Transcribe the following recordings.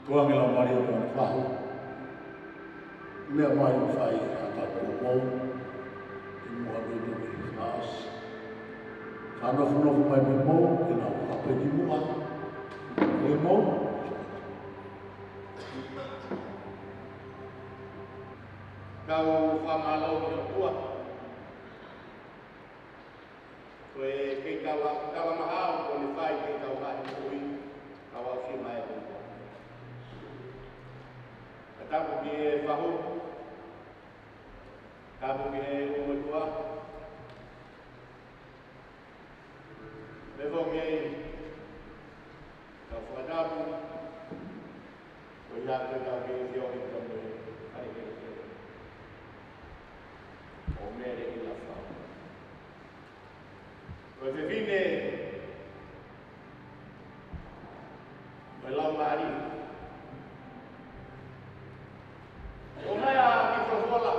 Tuangila Mario Tuan Fahu. Mea mai whai a tāpua mou. I mua nui i whaas. Whanofu mai me mou, i nā whapeni mua. E mou. Kau whamalo ki o tua. Koe kei kawa mahao ko ni whai kei kau hae ui. Kawa si mai o tua. Tapu ki e whahu. Tapu ki e umatua. Me vongi e kau whakatapu. Koe ia koe kau ki e whio i tono e hai e o Mele Ilafau. Koe whiwhine koe lau maari. O mea ki whawhala.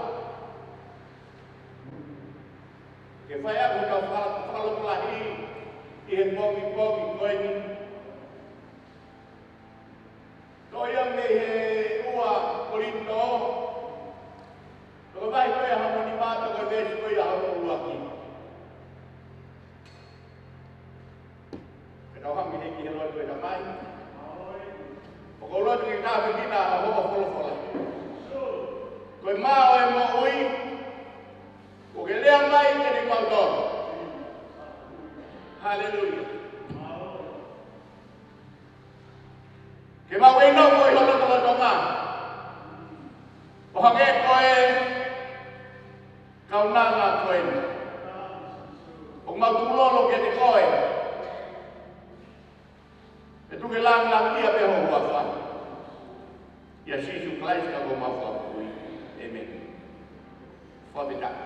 Ke whai aku kau whalopulahi i he pongi koe ni. Toia me he ua korinto. Toko vai koe hamoni māta koe vesi koe a hamo ua ki. Ke tau hami heki he loa koe ta mai. O ko loa tuki tāwe kina a hoa wholawhala. Koe mao e mo ui, ko ke lea mai ke ni mautoro. Hallelujah. Ke mau e nau koe hono koe tonga. O hake koe kaunanga koe. O mautulolo ke te koe. E tuke lang ia pe ho wafa. Ia sisu klais ka ko mafa ui. Amen. Father God.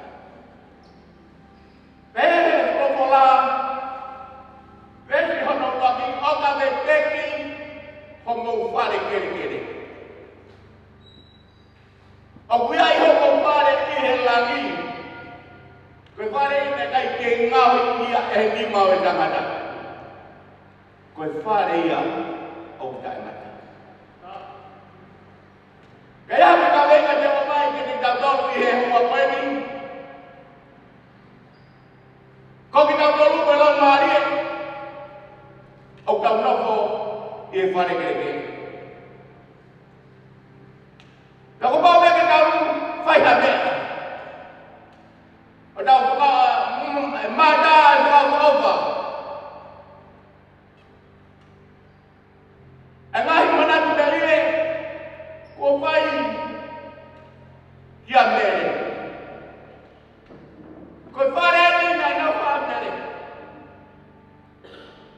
Pere propola. Vesi hono laki oka me teki hongo whare kere. O kuia i hongo whare i he langi. Koe whare i ne kai ke ngawi ia e ni mau e tangata. Koe whare ia o tangata. Kaya me ka venga te o mai ke ni tautolu i he hua koe ni. Ko ki tautolu koe lau maarie. O kau nofo i e whare kere. Ka ko pao me ke kau whaiha mea. O tau mata e whakaupa. E ngahi Manatu Melie, ko whai kia Mele. Ko whare ni na nau wha Mele.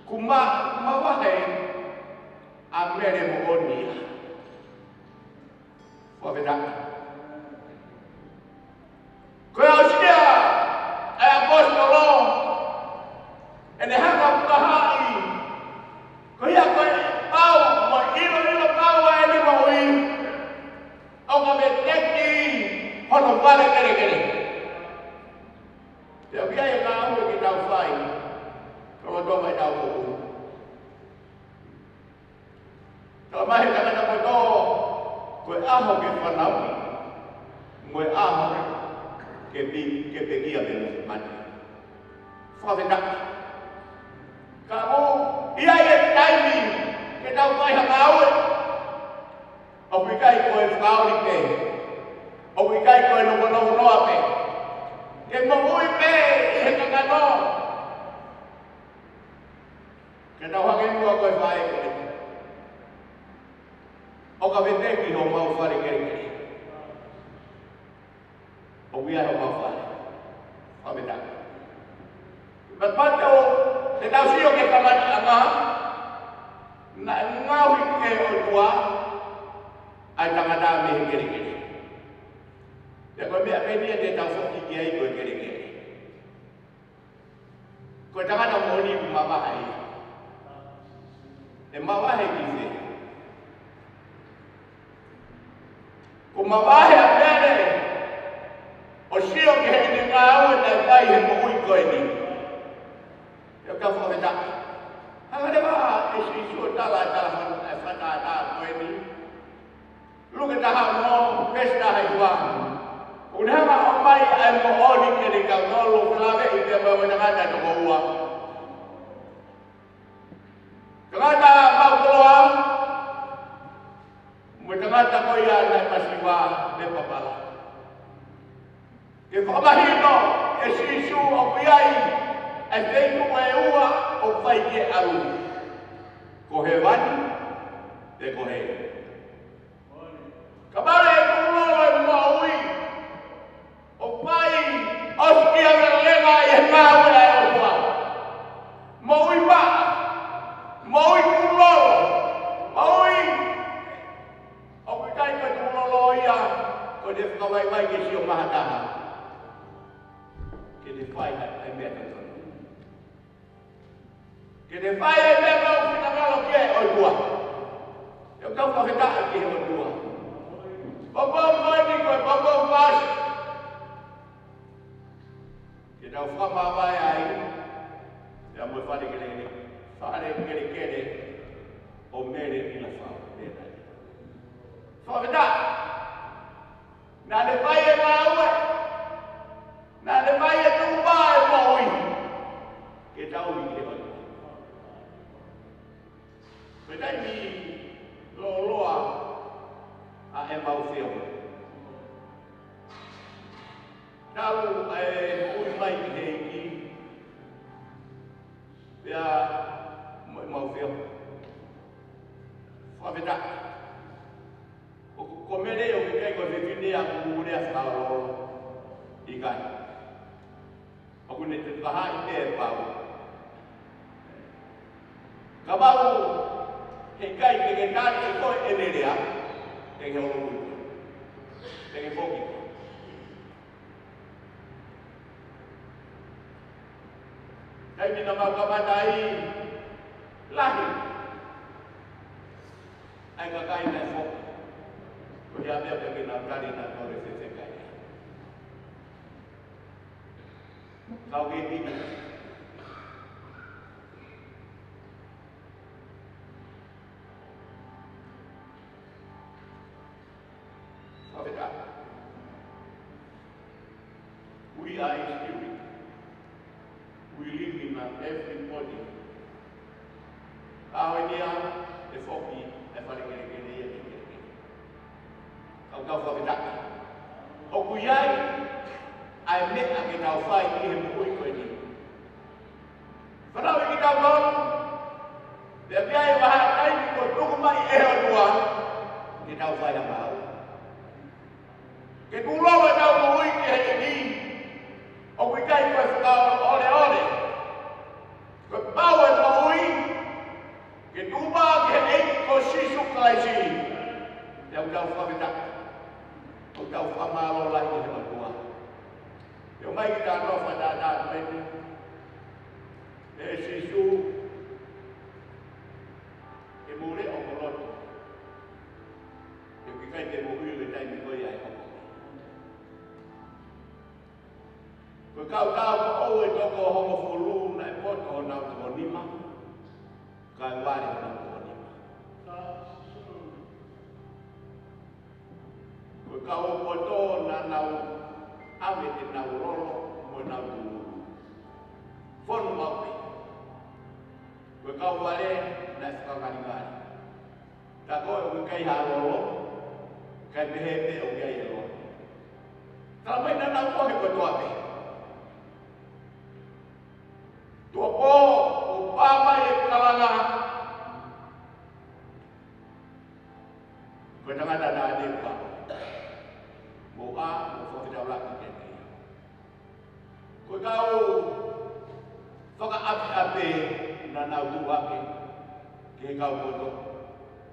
Kuma wahe a Mele mo onia. Whawetaka. Koe au sia e apostolo e ne hanga pukahai. Ko ia koe pau mo ilo pau e ni mo ui. Au ka me teki hono whare kere. Te au kia e ka au e ki tau whai. Kama tō mai tau ui. Kala mahi takata koe tō koe aho ke whanau. Moe aho ke pekia me mani. Whawetaka. Ka o ia e taimi ke tau kai haka aue. O kui kai koe whaori pe. O kui kai koe noho noa pe. Ke mohui pe i he kakano. Ke tau hake mua koe whae koe. O ka weteki ho mau whare kere. O wia ho mau whare. Whawetaka. But pato, te tau sio ke kamana anga, na ngawi e o tua, ai tangata me kere. Te koe mea penia te tau soki ki ai koe kere. Koe tangata moni ku mawahai. E mawahai ki se. Ku mawahai a pere, o sio ke he ni ngau e te kai he mui koe ni. Yo ka whawetaka. Hanga te wā e si sua tala e whakata koe ni. Luka taha no pesta hai wang. Unhanga omai ai mo oni kene ka ngolo flave i te mo na ngata to ko ua. Ngata mau kloa. Mo ngata ko ia na pasiwa le papala. Ke famahino e sisu o piai e teitu e ua o fai ke alu. Ko he wani te ko he. Kabale e kulo e maui. O pai, oski a lenga e maue e oua. Maui ba, maui kulolo, maui. O kai ka kulolo ia, ko te whakawai ke si o mahataha. Ke te whai ai mea katono. Ke te whai ai mea kau whitakalo ki e oua. E o kau whawhetaa ki e oua. Papau mai koe, papau wasi. Kita fakamavae ai, ya mo fale kele o Mele Ilafau Lenati. Faka'osi, na le pai e maue, na le pai e tumba e maui, ke tau i ke oi. Petai mi loa a e mau feo. Tau ui mai ki he ki pia mau feo. Whawheta. Ko mele o ki kai ko whiwhine a kumure a whakaoro i kai. Aku ne te kaha i te e pau. Ka mau he kai ke tāne e koe e nerea te he oro kuiko. Te he whoki. Kai mina mau kamatai lahi. Ai ka kai na fo. Ko ia mea pe kina kari na kore se kai. Kau ke pini. Kau beta. We are in spirit. We live in everybody. Awania e foki e fale kere ia kere. Kau whawheta. O kuiai ai mea ke tau whai i he mui koe ni. Whanau i ki tau kau. Pea pia e waha kai ni ko tuku mai e o tua. Ke tau whai a mahau. Ke kuloa e tau mui ki he ni. O kui kai koe whakao ole ole. Koe pau e maui. Ke tuba ke eiki ko sisu kaisi. Te au tau whawheta. O tau whamalo lai i he matua. Te o mai ki tā nofa tā tā meni. Te sisu. Ke mure o koroto. Te kui kai te mohui le taimi koi ai hoko. Koe kau o e toko hongo fulu na e poto o nau toko nima. Kai wari o nau toko nima. Koe kau o poto na nau ame te nau rolo mo nau tulu. Fonu maui. Koe kau ware na e whakangari. Ta koe o kai ha rolo. Kai pehe pe o kai e rolo. Tala mai na nau kohe koe toape. Tua po, o pama e kalanga. Koe tangata na ane pa. Mo a, mo whawhitau laki kene. Koe kau whakaapi na nau tuake. Ke kau koto.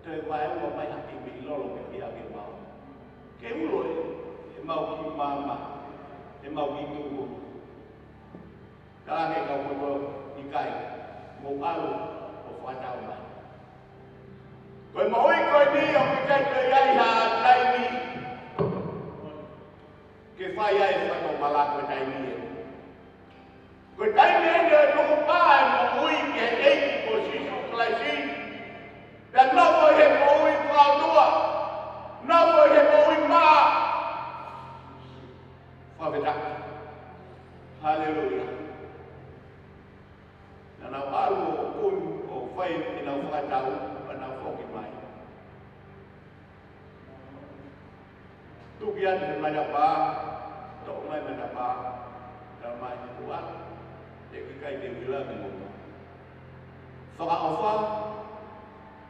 Te wae ua mai haki me i lolo me ki ake mau. Ke ulo e mau ki mama. E mau ki tuku. Kāne kau koto i kai, mō alu o whatau mai. Koe maui koe ni o ki kai koe iai ha taimi. Ke whai ai whato mala koe taimi e. Koe taimi e nea tuku pāe maui ke eiki ko sisu klaisi. Pea nopo he maui whautua. Nopo whai i nau whakatau, a nau whoki mai. Tuki atu he mai na pā, tō mai na pā, tau mai ni kua, e ki kai te wila ni moto. Whakaofa,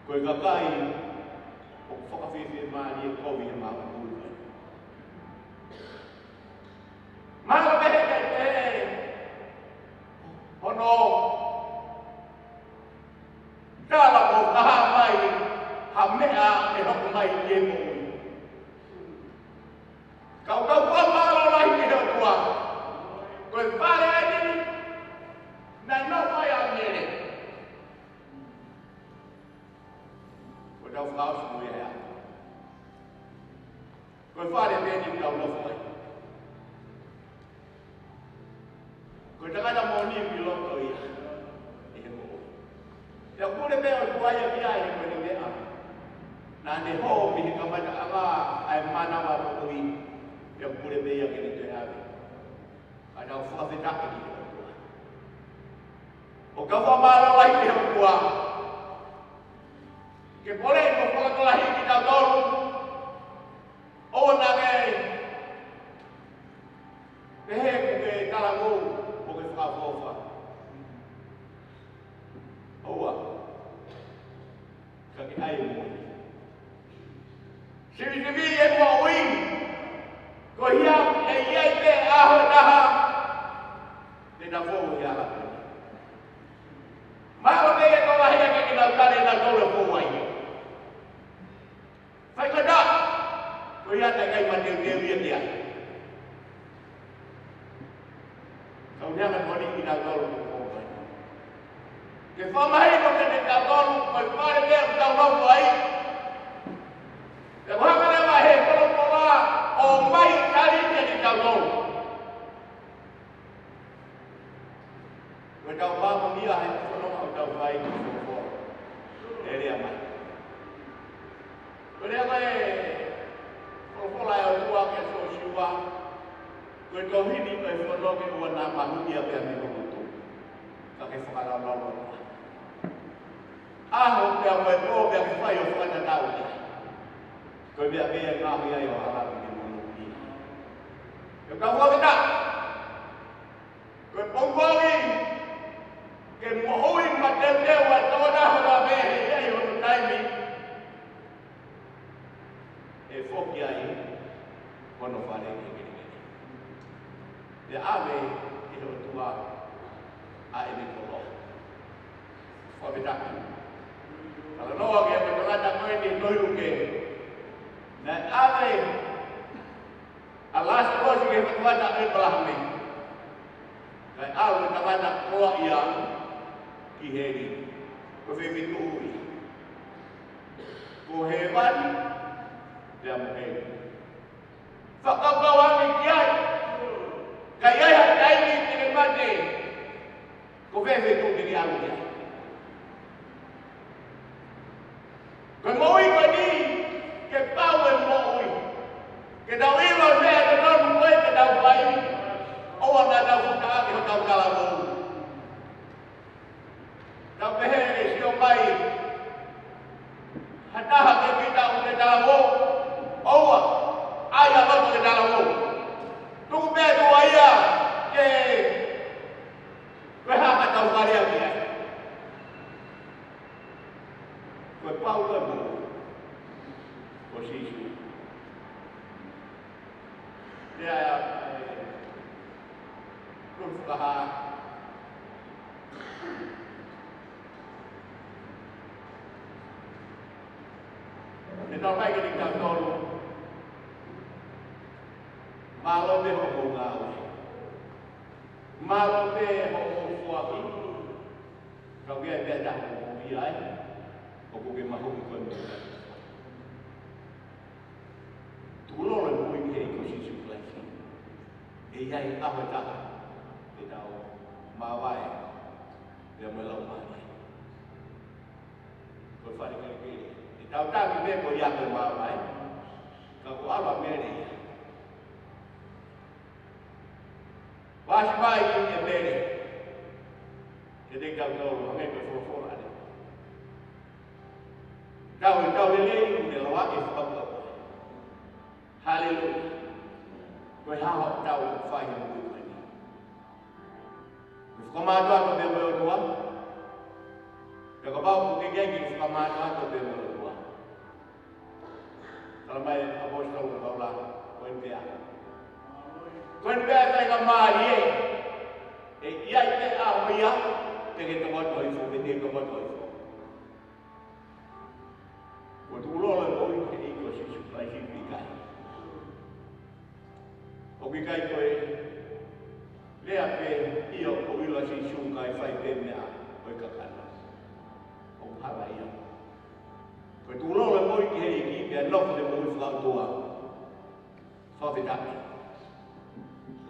koe kakai, o whakawhiwhi maari e kowi e maa kuru. Maa pehe kei te, hono, kala ko kaha mai, ha mea e hoku mai e moi. Kau whamaro lai ki heo tua, koe whare eni, na no whai a mere. Koe tau whakaosi mui hea. Koe whare eni tau no whai. Koe takana mōni ki loto ia, e he mo. Te kure mea o tuai a kia e koe ni mea. Nā ne ho mi he kamata anga ai manawa po ui. Yang boleh bayar kini terhadap ada fase tak ini tuan. Okey, apa malah lagi yang tuan? Kita boleh berfolak lagi kita tahu. Oh nangai, bukan kalau bukan fase. Oh, kaki ayam. Sini yang mau win. Ko hiam e iai te aho taha te na fōu ia la. Mao te e tola hea ke kina utare na tole fōu ai. Whai kada, ko ia te kai mate ue ue te ai. Kau neanga moni ki na tole fōu ai. Ke whamahi ko te na tole ko i whare mea utau nau ai. Te whakare wa he kolo pola o mai kari te ni tau tau. Koe tau whamu nia he whanonga o tau whai ki whoko. E rea mai. Koe rea mai whoko lai o tua ke so siwa. Koe tau hini koe whanonga ua nā mahu ia pia mi hokutu. Ka ke whakarau lau lau. Aho pia moe pō pia ke whai o whana tau ia. Koe mea mea ngāhi ai o harapi ke mōnuki. Koe ka whaweta. Koe pongpongi. Ke mohui ma te teo a tōna hora mea he ai o taimi. E whoki ai. Hono whare ke kere. Te ame i ho tua a ene kolo. Whaweta. Kala noa ke me tangata koe ni toiru ke. Na ave alas kosi ke mata e belahme. Kai alu tamana koa ia ki heri. Ko fe mitu ui. Ko hewan dia muheri. Faka'osi kiai. Kai ai hai ni kene mate. Ko fe mitu diri alu dia. Ko moi ko ni ke pau e mo'ui. Ke tau ilo mea ke tau mui ke tau pai. Oa na tau fukaa ke ho tau kalamou. Tau pehe e sio mai. Hataha ke pita u ke kalamou. Oa, ai a loto ke kalamou. Tuku mea tua ia ke koe haka tau karea kia. Koe pau e mo'ui. Posisi. Dia kurfaha. Kita mai ke tinggal tolu. Malo be ho ngawe. Malo be ho fuaki. Kau dia beda ho biai. Ko ke mahu ko Tulo le mui ke ecosystem collection. E ai apa tak? Kita mawai dia melau mai. Kau fari ke. Kita tak ni ko ya ke mawai. Kau ala mere. Wasbai ni mere. Jadi kau tahu mengenai persoalan ada. Tau lele ne lawa e whakapa. Hallelujah. Koe haho tau whai o mui kani. Whakamātua ko te mea tua. Ka pau ku ke keki whakamātua ko te mea tua. Tala mai apostol ka kaula koe pea. Koe pea kai ka maari e. E iai te aho ia. Te ke tomato i fo, te tomato i fo. Ko tu lola koi ke iko si sukai si pikai. O pikai koe lea pe ia o ila si sukai fai te mea koe kakana. O hala ia. Ko tu lola koi ke iki pe anok le moi whakau tua. Whawhetaki.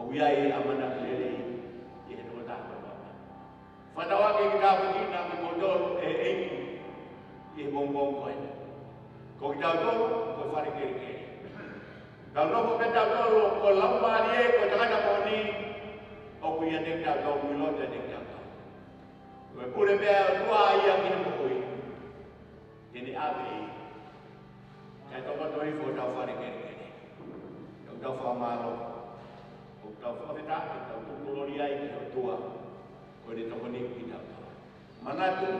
O iai amana lele i he no tāpa. Whanawa ke ki tāpatina me kotoro e eiki i he bongbong koe. Ko ki tāutoro, ko whare kere kere. Tau noko pe tāutoro, ko laumari e, ko takata moni, o ku ia tek tāutoro, ku ilota tek tāutoro. Ko e pure mea tua ia ki he mokoi. Tene ave i. Kai tomato i fo tau whare kere kere. Tau tau whamaro. Ko tau whawhetaki, tau tukulori ai ki he tua. Ko ni toko ni ki tāutoro. Manatu,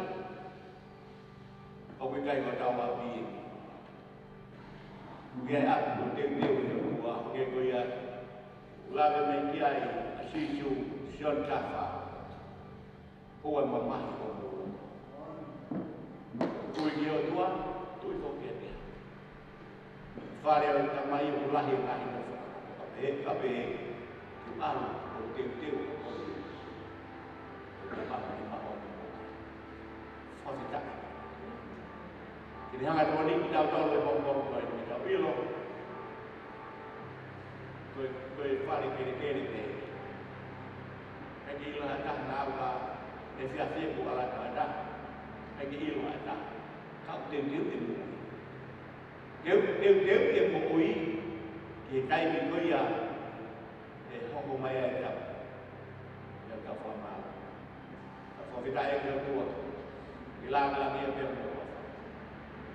o ku kai ko tau wapi e. Kuya aku teu teu tua ke kuya lave me kiai asisu sion kafa o mama ko kuya tua tu ko ke fare o tamai o lahi lahi ka be tu ala o teu teu Fosita. Kini hanga toni kita tahu le bom ko kita bilo. Koe fare kere te. Kaki ilo hata nawa e fia ku ala kada. Kaki ilo hata. Kau teu teu. Teu mo ui. Ki kai mi koia e hoko mai e ta. Ya ka forma. Ka vida e ke tua. Ilang ni e pe.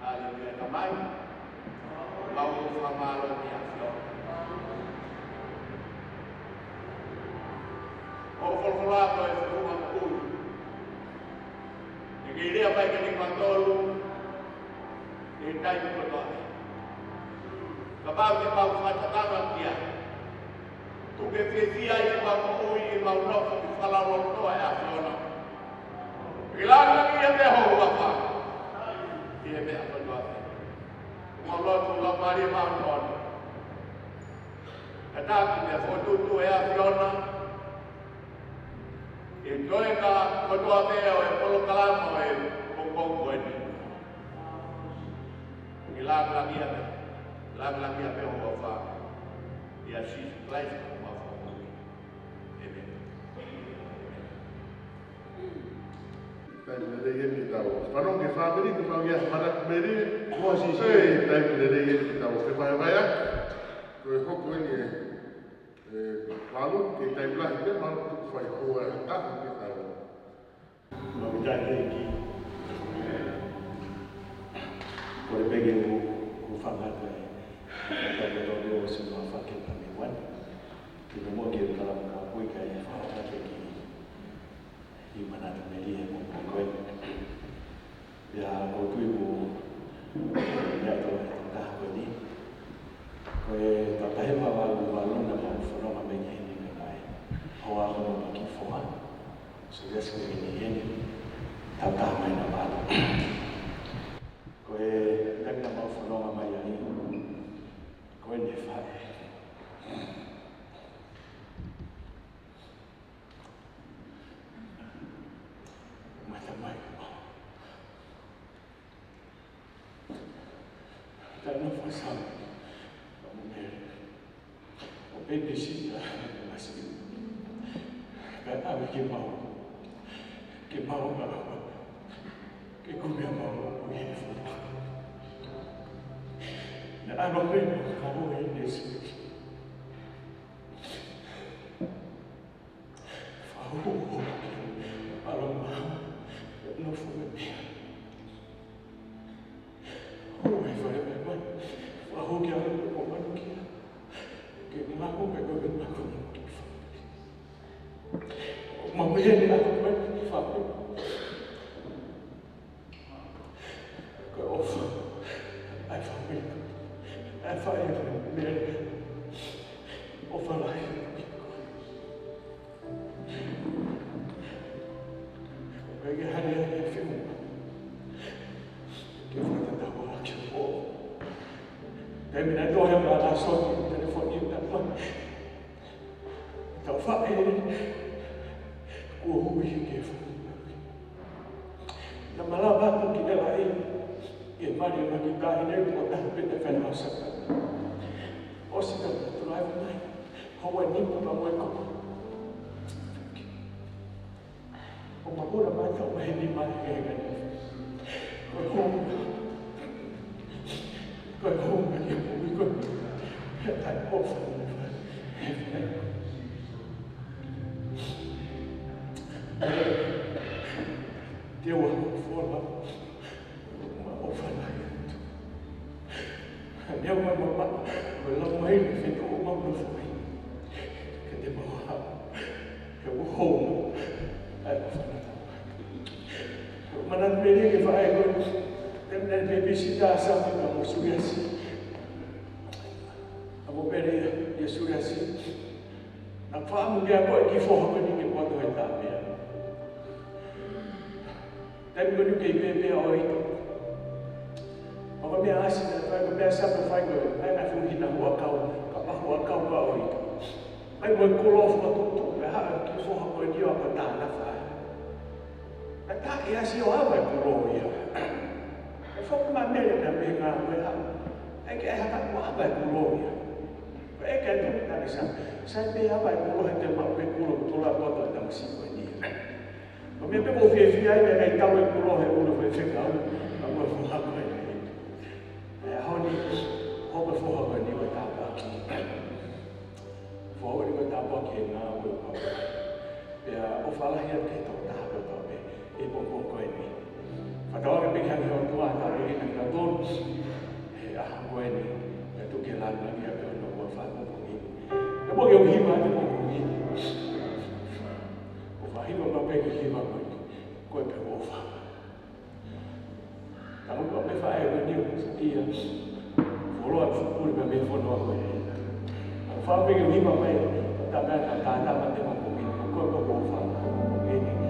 Haleluya kamai. Lau famalo ni aflo. O folfolako e fuma kui. E ke irea pai ke ni pantolu. E tai mi kotoa. Kapau ke pau fatakanga kia. Tu ke fezia i pau kui i mau nofo ki whalalo toa e aflona. Ilanga ni e te hohu wapa. Ia me apa doa. Malo tu la mari manon. Kata me foto tu e aviona. E toi ka kotoa me o e polo kalamo e bongbong koeni. Ilang lagi ame. Lang lagi ame o wafa. Ia si life o wafa. Amen. Mele Ilafau tau. Whanong ke Famili, ke whau ia Manatu Melie. Mua si si. Tai Mele Ilafau tau. Ke whai vai a. Koe hoko ni walu, ke tai ulahi te malu tuku whai hoa e tahu ke tau. Mawitai ke ki. Kore pege u whangata e. Kata me rodo o sinu a whake pa me wan. Ki me mo ke utala mga puika e whangata ki. I Manatu Melie koe. Ia o tui mo ia to ta ko ni. Koe ta tahe ma waluna ma whanonga me ngai ni mai. Hoa hono ma ki foa. So yes ko ni heni. Ta ta mai na wala. Koe tanga ma whanonga mai ai. Koe ne whae. Tano fasam, kamu meri, o babysitter masih, kan abi ke mau kalau, ke kumia mau begini foto, dan abang pun kamu ini sih, faham, kalau mau, no foto. hari ya fimu. Ke fata ta wa ke o. Dai mina do ya ma la so ki telefoni ta pa. Ta fa e ko hui ke fa. Na malaba ko ki la e e mari ma ki ta ine ko ta pe te fa na sa. O si ta drive mai. Ho wa ni pa mo ko. O ma ko la ma ta ma ni ma e ga. Go home again. We go. I hope for Dia wa fola. Ma ofana. Dia wa mama. Wala mai ni fito o ma no foi. Que de boa. Eu vou home. Ai ofana. Manatu Melie que vai agora. Dan bebisita sampai kamu sugasi. Kamu beri dia sugasi. Nak faham dia apa yang kifah ni ke buat orang tak dia. Dan kau ni bebe awal itu. Apa dia asyik nak faham biasa berfaham kau. Saya nak faham kita buat kau awal itu. Saya buat kulof waktu tu. Saya kifah kau dia apa tak nak faham. Tak ia siapa buat kulof dia. Faka'osi na may nga wala. Ay kaya hatak mo abay kulo ya. Kaya kaya ito na isa. Sabi abay kulo hindi mapay kulo tulad mo ito ng siko niya. Kami po fiya na kay tawag kulo ay ulo pa ikaw. Ang mafuha ko ay ito. Ay ako ni ako mafuha ko ni matapak. Fuha ni matapak nga ulo pa. Kaya ufalah yan kay ito tapos ito. Ipong ko ini. Padahal kami kami orang tua tak boleh nak tahu. Aku ini, itu kelan lagi ada orang buat faham bunyi. Tapi yang hiba tu bunyi. Faham hiba apa yang hiba bunyi. Kau perlu faham. Kalau kau perlu faham ni, ia follow up pun kami follow up ni. Faham yang hiba apa? Tak ada tanda macam bunyi. Kau perlu faham bunyi.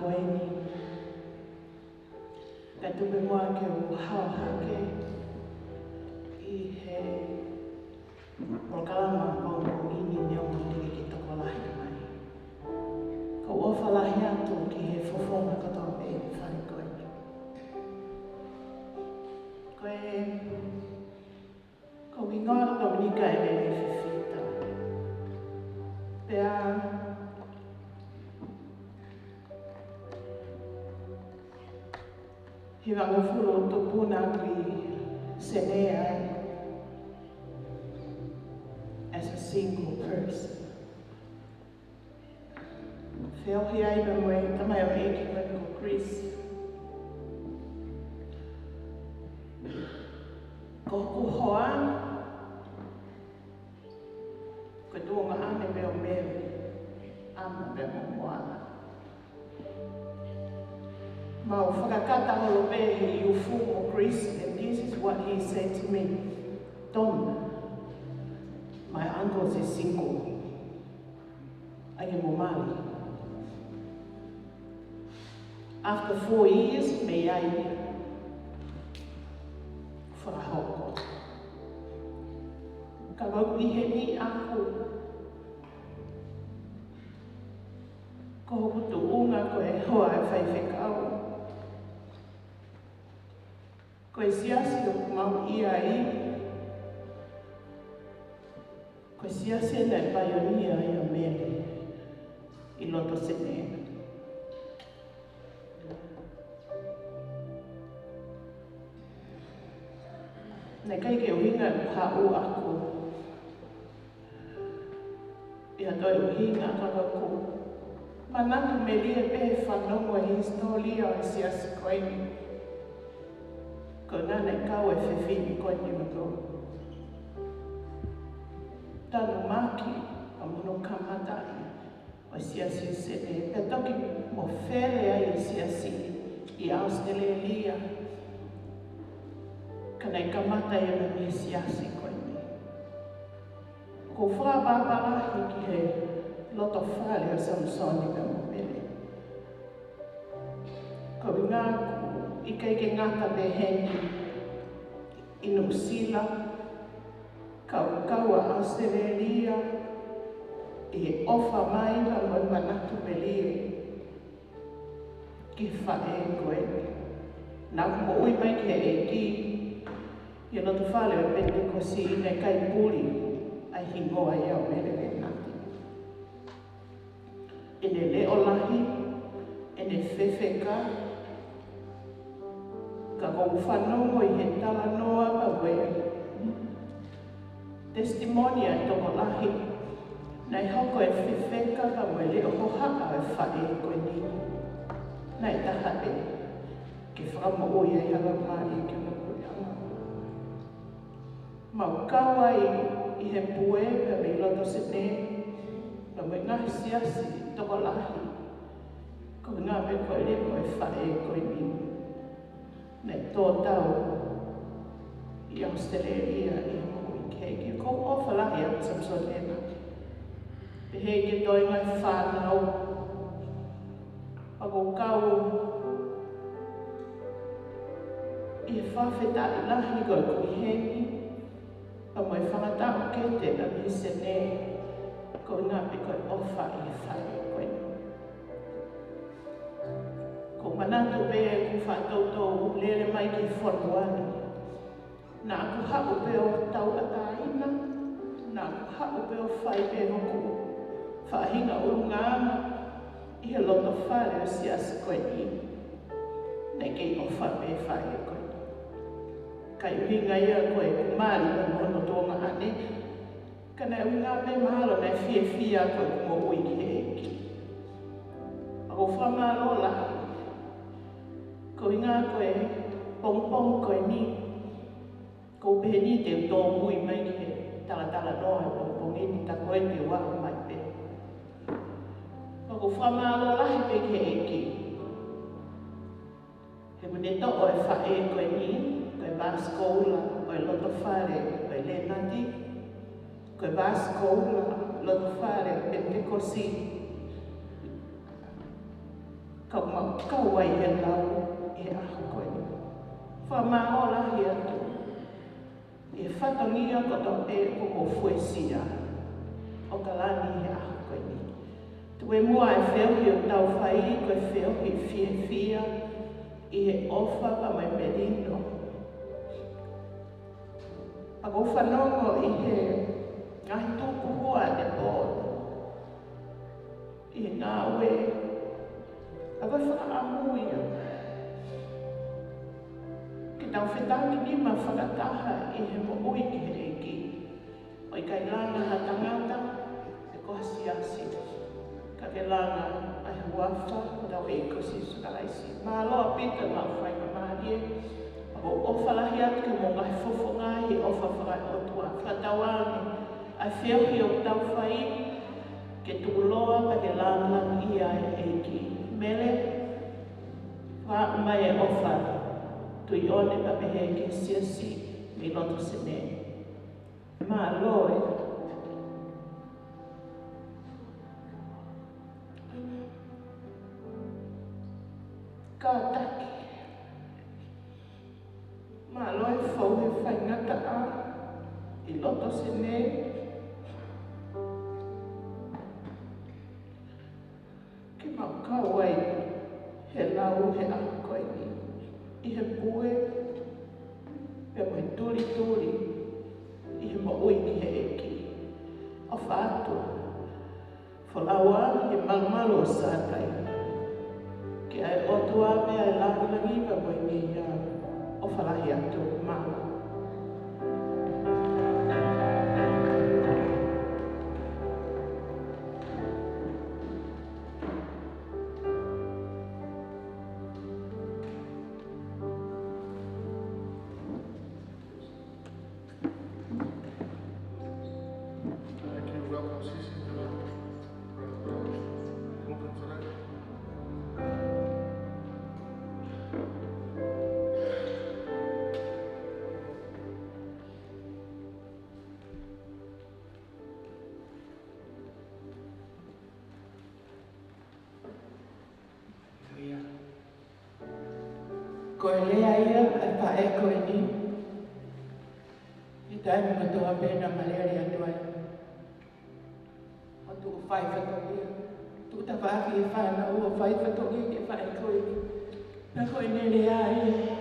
koeni. Ka tupe moa ke o hao hake I he programa Pongipongi ni neo motiki ki toko lahi mai. Ka ua whalahi atu ki he fofonga katoa e whare koeni. Ko ingoa Dominika e me whiwhita. Pea he wangawhuro tupuna ki senea as a single person. Whio hi ai me moe tamai o eki koe ko Chris. Ko hoa ko tuonga ane me o Mele ama me mo moana. Ma o whakakata holo pe he iufu o Chris, and this is what he said to me. Tom, my uncle is single. Ake mo Mali. After 4 years, me ai whakahoko. Ka wau I he ni aku. Ko hoku tu unga ko e hoa e whaiwhekau. Ko e siasi o mau ia I. Ko e siasi na e paionia I a Mele I loto senena. Nei kai ke uhinga hau aku. Ia toi uhinga kakaku. Manatu Melie pe whanonga historia o siasi koeni. Ko nana I kau e whiwhini koeni mato. Tanu maki a mono kamatai o siasi sene. Pe toki mo where ai siasi I Australia. Kana I kamata I me me siasi koeni. Ko whaababarahi ki he loto whale o Samsoni me mo Mele. Ko ngāku I keike ngata me heni I Nusila, kau a Australia, I he ofa mai na moe Manatu Melie ki whae koeni. Nā mo ui mai ki he eki, I loto whale o Pentekosi I ne kai puri ai hingoa I au Mele Ilafau. E ne leo lahi, e ne whewheka, ka kou whanongo I he tala noa ma wea. Testimonia e toko lahi, nei hoko e whewheka ka moe leo hohaka e whae koe ni. Nei taha e, ke whakamo oi e hanga maari ke mo kuianga. Mau kaua I he pue pe me loto sene, ma me ngahi siasi toko lahi, ko ngā me koe leo e whae koe ni. Nei tō tau I Australia I mo I keiki. Ko ofa lahi a Samsonena. Pe hei ke toi ngai whanau. Pa ko kau I he whawheta I lahi koe kui heni. Pa mo I whangata o kete na mi sene. Ko ngā pe koe ofa I he whae koe. Ko manatu pe ku whātoutou lele mai ki whanuani. Nā ku hau pe o tau ataina, nā ku hau pe o whai pe hoku. Whahinga urungana, I he loto whare o siasi koe ni. Nei kei o whape whae koe. Kai uhinga ia koe ku maari na mono tōnga ane. Kana unga me mahalo nei fia koe ku mo ui ki he eki. Ako whamalo lahi. Ko inga koe pong koe ni. Ko pehe ni te tō mui mai ki he tala noa e pong ni ta koe te wahu mai pe. Ko whamalo lahi pe ki he eki. He mune to'o e whae koe ni, koe Vaskoula, koe loto whare, koe Lenati, koe Vaskoula, loto whare, Pentekosi. Ka ma kauai he lau e aho koe. Whamāola hi atu. E whatangia koto e ko o fuesia. O kalani he aho koe ni. Tue mua e whiohi o tau whai koe whiohi fia i he ofa pa mai merino. Ako whanongo i he ngahi tūku hua te pōno. I ngā ue. Ako whakaamuia. Ki tau whetaki nima whakataha i he mo ui ki he eki. O i kai langa ha tangata e ko hasiasi. Ka ke langa ai huafa o tau e kosi sukalaisi. Mā loa pita mā fakamavae. Ako ofalahi atu ke mo ngai fofo ngai o whawhakai o tua. Whatawangi ai whiohi o tau whai ke tukuloa pa ke langang ia e eki. Mele, wha mai e ofa tui one pa pehe ke siasi mi loto sene. Mā loe. Ka taki. Mā loe whau he whaingata a i loto sene. Ki mau kauai he lau he ako koe ni. I he pue, pe mai turi, i he mo ui ki he eki. O whātua, whalaua he malmalu o sātai. Ki ai otua me ai langi pa mai ni o whalahi atu māla. Koe lea ia e whae koe ni. I tai mga toa pēna malaria tuai. O tuku whai whatongia. Tuku ta whaaki e whana o whai whatongia ke whae koe ni. Nā koe ne lea ia.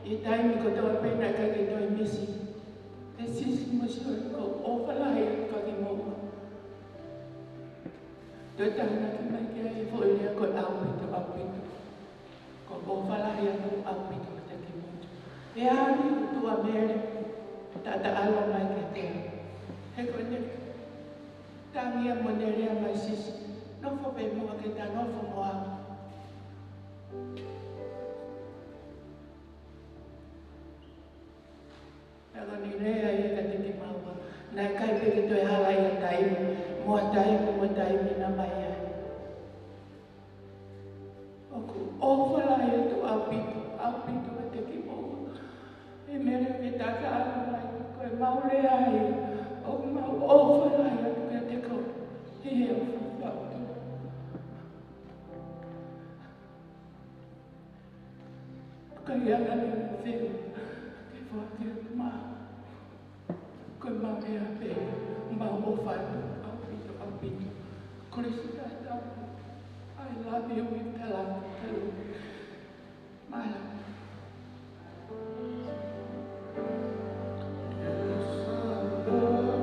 I tai mga toa pēna kake toi misi. E sisi musio ko o whalahi kake moa. Toi tahana ki mai kia e fo lea koe aupito. Ko o whalahi atu aupito te ki motu. E ari tua mere, tata ala mai ke tea. He koe ne, tangia mo ne rea mai sisi, nofo pe mua ke ta nofo moa. Taga ni rea ia ka te ki maua, nai kai pe ki toi hala ia taimi, mua taimi na mai ai. O whalai atu aupito e te ki moa. E mere ke taka ala mai, koe maure ai, o whalai atu ke te kau. He he o whautu. Kai ala ni whiu, ke whake mā. Koe maure a pe, mā o whaitu, aupito. Krista tau. I love you with the love too. My love. Oh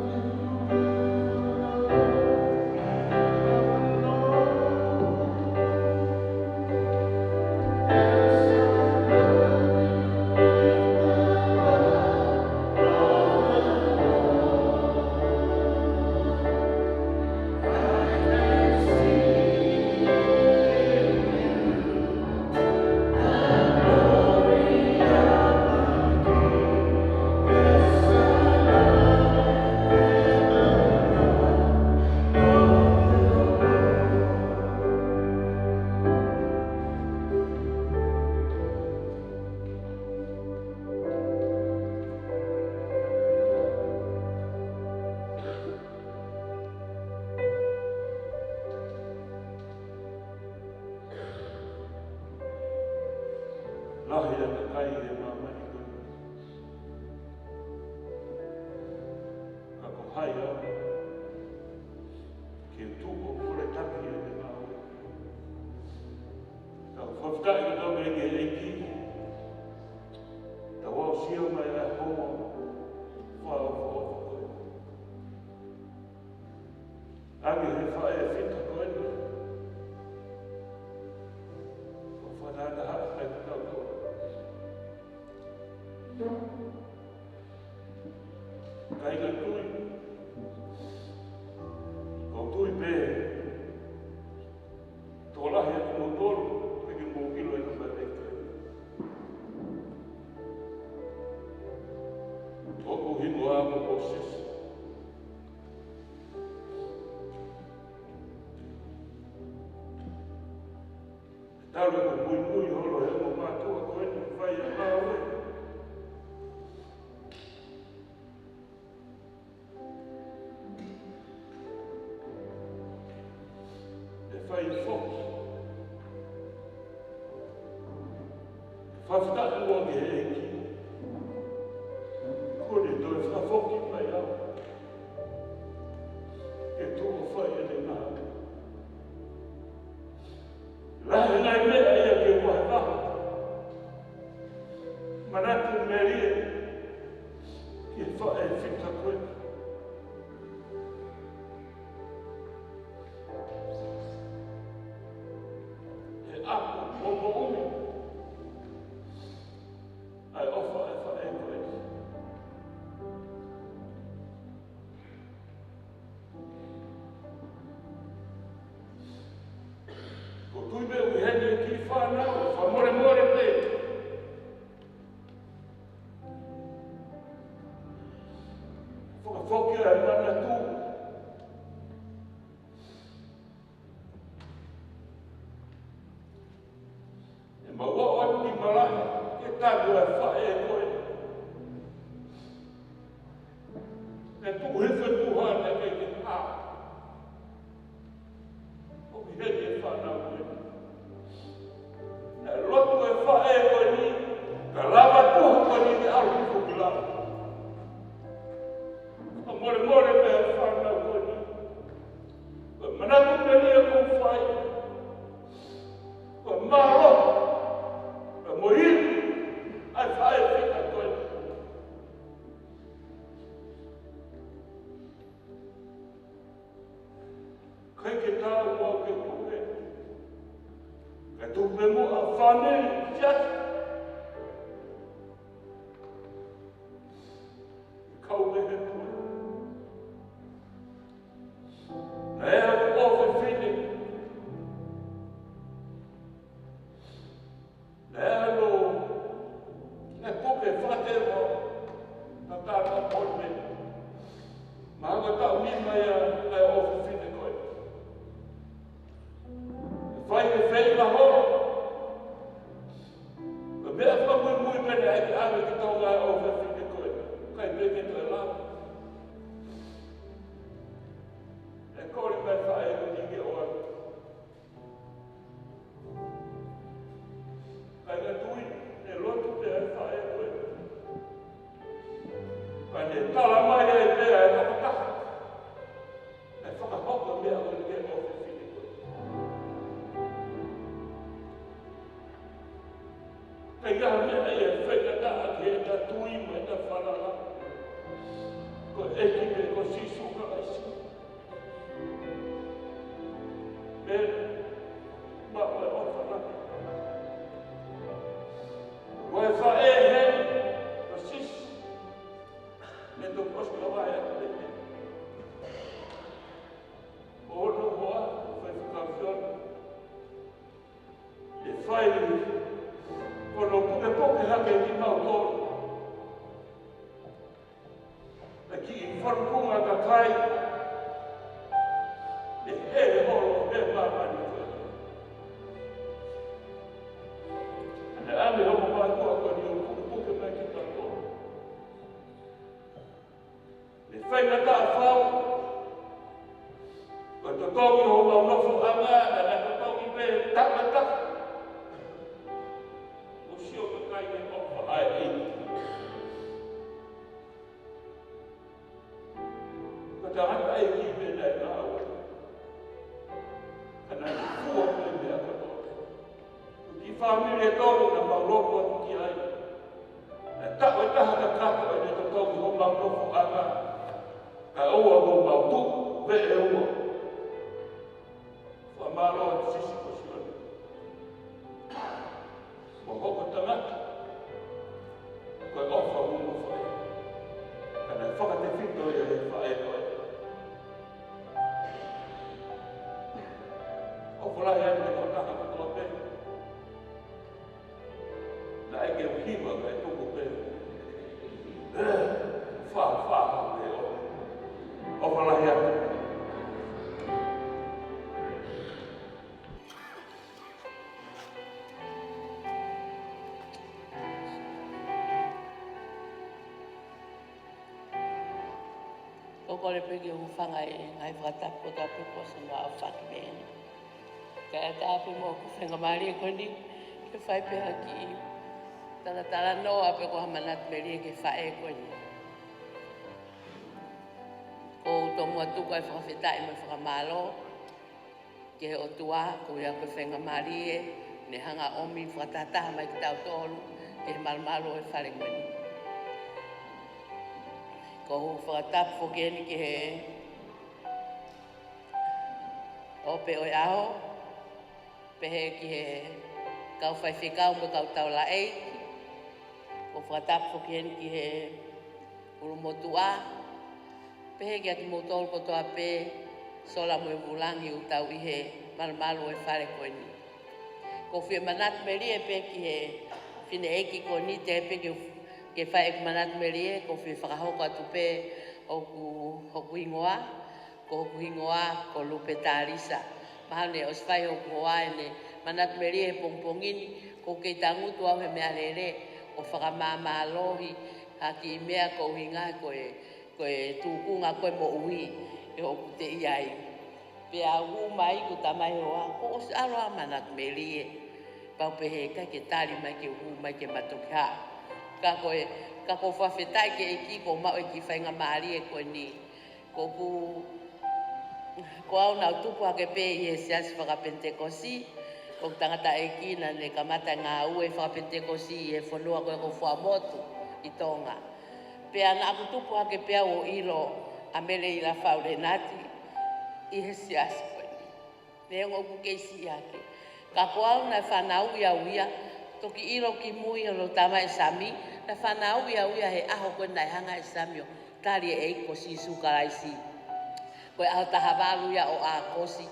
hai au. Ke tuko kore taki e te mawe. Ka whaftai ka tau mei ke eiki. Ta wau sia mai a hongo. Whao whao koe. Agi he whae e whita koe. Ko whanata haa kai ka tau koe. Kai ka tui. Ko tui pē. Tō lahi atu mo tōru. Peki mō kilo e ka whae koe. Tōku himo āko ko sisi. Taru ko mui mui holo he mo mātua koe ni whai a māwe. E whai whoki. Whawhitaki mua ki he eki. Kone toi whawhoki mai au. E tōko whai e te ngā. Lahe nai mea ia ke wahakaha. Manatu Melie. Ke whae whita koe. E ako momo umi. Ai ofa e whae koe. Ko tui me ui hene e ki whanau, whamore more pe. Whakawhoki ai Manatu. E maua o atu ki malahi, ke tāku e whae e koe. E tu hefe tu hane ke ke hā. O ki hene e whanau koe. E lotu e whae koe ni, ka lava tuhu koe ni te aru ki lava. A more more pe e whanau koe ni. Koe Manatu Melie kou whai. Koe maro. Koe mohiri. Ai whae whita koe. Kai ke tāu mua ke koe. Kai tuku me mua a whaneri tiati. Kau me he koe. Na ea ku ofe whine. Na ea no. E puke whate mo. Na tāta pōne. Mahanga tau ni mai a ofe whine koe. Whai me whai la horo. Ka mea whamui mui mene ai ki awe ki tau ngai ofe whine koe. Kai peke to e lava. E kore mai whae ko nige oa. Kai ka tui, e lotu te ai whae koe. Kai ne tala mai e pea e whakataka. E whakahoka mea ko nige ofe whine koe. Kai ngaha mea e whainata a ke e ta tui mai ta whanara. Ko eki me ko sisu ka aisi. Mera, mawe o whanaka. Ko e whae he, ko sisu. Ne to koska vai a te te. Ono hoa, whai whakawhiona. E whai kono puke poke hake ki mau tōru. Na ki i wharukunga ka kai. E he horo e mamani koe. Ane ame homo mātua koe ni o puke puke mai ki ka tōru. E whaingata a whau. Koe to tongi ho mau nofu anga, na to tongi pe takata. Sio ka kai me ofa ai e. tangata ai ki pena e ngāua. Kana ni kua koe mea katoa. Ki whamire tōru na mauropo atu ki ai. E tako e taha ka kato e ne to tōki ho mauropo anga. Ka oua mo mautu, ve e ua. Whamaro e sisi ko sione. Mo hoko tangata. Koe ofa umo whae. Kana whakate whito e whae koe. O wharai ai me kau taka katoa pe. Na eke uhiwa ka e tuku pe. Wha me o. O wharai ai. Kore pegi o whangai ngai whakatapo tapu kosa ngā whaki mene. Kaya tāpe mo ku whenga maari e koni, ke whai peha ki tala noa pe ko Manatu Melie ke whae koni. Ko tō mua tuka e whakawhetai me whakamalo, ke he o tua, ko ia ko whenga maari e, ne hanga omi whakatataha mai ki tau tōru, ke he malmalo e whare koni. Ko whakatapu whokeni ki he ope oi aho, pehe ki he kau whai whikau me kau tau la eiki. Ko whakatapu whokeni ki he urumotua, pehe ki ati motolu kotoa pe sola mo e vulangi u tau i he malumalu e whare koeni. Ko whia Manatu Melie pe ki he whine eiki ko ni te pe ke whae ku Manatu Melie, ko whi whakahoko atu pe hoku ingoa, ko hoku ingoa, ko lupe tārisa. Mahane o swhai hoku hoa e ne Manatu Melie he pongpongini, ko kei tangutu au he mea rere, o whakamamalohi, haki i mea ko uhinga ko e tūkunga koe mo uhi, e hoku te iai. Pea uu mai ku tamai hoa, ko os aroa Manatu Melie, pau pehe kai ke tari mai ke uu mai ke matokiha. Ka ko whawhetai ke eki ko mau eki whainga maari e koe ni. Ko au nau tupu hake pe i he siasi whakapentekosi. Ko tangata eki na ne kamata ngā ue whakapentekosi i he whanua koe ko whamotu i tonga. Pea na aku tupu hake pea o ilo a Mele Ilafau Lenati i he siasi koe ni. Ne ngoku keisi hake. Ka ko au na whanau ia uia, toki ilo ki mui o lo tama e sami, na whanau ia uia he aho koe nai hanga e samio, tari e eiko si sukaraisi. Koe aho taha walu ia o a kosi,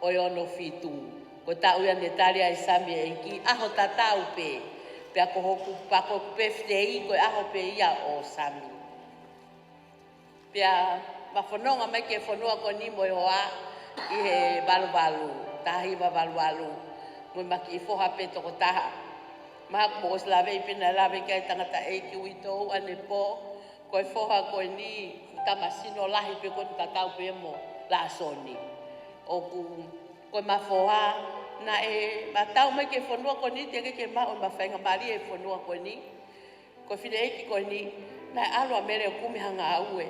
o e ono fitu. Koe ta uia ne tari e sami e eiki, aho tatau pe. Pea ko hoku pako peftei, koe aho pe ia o sami. Pea mawhanonga mai ke whanua ko ni mo e hoa, i he walu, tahiwa walu. Moe maki i foha pe toko taha. Maha ko os lawe i pina lawe kai tangata eiki ui tōu ane po, koe foha koe ni tamasino lahi pe koe tatau pe mo la soni. O koe mafoha na e matau mai ke whanua koe ni, te ke mao ma whainga maari e whanua koe ni. Koe whine eiki koe ni, na e aloa mere o kume hanga aue.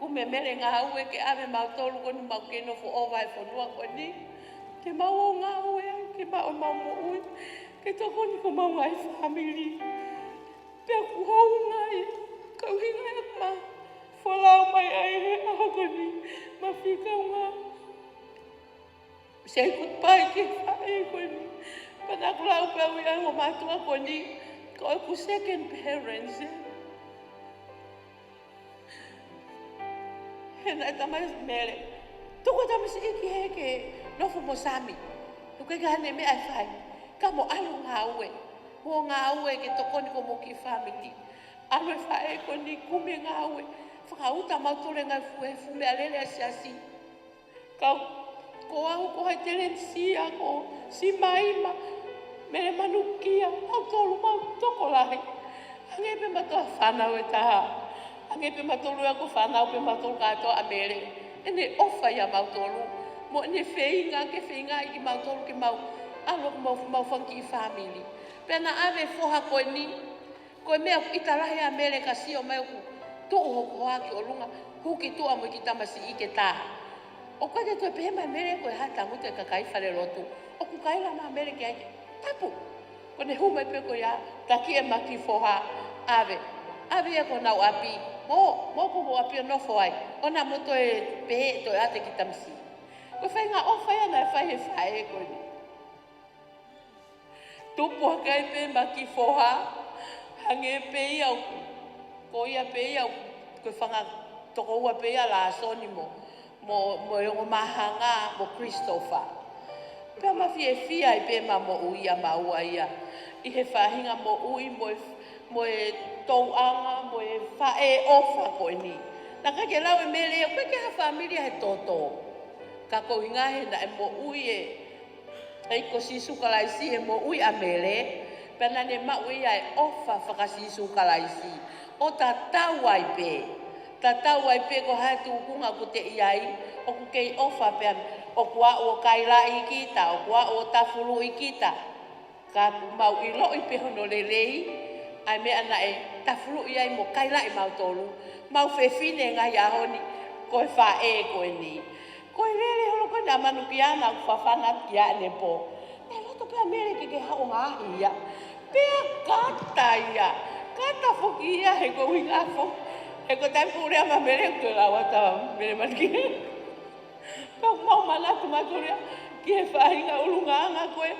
Kume mere ngā aue ke ave mau tolu koe ni mau keno fo owa e whanua koe ni. Ke mau o ngā aue, ke mau mau mo ui. Ke toko ni ko mau ngai famili. Pea ku hau ngai, kau hinga e ma. Whalau mai ai he aho koni, ma whikau ngā. Sei kut pai ke whae koni. Pana ku lau pea ui ai o mātua koni, ko ku second parents. He nai tamai mere. Toko tamasi iki heke, nofo mo sami. Tuke gane me ai whai. Ka mo alo ngā ue. Mo ngā ue ke tokoni ko mo ki famili. Alo e whae ko ni kume ngā ue. Whakauta mautore ngai fume alele a siasi. Ko au ko hai terensia ko si maima. Mere manukia. Au tolu mau toko lahi. Hange pe matoa whanau e taha. Hange pe matolu e ko whanau pe matolu katoa a mere. Ene ofa ia mautolu. Mo ene wheinga ke wheinga i ki mautolu ke mau. Alo mau whanki i famili. Pena ave foha koe ni. Koe mea itarahe a mere ka sio mai ku tu o ko ki o lunga huki tu mo ki tamasi I ke tā. O ka te toi pehe mai mere ko e hata ngute ka kai Failotu. O ku kai la ma mere ki ai tapu. Ko ne hu mai pe ko ya taki e maki foha ave. Ave e ko nau api. Mo ko mo api no fo ai. Ona mo to e pehe to ate ki tamasi. Ko fai nga o fai na fai he fai ko ni. Tupu kai pe maki foha. Hange pe ia ko ia pe ia ko fanga toko ua pe ia la soni mo yongo mahanga mo Christopher. Pea mawhie fia I pe ma mo uia ma ua ia. I he whahinga mo ui mo e tauanga mo e whae ofa ko ni. Na ka ke lau e mele koe ke ha familia he toto. Ka ko ingahe na e mo ui e ko sisu kalaisi e mo ui a mele. Pea na ne ma ui e ofa whakasisu kalaisi. O ta tau ai pe. Ta tau ai pe ko hai tu kunga ko te iai. O ku kei ofa pe o kua o kaila I kita. O kua o tafulu I kita. Ka mau I lo I pe hono le rei. Ai me ana e tafulu iai mo kaila I mau tolu. Mau fefine ngai ahoni. Ko e whae ko e ni. Ko e rere holo ko na manu ki ana ku whawhana ki ane po. E loto pea mere ke hao ngahi ia. Pea kata ia. Kata foki ia he ko winga fo. He ko tai purea ma mere ko la wata mere manki. Pea mau Manatu maturea ki he whahinga ulunganga koe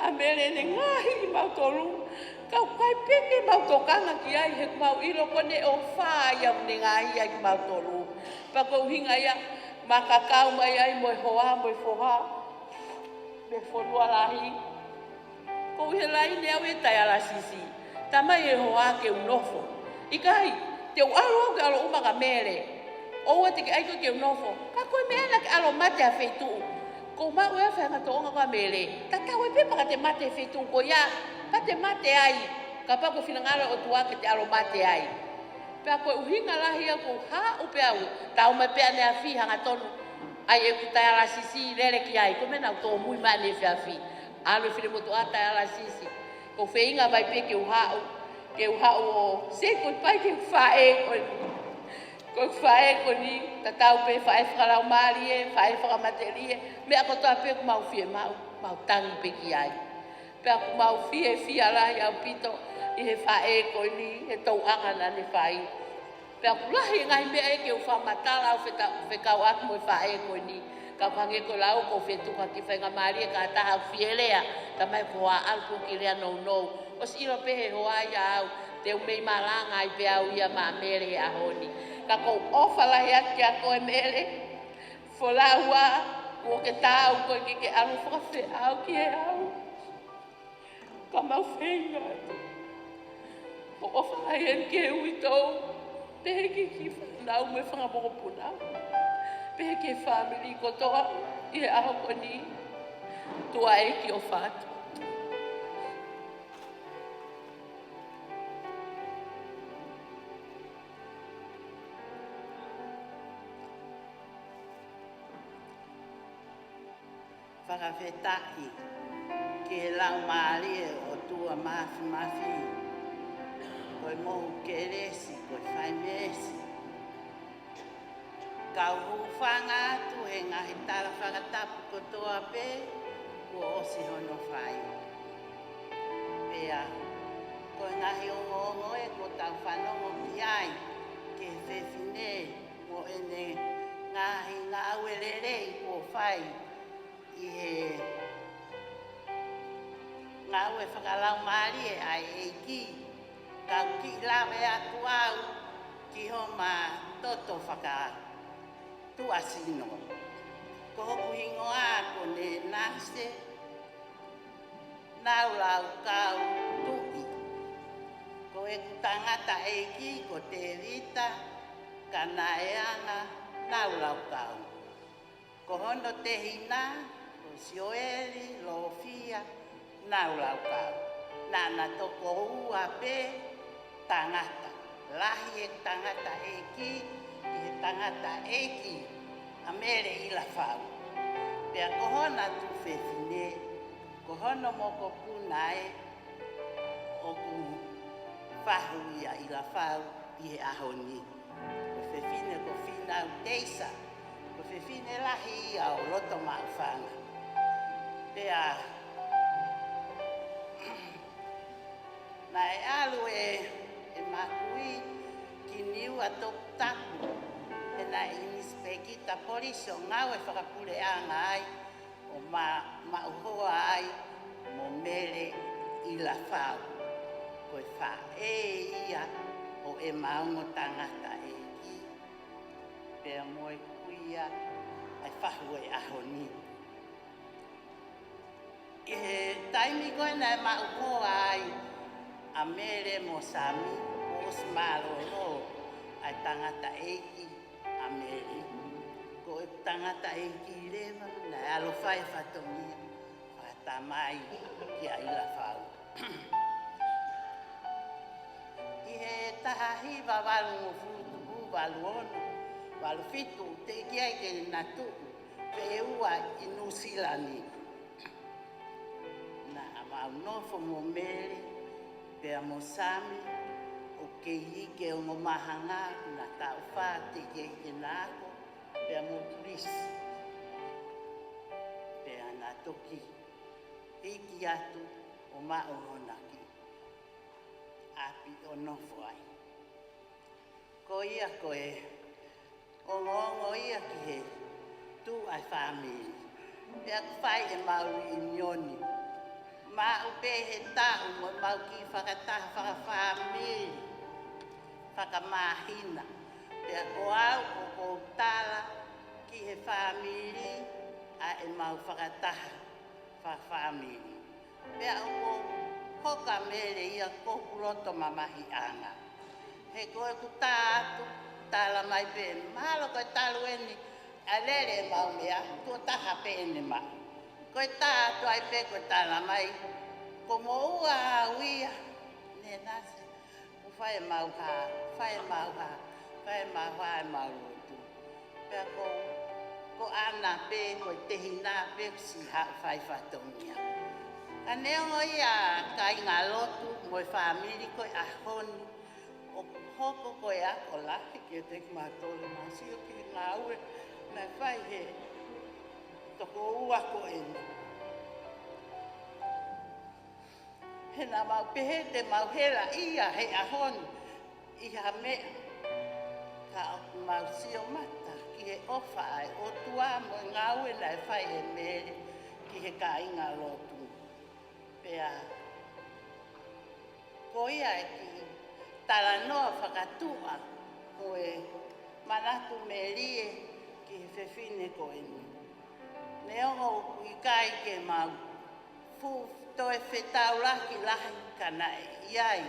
a mere ne ngahi I mau tolu. Kau kai peke mau tokanga ki ai he mau ilo kone o whaia ne ngahi ai ki mau tolu. Pea ko hinga ia makakau mai ai mo hoa mo foha. Me fonua lahi. Ko he lai ne au e tai ala sisi. Tamai e hoa ke unofo. Ikai, te uaro ke alo umaga mere. O te ke aiko ke unofo. Ka koe mea na ke alo mate a feitu. Ko mau e whainga to onga kwa mere. Ta tau e pepa ka te mate a feitu. Ko ia, ka te mate ai. Ka pako whinangara o tua ke te alo mate ai. Pea koe uhinga lahi ko ha upe au. Tau mai pea ne a fi hanga tonu. Ai e kutai ala sisi lere ki ai. Ko mena u tō mui mane fia fi. Alo whine moto ata ala sisi. Ko whainga mai pe ke uhau o se ko pai ke whae ko ni. Ko whae ko ni, ta tau pe whae whakalau maari e, whae whakamateri e, mea ko toa pe ku mau fie mau tangi pe ki ai. Pea ku mau fie fia lahi au pito I he whae ko ni, he tau anga na ne whai. Pea ku lahi ngai mea e ke uwha matala au whekau aku mo whae ko ni. Ka pange ko lau ko whetuka ki whainga maari e ka taha fie lea, ta mai ko a alpu ki lea nou. O si iro pehe hoa ia au, te umei maranga I pe au ia ma mere a honi. Ka kou ofa lahi ati a koe mere, wholaua, ko ke tau koe ki ke alu whakawhi au ki e au. Ka mau whenga atu. Ko ofa lahi en ke ui tau, pehe ki whanau me whangaboko punau. Pehe ke family ko toa, I he aho ko ni, tua e ki o whātu. Whakawhetai ke lau maari o tua mafi. Koe mohu ke resi, koe whai mesi. Kau hufanga atu he ngahi tala whakatapu ko toa pe, ko osi hono whai. Pea, koe ngahi ongo e ko tau whanongo ki ai, ke whewhine mo ene ngahi ngā uelere I ko whai. I he ngā ue whakalau maari e ai e ki, kau ki lawe atu au ki ho ma toto tuasino. Ko hoku hingo a ko ne nase, nau lau kau tui. Ko e kutangata e ki ko te rita, ka naeanga nau lau kau. Ko hono te hina, sioeli, lofia, nau lau kau. Nana toko ua pe, tangata. Lahi e tangata e ki, e tangata e ki, a Mele Ilafau. Pea kohona tu whewhine, kohono moko punae, o ku whahu ia Ilafau I he ahoni. Ko whewhine ko whinau teisa. Ko whewhine lahi ia o loto maufanga. Pea, na e alu e makui ki niu a toku taku. E na inispekita poliso ngau e whakapule anga ai o mauhoa ai mo Mele Ilafau. Koe wha ia o e maungo tangata e ki. Pea moe kuia ai whahu e ahoni. I he taimi koe na e mauhoa ai a Mele mo Sami o Osmaro e ho ai tangata e ki a Mele. Ko e tangata e ki rewa na e alo whai whatongia whatamai ki a Ilafau. I he taha hiwa walu mo futuku walu ono, walu fitu te kia i ke natu pe e ua i Nusilani. Na amau nofo mo Mele pea mo Sami o ke hike o mo mahanga na tau wha te kia i ke nako pea mo Tulisi. Pea na toki hiki atu o mauhonaki. Api o nofo ai. Ko ia koe, ongo ia ki he tu ai famili. Pea kwhai e mauri i nioni. Ma upe he tau mo mau ki whakataha whakafamili. Whakamahina. Pea ko au o ko tala ki he famili a e mau whakataha whakafamili. Pea o ko hoka Mele ia kokuroto mamahi anga. He koe ku tātu, tāla mai pēne. Mahalo koe talu eni, a lere mau mea, kua taha pēne ma. Koe tātu ai pē koe tāla mai, ko mo ua hauia. Ne nase, ku whae mau ha, whae mau ha, whae mau ha e mau rotu. Pea ko ana pē, koe tehina pē, si ha whae whatongia. Ka neongo ia kai ngā lotu moe whamiri koe a honi. O hoko koe a ko lahi ki e teki mātole māsio ki ngā ue. Nai whai he toko ua ko eni. He nā mau pehe te mau hela ia he a honi. Iha mea ka o mau sio mata ki he ofa ai o tua moe ngā ue nai whai he Mele ki he kai ngā lotu. Pea, ko ia e ki tala noa whakatua ko e Manatu Melie ki he whewhine ko eni. Neongo i kai ke mau fu toe whetau laki lahi kana iai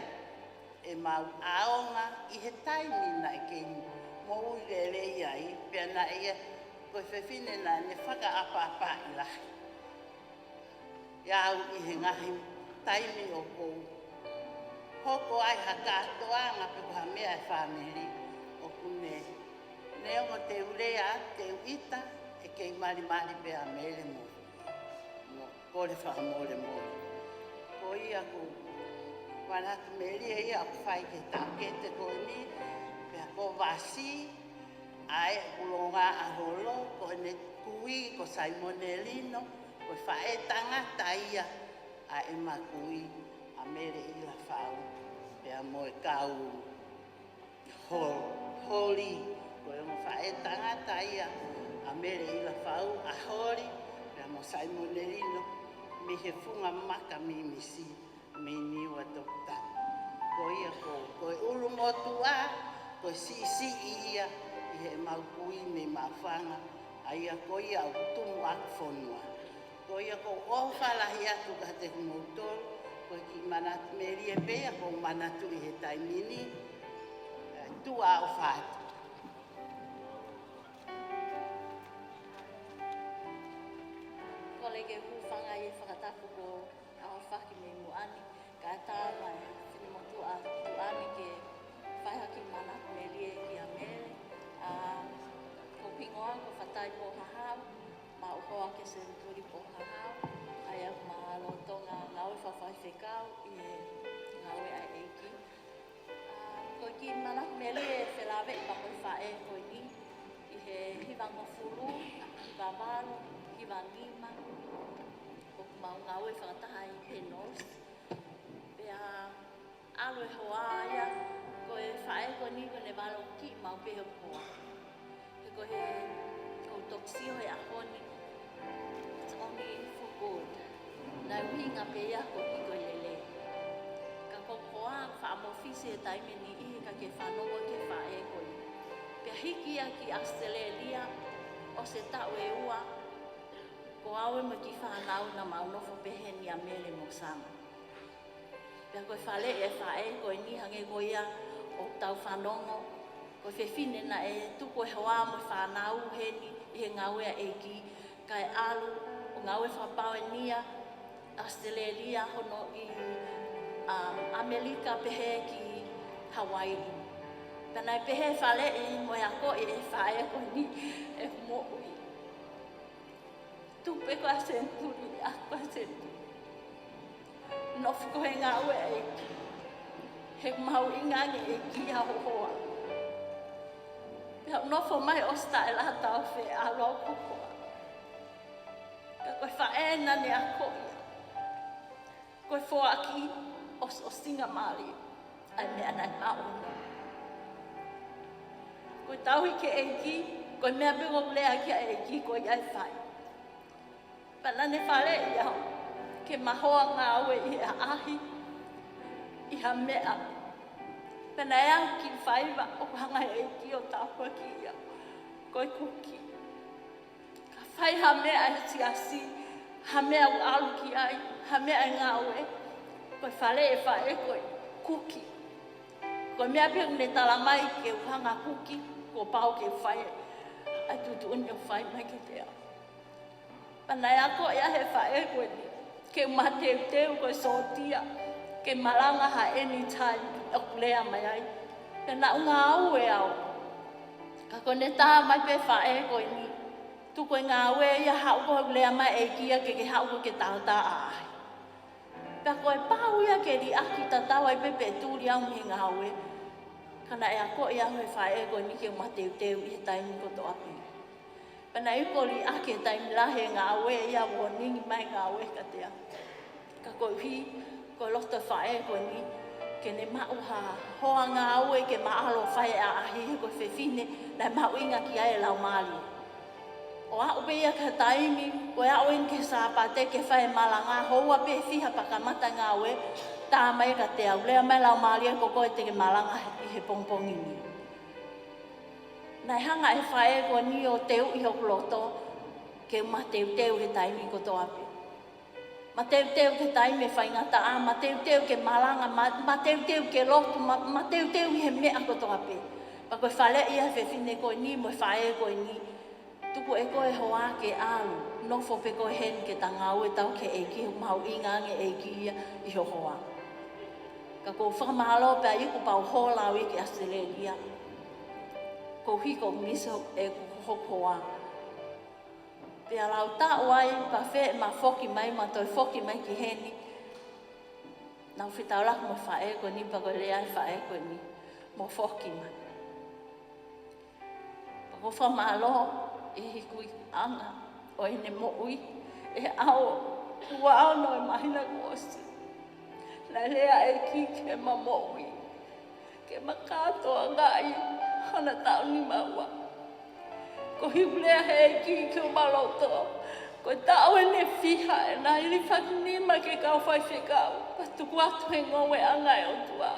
e mau aonga i he taimi nai ke mo uilele iai pia na ia ko e whewhine na ne whakaapa i lahi. Iau i he ngahi taimi o kou. Hoko ai hakatoanga pe kuha mea e whamiri o kune. Neongo te urea, te uita, e kei mari pe a Mele mo. Mo kore whakamore mo. Ko ia ko Manatu Melie ia ku whai ke tākete ko ni. Pea ko wasi, ai ulonga a holo, ko ne kui, ko Saimonelino, ko whae tangata ia a e makui a Mele Ilafau. Pea mo e kau holi, ko e mo whae tangata ia a Mele Ilafau a holi. Pea mo Saimonelino, me he funga maka mimisi, me niwa tokta. Ko ia ko e ulungotua, ko e si ia, i he maukui me mawhanga, a ia ko ia au tumu akfonua. Ko ia ko whalahi atu ka te kumoutoru, ko ki Manatu Melie pea, ko Manatu i he taimini, tua o whātu. Ko leke hūwhanga i whakatapu ko aho whaki me muani, ka tāma e whinemotu a tuani ke whaihaki Manatu Melie ki a Mele. Ko pingoa ko whatai po hahau, ma uhoa ke senturi po hahau, ai au mahalotonga ngaui whawhai whekau i he ngaui ai eiki. ko ki Manatu Melie Felawe pa ko fae ko ni I he hiwanga fulu, hiwawalo, hiwangima, o mau ngau e whakataha I penos. Pea alo e hoa ia, ko e fae ko ni ko ne walo ki mau peho koa. He ko he toksio he ahoni, it's only for good. Nai winga pea ko ki ko lele. Ka kokoa whaamofisi e taime ni I ka ke whanoa ke fae ko ni. Pea hiki a ki Australia o se tau e ua ko aue mo ki whanau na maunofo peheni a mele mo sama. Pea koe whale e whae koe ni hange goia o tau whanongo koe whewhine na e tuko e hoa mo whanau heni I he ngaue a eki kai alu o ngaue whapau e nia Australia hono I Amerika pehe ki Hawaii. Pena e pehe whale I mo e ako e whae ko ni e mo ui. Tupe ko a senturi, ako a senturi. Nofu ko he ngā ue e ki. He mau ingange e ki a hohoa. Pea nofo mai o sta e laha tau whe a rau kokoa. Ka koe whae nane a koia. Koe whoa ki o singa mali. Ai mea nai mauna. Koe tauhi ke e ki, koe mea bingo lea ki a e ki koe iai whai. Pana ne whare I au, ke mahoa ngā ue I a ahi, I ha mea. Pana e au ki whaiva o hanga e ki o tāpua ki ia, koe kuki. Ka whai ha mea e siasi, ha mea u alu ki ai, ha mea e ngā ue, koe whare e whae koe kuki. Koe mea pēku ne talamai ke uhanga kuki, ko pau ke whae, ai tutu unio whae mai ke te au. Panai ako ia he whae koe ni, ke mateu teu koe sotia, ke maranga ha anytime o lea mai ai. Pena unga au e au. Ka kone tā mai pe whae koe ni, tu koe ngā ue ia hau koe lea mai e kia ke hau koe ke tau tā ai. Pea koe pau ia ke ri aki tatau ai pepe tūri au mi ngā ue. Kana e ako ia he whae koe ni ke mateu teu I he taimi koto api. Pana I kori ake taimi lahe ngā ue ia warningi mai ngā ue ka tea. Ka koe hi, koe loto whae koe ni, ke ne mau ha hoa ngā ue ke maalo whae a ahi he koe whewhine, nai mau inga ki ae lau mali. O a upe ia ka taimi, koe a oen ke sāpate ke whae malanga, hoa pe whiha pakamata ngā ue, tā mai ka tea, ulea mai lau mali ko koe te ke malanga I he pongpongi ni. Nai hanga e whae koe ni o teu I hoku loto, ke ma teu he taimi ko to api. Ma teu ke taimi e whaingata a, ma teu ke malanga, ma teu ke loto, ma teu I he mea ko to api. Pa koe whale ia whewhine koe ni, mo whae koe ni, tuku e koe hoa ke alu, nofo pe koe hen ke ta ngau e tau ke eki, mau ingange eki ia I ho hoa. Ka ko whakamahalo pe a iku pau holau I ke Australia. Ko hiko miso e hokoa. Pea lau tau ai pa whe ma whoki mai, ma toi whoki mai ki heni. Nau whitau lak mo whae ko ni, pa ko lea whae ko ni, mo whoki mai. Pa ko whamalo e hikui anga, o ene mo ui, e ao, ua ao no e mahina kuosi. Nai lea e ki ke ma mo ui, ke ma katoa ngai, hana tau ni maua. Ko hiulea he ki ke maloto. Ko tau e ne whiha e nā iri whakinima ke kau whai whikau. Pa tuku atu he ngowe angai o tua.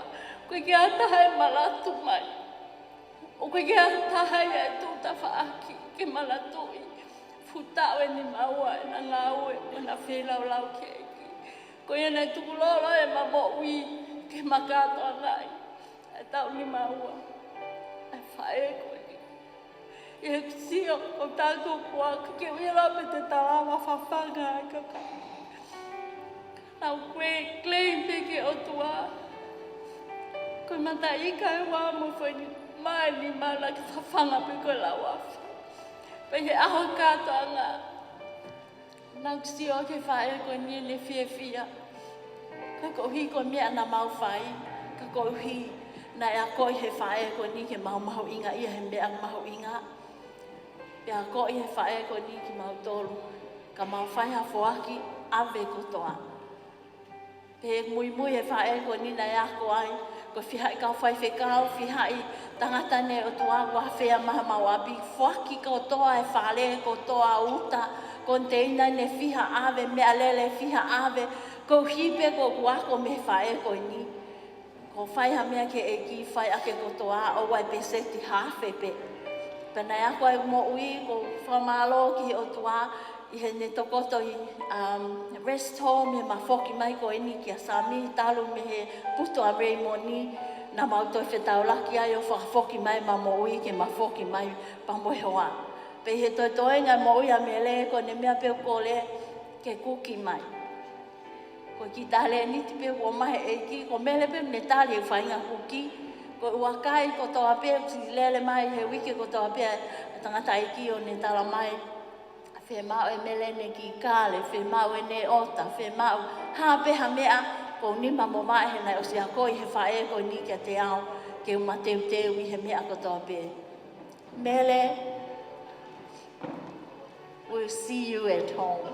Koe ke ataha e malatu mai. O koe ke ataha e tūta whaaki ke malatui. Futau e ni maua e na ngāue o na whelau lau ke eki. Koe e nei tuku lolo e mamo ui ke makato angai. E tau ni maua. E whae koe ni. E sio o tātou kua ke wera me te talawa whawhanga e kaka. Nau koe klei peke o tua. Koe mata ika e wā mo whai ni mai ni mana ki whawhanga pe koe lau awhi. Pe he aho kātanga. Nau sio ke whae koe ni ne whia. Ka kohi koe mea na mau whai. Ka kohi Na ea koi he whae ko ni ke mahu inga ia he mea mahu inga. Pea koi he whae ko ni ki mau tolu. Ka mau whaiha foaki ave kotoa. Pe mui he whae ko ni na ea ko ai. Ko whihai kau whai whekau, whihai tangata ne o tua wa whea maha mau api. Foaki kotoa e whale kotoa uta. Ko teina ne whiha ave mea lele whiha ave. Ko hipe ko kuako me whae ko ni. Ko whaiha mea ke e ki whai ake kotoa o wai pe seti hawhepe. Pena ea koe mo ui ko whamalo ki o tua i he ne tokoto i rest home he mawhoki mai ko eni ki a Sami talu me he puto a Raymoni na mautoi whetau laki ai o whakawhoki mai ma mo ui ke mawhoki mai pa moe hoa. Pe he toi ngai mo ui a Mele ko ne mea peo ko le ke kuki mai. Ko ki tale ni te peo ko mai e ki ko Mele peo ne tale u whainga kuki. Ko uakai ko toa peo si lele mai he wiki ko toa peo tangata i ki o ne tala mai. Whe mau e Mele ne ki kale, whe mau e ne ota, whe mau hapeha mea ko nima mo mai he nei o si a koi he whae ko ni kia te ao ke uma teu i he mea ko toa peo. Mele, we'll see you at home.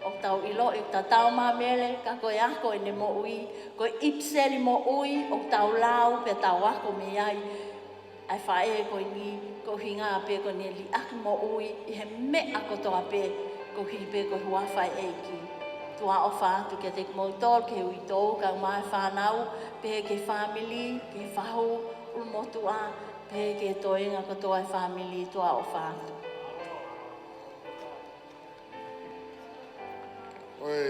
O tau ilo i ta tau ma Mele, ka koe ako e ne mo ui, koe ipseli mo ui, o tau lau pe tau ako me ai. Ai whae koe ni, ko hinga pe ko ne li aki mo ui, i he mea ko toa pe, ko hi pe ko hua whai e ki. Tua o whaatu ke te kmotol, ke ui tōu, ka mai whanau, pe ke family, ke whahu, ulmotu a, pe ke toenga ko toa family, tua o whaatu. Oi,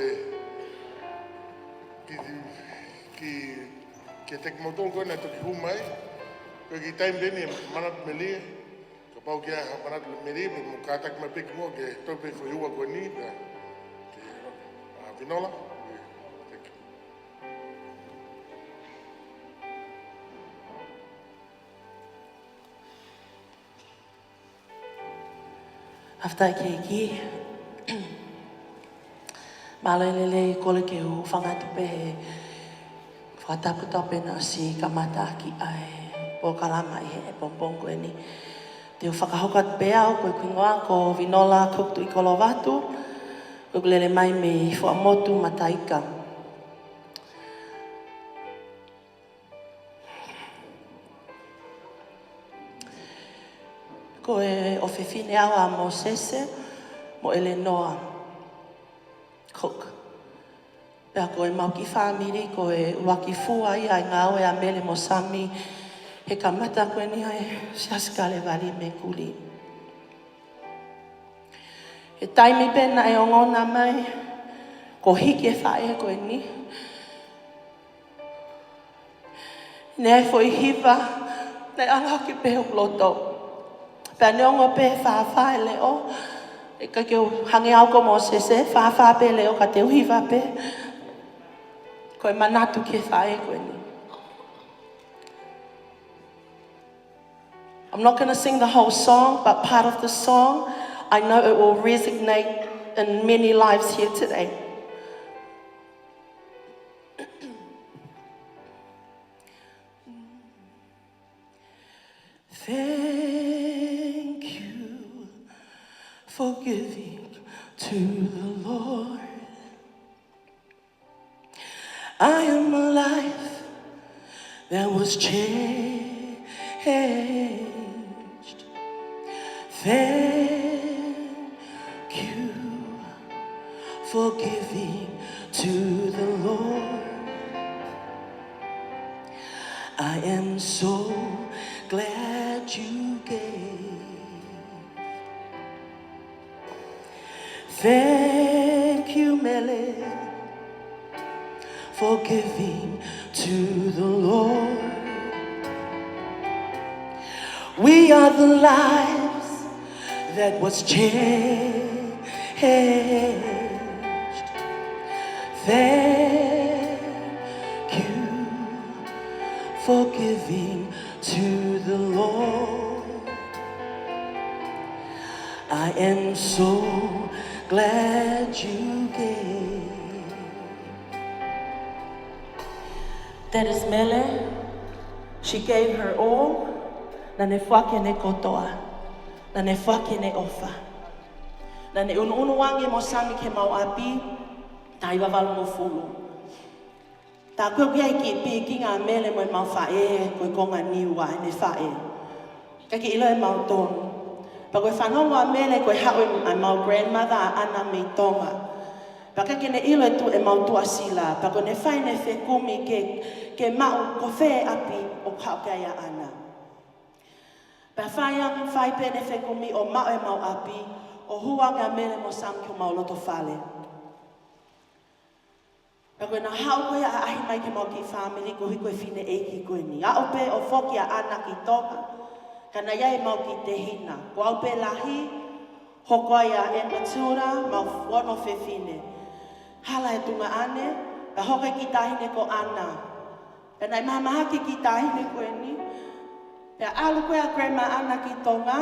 ki te kmotol koe nei toki humai, koe ki time deni Manatu Melie, ka pau kia Manatu Melie, mo kātak mai peki mo ke tope whai hua koe ni, ke Vinola. After ki malelele kole ke u whangatu pehe whataputa pena si kamata ki ai po kalama i he pompong koe ni. Te u whakahokat pea o koe kuingoa ko Vinola kuktu i kolo watu koe kulele mai me whamotu mataika. Koe o whiwhine awa mo sese mo Eleanor Cook. Pea koe mau ki whamiri, koe waki fua i ai ngā oe a Mele mo Sami. He kamata koe ni ai siaskale wali me kuli. He taimi pena e ongona mai, ko hiki e whae koe ni. Nei fo i hiva, nei ala ki pehu loto. Pea neongo pe whawhae leo. E ka keu hange au ko mo sese, whawha pe leo ka te uhiwa pe. Koe manatu ke whae koe ni. I'm not going to sing the whole song, but part of the song, I know it will resonate in many lives here today. Thank you for giving to the Lord. I am a life that was changed. Thank you for giving to the Lord. I am so glad you gave. Thank you, Mele, for giving to the Lord. We are the lives that was changed. Thank you for giving to the Lord. I am so glad you gave. That is Mele. She gave her all, na ne whake ne kotoa, na ne whake ne ofa. Na ne unu wange mo sami ke mau api, ta iwa walu mo fulu. Ta koe kia ki pi ki ngā mele mo mau whae, koe konga niwa ne whae. Ka ki ilo e mau tonu. Pa koe whanongo a mele koe hau a mau grandmother a ana me tonga. Pa ka ke ne ilo e tu e mau tua sila. Pa koe ne whai ne whe kumi ke mau ko whe api o kau kia ia ana. Pa whaiang whai pe ne whe kumi o mau e mau api o huanga mele mo sam ki o mau loto whale. Pa koe na hau koe a ahi mai ke mau ki family ko hui koe whine e ki koe ni. A ope o whoki a ana ki tonga. Kana iai mau ki te hina. Ko au pe lahi, hoko ia e matura, mau wono whine. Hala e tunga ane, pa hoka ki tahine ko ana. Pena i maha ki tahine koe ni. Pea alu koe a grandma ana ki tonga,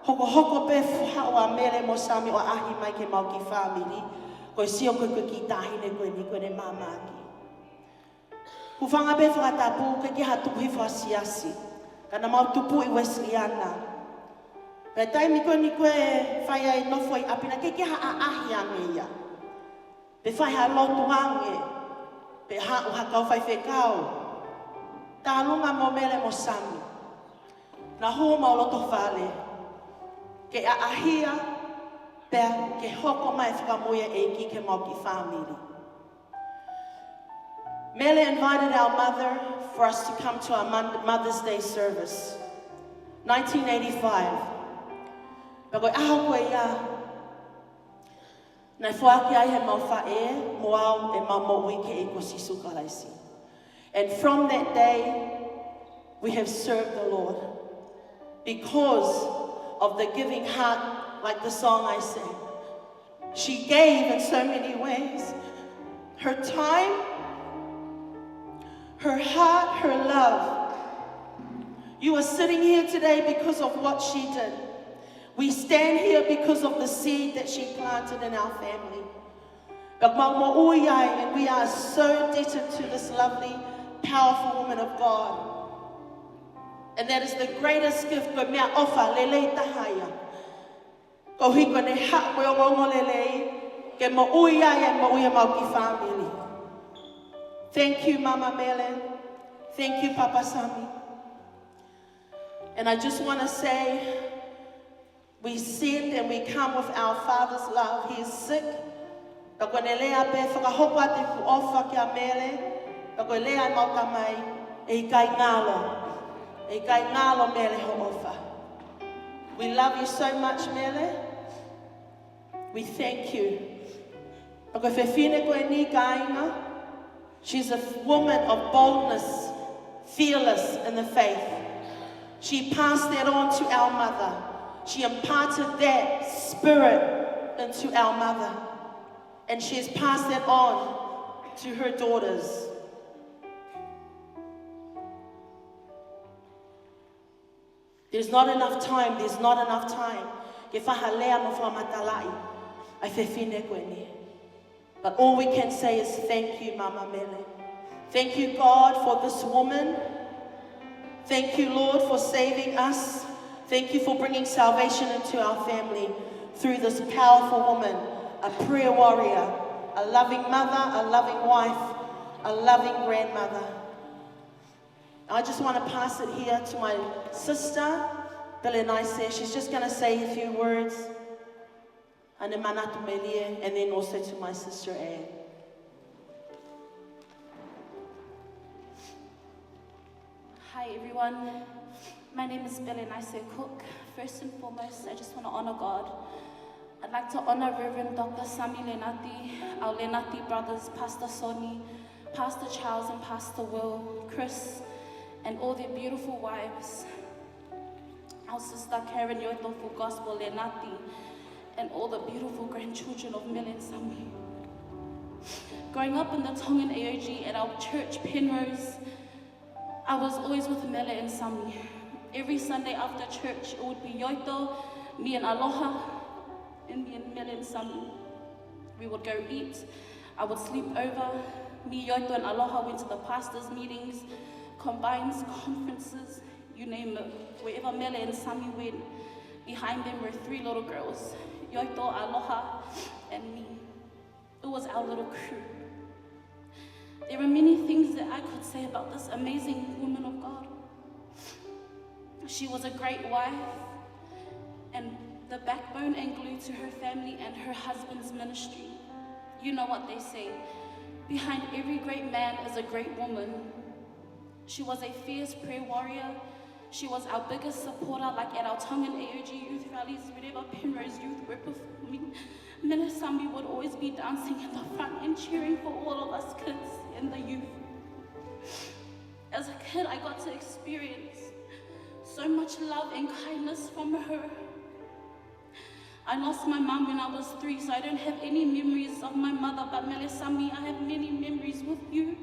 hoko pe hau a mele mo sami o ahi mai ke mau ki family. Koe sio koe ki tahine koe ni koe ne mamaki. Kufanga pe whakatapu, ke ki hatupu hi whasiasi. Kana mau tupu i Wesleyana. Pea taimi koe ni koe whai ai nofo i apina, ke ki ha ahi a meia. Pe whai ha lotu hange. Pe ha u hakau whai whekau. Tā lunga mo mele mo sami. Na hua mau loto whale. Ke a ahia, pea ke hoko mai whakamoia e ki ke mau ki family. Mele invited our mother for us to come to our Mother's Day service. 1985. Pa koe aho koe ia. Nai whaaki ai he mau whae, mo au e mau mo wike e ko sisu kalaisi. And from that day, we have served the Lord. Because of the giving heart, like the song I sang. She gave in so many ways. Her time, her heart, her love. You are sitting here today because of what she did. We stand here because of the seed that she planted in our family. And we are so indebted to this lovely, powerful woman of God. And that is the greatest gift ko mea ofa lelei tahaya. Ko hiko ne ha koe o ngongo lelei ke mo uia e mo uia mau ki family. Thank you, Mama Mele. Thank you, Papa Sami. And I just want to say, we send and we come with our Father's love. He is sick. Ka koe ne lea pe whakahoko ate ku ofa ki a Mele. Ka koe lea mau tamai e i kai ngalo. E kai ngalo Mele ho ofa. We love you so much, Mele. We thank you. Ka koe whewhine koe ni ka inga. She's a woman of boldness, fearless in the faith. She passed that on to our mother. She imparted that spirit into our mother. And she has passed that on to her daughters. There's not enough time. There's not enough time. Ke whahalea mo whamatalai. Ai whewhine koe ni. But all we can say is thank you, Mama Mele. Thank you, God, for this woman. Thank you, Lord, for saving us. Thank you for bringing salvation into our family through this powerful woman, a prayer warrior, a loving mother, a loving wife, a loving grandmother. I just want to pass it here to my sister, Mele Ilafau. She's just going to say a few words. And then Manatu Melie, and then also to my sister Anne. Hi everyone, my name is Mele Ilafau Cook. First and foremost, I just want to honor God. I'd like to honor Reverend Dr. Sami Lenati, our Lenati brothers, Pastor Soni, Pastor Charles and Pastor Will, Chris, and all their beautiful wives. Our sister Karen Yoto for Gospel Lenati, and all the beautiful grandchildren of Mele and Sami. Growing up in the Tongan AOG at our church, Penrose, I was always with Mele and Sami. Every Sunday after church, it would be Yoto, me and Aloha, and me and Mele and Sami. We would go eat, I would sleep over. Me, Yoto, and Aloha went to the pastors' meetings. combines, conferences, you name it. Wherever Mele and Sami went, behind them were 3 little girls, Yoito, Aloha, and me. It was our little crew. There are many things that I could say about this amazing woman of God. She was a great wife and the backbone and glue to her family and her husband's ministry. You know what they say, behind every great man is a great woman. She was a fierce prayer warrior. She was our biggest supporter, like at our Tongan AOG youth rallies, whenever Penrose youth were performing. Mele Sami would always be dancing in the front and cheering for all of us kids and the youth. As a kid, I got to experience so much love and kindness from her. I lost my mom when I was 3, so I don't have any memories of my mother, but Mele Sami, I have many memories with you.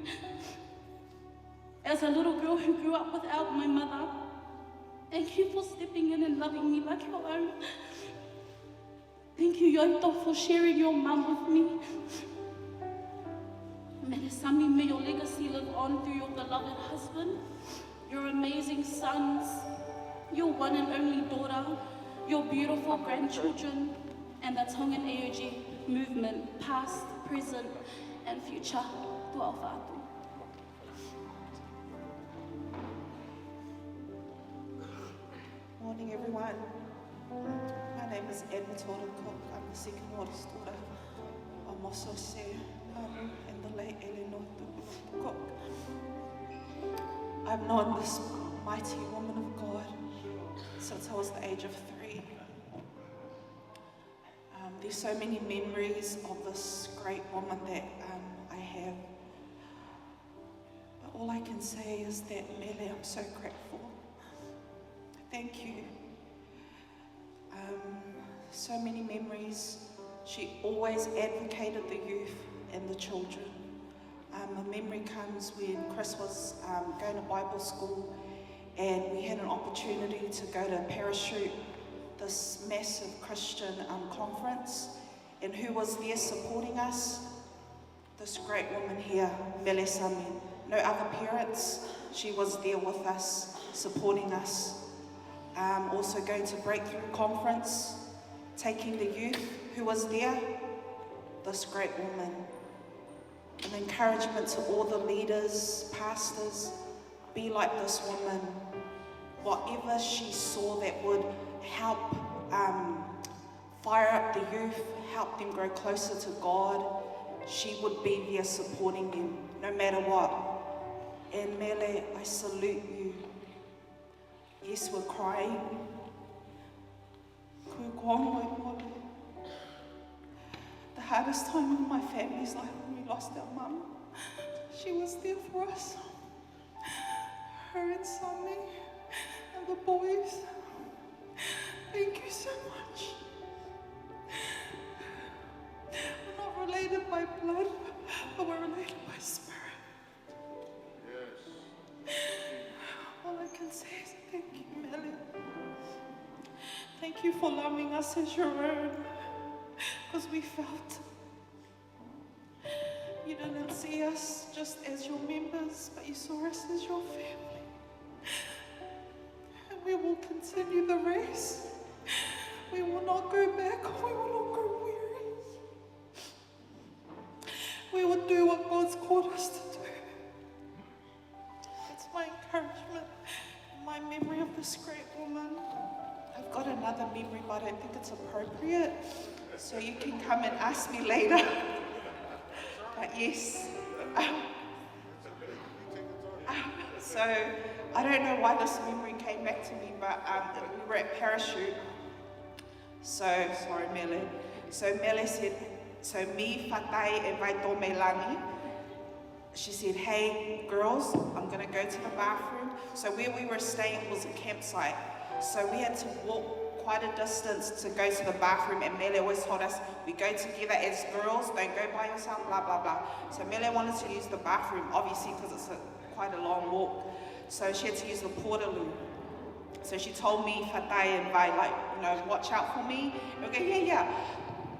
As a little girl who grew up without my mother, thank you for stepping in and loving me like your own. Thank you, Yoito, for sharing your mom with me. Mele Sami, may your legacy live on through your beloved husband, your amazing sons, your one and only daughter, your beautiful grandchildren, and the Tongan AOG movement, past, present, and future. Tu'aufa'atu. Morning, everyone. My name is Edna Cook. I'm the second oldest daughter of Mosose and the late Failotu Cook. I've known this mighty woman of God since I was the age of 3. There's so many memories of this great woman that I have. But all I can say is that Mele, I'm so grateful. Thank you. So many memories. She always advocated the youth and the children. A memory comes when Chris was going to Bible school and we had an opportunity to go to Parachute, this massive Christian conference, and who was there supporting us? This great woman here, Mele Sami. No other parents. She was there with us, supporting us. Also going to Breakthrough Conference, taking the youth who was there, this great woman. An encouragement to all the leaders, pastors, be like this woman. Whatever she saw that would help fire up the youth, help them grow closer to God, she would be there supporting them, no matter what. And Mele, I salute you. Yes, we're crying. The hardest time in my family's life when we lost our mum, she was there for us. Her and Sami and the boys. Thank you so much. We're not related by blood, but we're related by spirit. Yes. All I can say is thank you, Mele. Thank you for loving us as your own, because we felt you didn't see us just as your members, but you saw us as your family. And we will continue the race. We will not go back, we will not grow weary. We will do what God's called us to do. It's my encouragement, my memory of this great woman. I've got another memory, but I don't think it's appropriate. So you can come and ask me later. But yes. So I don't know why this memory came back to me, but we were at Parachute. So, sorry Mele. So Mele said, so me, Fatai, and Vaito Melani, she said, hey girls, I'm gonna go to the bathroom. So where we were staying was a campsite. So we had to walk quite a distance to go to the bathroom, and Mele always told us, we go together as girls, don't go by yourself, blah, blah, blah. So Mele wanted to use the bathroom, obviously, because it's quite a long walk. So she had to use the portaloo. So she told me, Fatai and Vai, like, you know, watch out for me. And we go, yeah.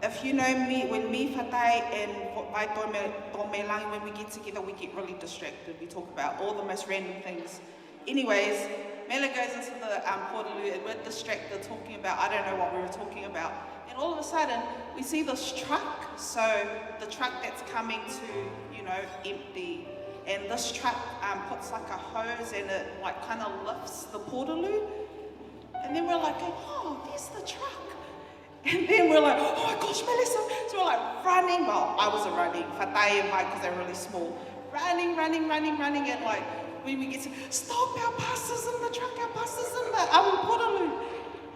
if you know me, when me, Fatai, and Failotu Pongipongi, when we get together, we get really distracted. We talk about all the most random things. Anyways, Mele goes into the portaloo and we're distracted talking about, I don't know what we were talking about. And all of a sudden, we see this truck. So the truck that's coming to, empty. And this truck puts like a hose and it like kind of lifts the portaloo. And then we're like, oh, there's the truck. And then we're like, oh my gosh, Melissa. So we're like running. Well, I wasn't running, Fatai and Mike, because they're really small. Running. And like, when we get to, stop, our pastor's in the truck, our pastor's in the portaloo.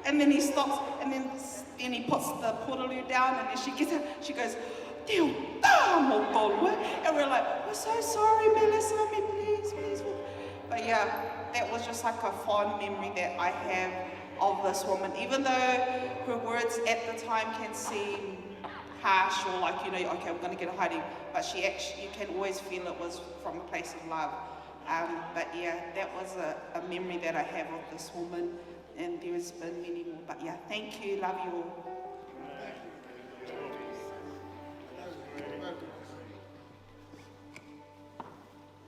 And then he stops, and then he puts the portaloo down, and then she gets out, she goes, and we're like, we're so sorry, Melissa, please. But yeah, that was just like a fond memory that I have of this woman, even though her words at the time can seem harsh or like, okay, we're going to get a hiding, but you can always feel it was from a place of love. But yeah, that was a memory that I have of this woman, and there's been many more. But yeah, thank you, love you all.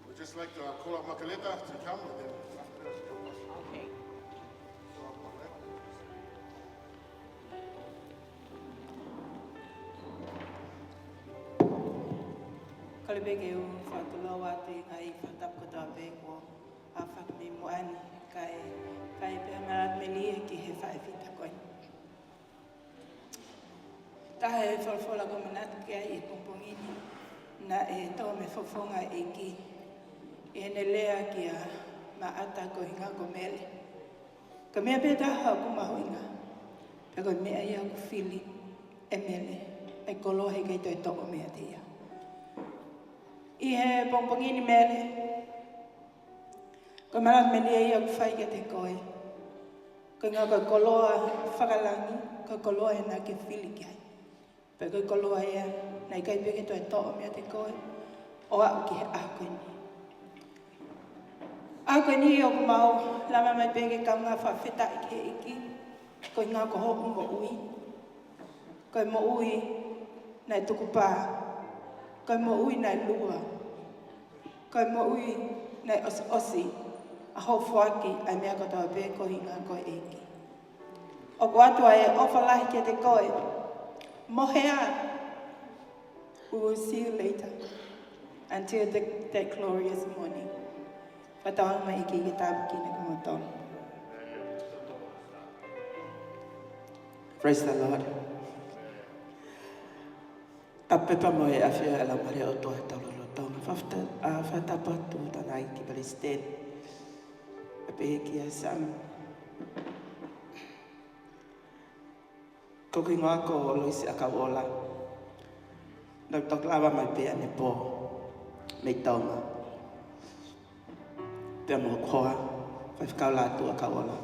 We'd just like to call up Makaleta to come with them. Okay. Kalibege u whatulawa te ngai whatapukota peko a whakamimuani kai pe Manatu Melie ki he whaewhita koe. Tahe whalawhala ko Manatu ki ai e Pongipongi na e tō me whawhonga e ki e ne lea ki a maata ko hinga ko Mele. Ka mea pe taha ku mahoinga pe ko mea ia ku whili e Mele e kolohe kei toi toko mea te ia. I he Pongipongi Mele, ko Manatu Melie ia ku whai ke te koe. Ko ngā ko koloa whakalangi, ko koloa e nā ke whili ki ai. Pe ko koloa ia, nei kai peke toi toa mea te koe, o au ki he ākoini. Ākoini i o ku mau, lama mai peke kau ngā whawheta i ke iki, ko ngā ko hoku mo ui. Ko mo ui nei tuku pā, ko mo ui nei lua, ko mo ui nei osi, a hau whaki ai mea katoa pē ko i ngā koe eki. O ku atua e ofalahi ke te koe, mohea, we will see you later until that glorious morning. Whatawanga mai ki ki tāpuki na ki motonu. Praise the Lord. Tapepa mo e awhia ala mare o toa taulolo tonga. Whatapatu tanai ki Palestine. Ki a Sam. Ko ki ngā ko loisi a kawola. Nau tok lawa mai pēa ne pō. Mei taunga. Pēa mo koa. Whai whakau lātu a kawola.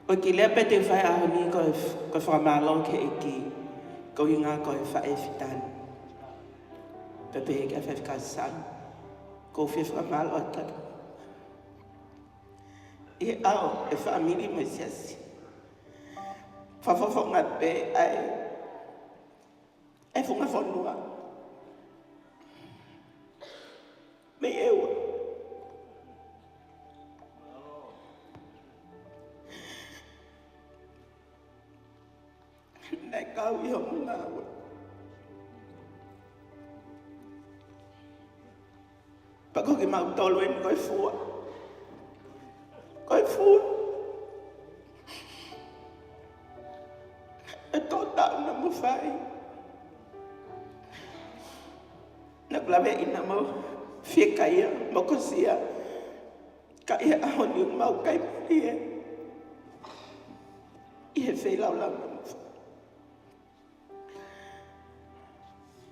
O ki lea pete whai aho ni ko whakamalo ke eki. Ko i ngā ko e whae whitani. Pepe ki a whai whakau Sam. Ko whi whakamalo a tatu. I au e whaamiri mai siasi. Whawhawhonga pe ai e whunga whanua. Me ewa. Nei kau I hongu ngā ua. Pako ki mau tolu en koe fua. Koe fua. E tō tau na mu whai. Na klawe ina mau whieka ia, mokosia. Ka ia ahoni mau kai pari e. I he whailau lau na mu whai.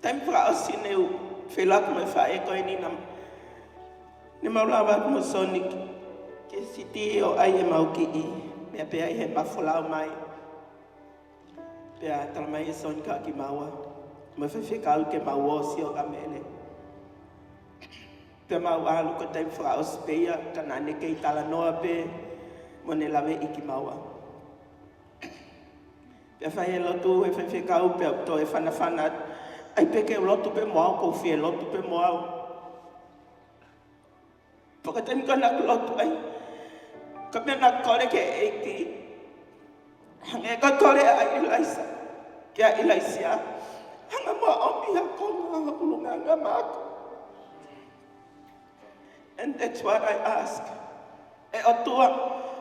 Taim faka'osi neu whailatu mai whae koe ni nam. Ni mau lawa mo sonik. Ke siti o ai e mau ki I. Mea pea I he mafulau mai. Pea tala mai e son ka ki maua. Ma whewhekau ke maua si o ka Mele. Pea mau alu ko taim faka'osi pea. Ka nane kei tala noa pe. Mo ne lawe I ki maua. Pea Failotu e whewhekau pea to e whanawhana. Ai peke o lotu pe moau, ko whie lotu pe moau. Pokatemi ko nak lotu ai. Ka mea nak kore ke eiki. Hange ka kore a ilaisa. Kia ilaisia. Hanga mua omi ha konga ulunganga mako. And that's what I ask. E otua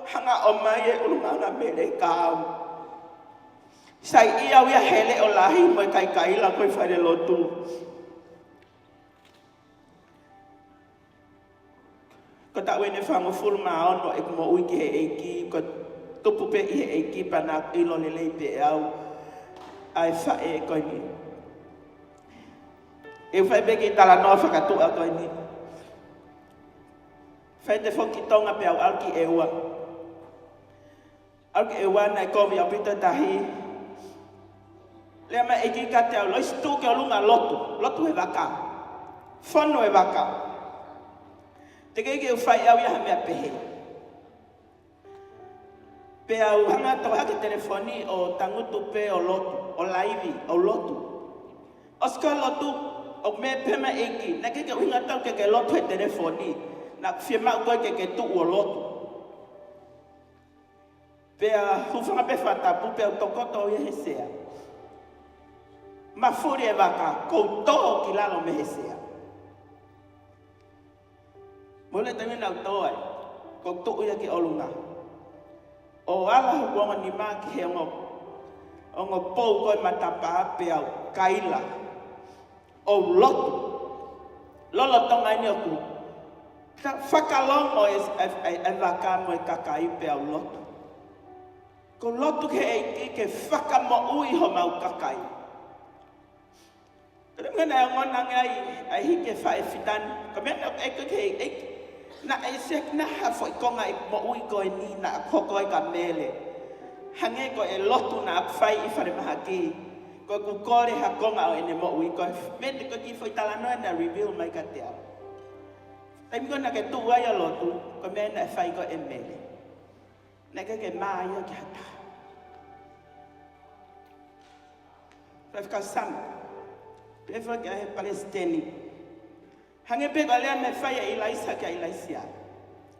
hanga o mai e ulunganga mele kau. Sai ia wia hele o lahi mo kai kai la koe Failotu. Ko ta wene whango fulu maono e kumo ui ki he eiki. Ko tupu pe i he eiki pana ilo lelei pe au. Ai whae e koe ni. E whai beki tala noa whakatua koe ni. Whai te whoki tonga pe au alki e ua. Alki e ua nai kovi au pita tahi. Lea mai eki ka te au lois tū ke o lunga lotu. Lotu e waka. Whono e waka. Te keike u whai au iaha mea pehe. Pe au hanga tau hake telefoni o tangutu pe o lotu. O laivi, o lotu. Oska lotu, o me pema eki. Na keike u hinga tau ke lotu e telefoni. Na whia mau koe ke tu o lotu. Pe a hufanga pe whatapu pe au tokoto o iahe sea. Mafuri e waka, koutou ki lalo me hesea. Mole tangi nau toai, koutou ia ki olunga. O ala hukonga ni maa ki he ongo pou koe matapa pe au kaila. O lotu. Lolo tonga ini oku. Whakalongo e waka mo e kakai pe au lotu. Ko lotu ke eiki ke whakamo ui ho mau kakai. Kaya nga ngona nga ay hike whae whitani. Kaya nga eko ke eiki. Na e sek na hafoi konga e mo ui koe ni na koko e ka mele. Hange ko e lotu na whai I whare maha ki. Ko kukore ha konga o ene mo ui koe. Mende ko ki whoi talanoa na reveal mai ka te au. Taimi ko na ke tu ai a lotu. Ko mea na whai ko e mele. Na ke maa ia ki hata. Whai whika sama. Pefa ke ahe Palestini. Hange pe galea me whai e ilaisa ka ilaisia.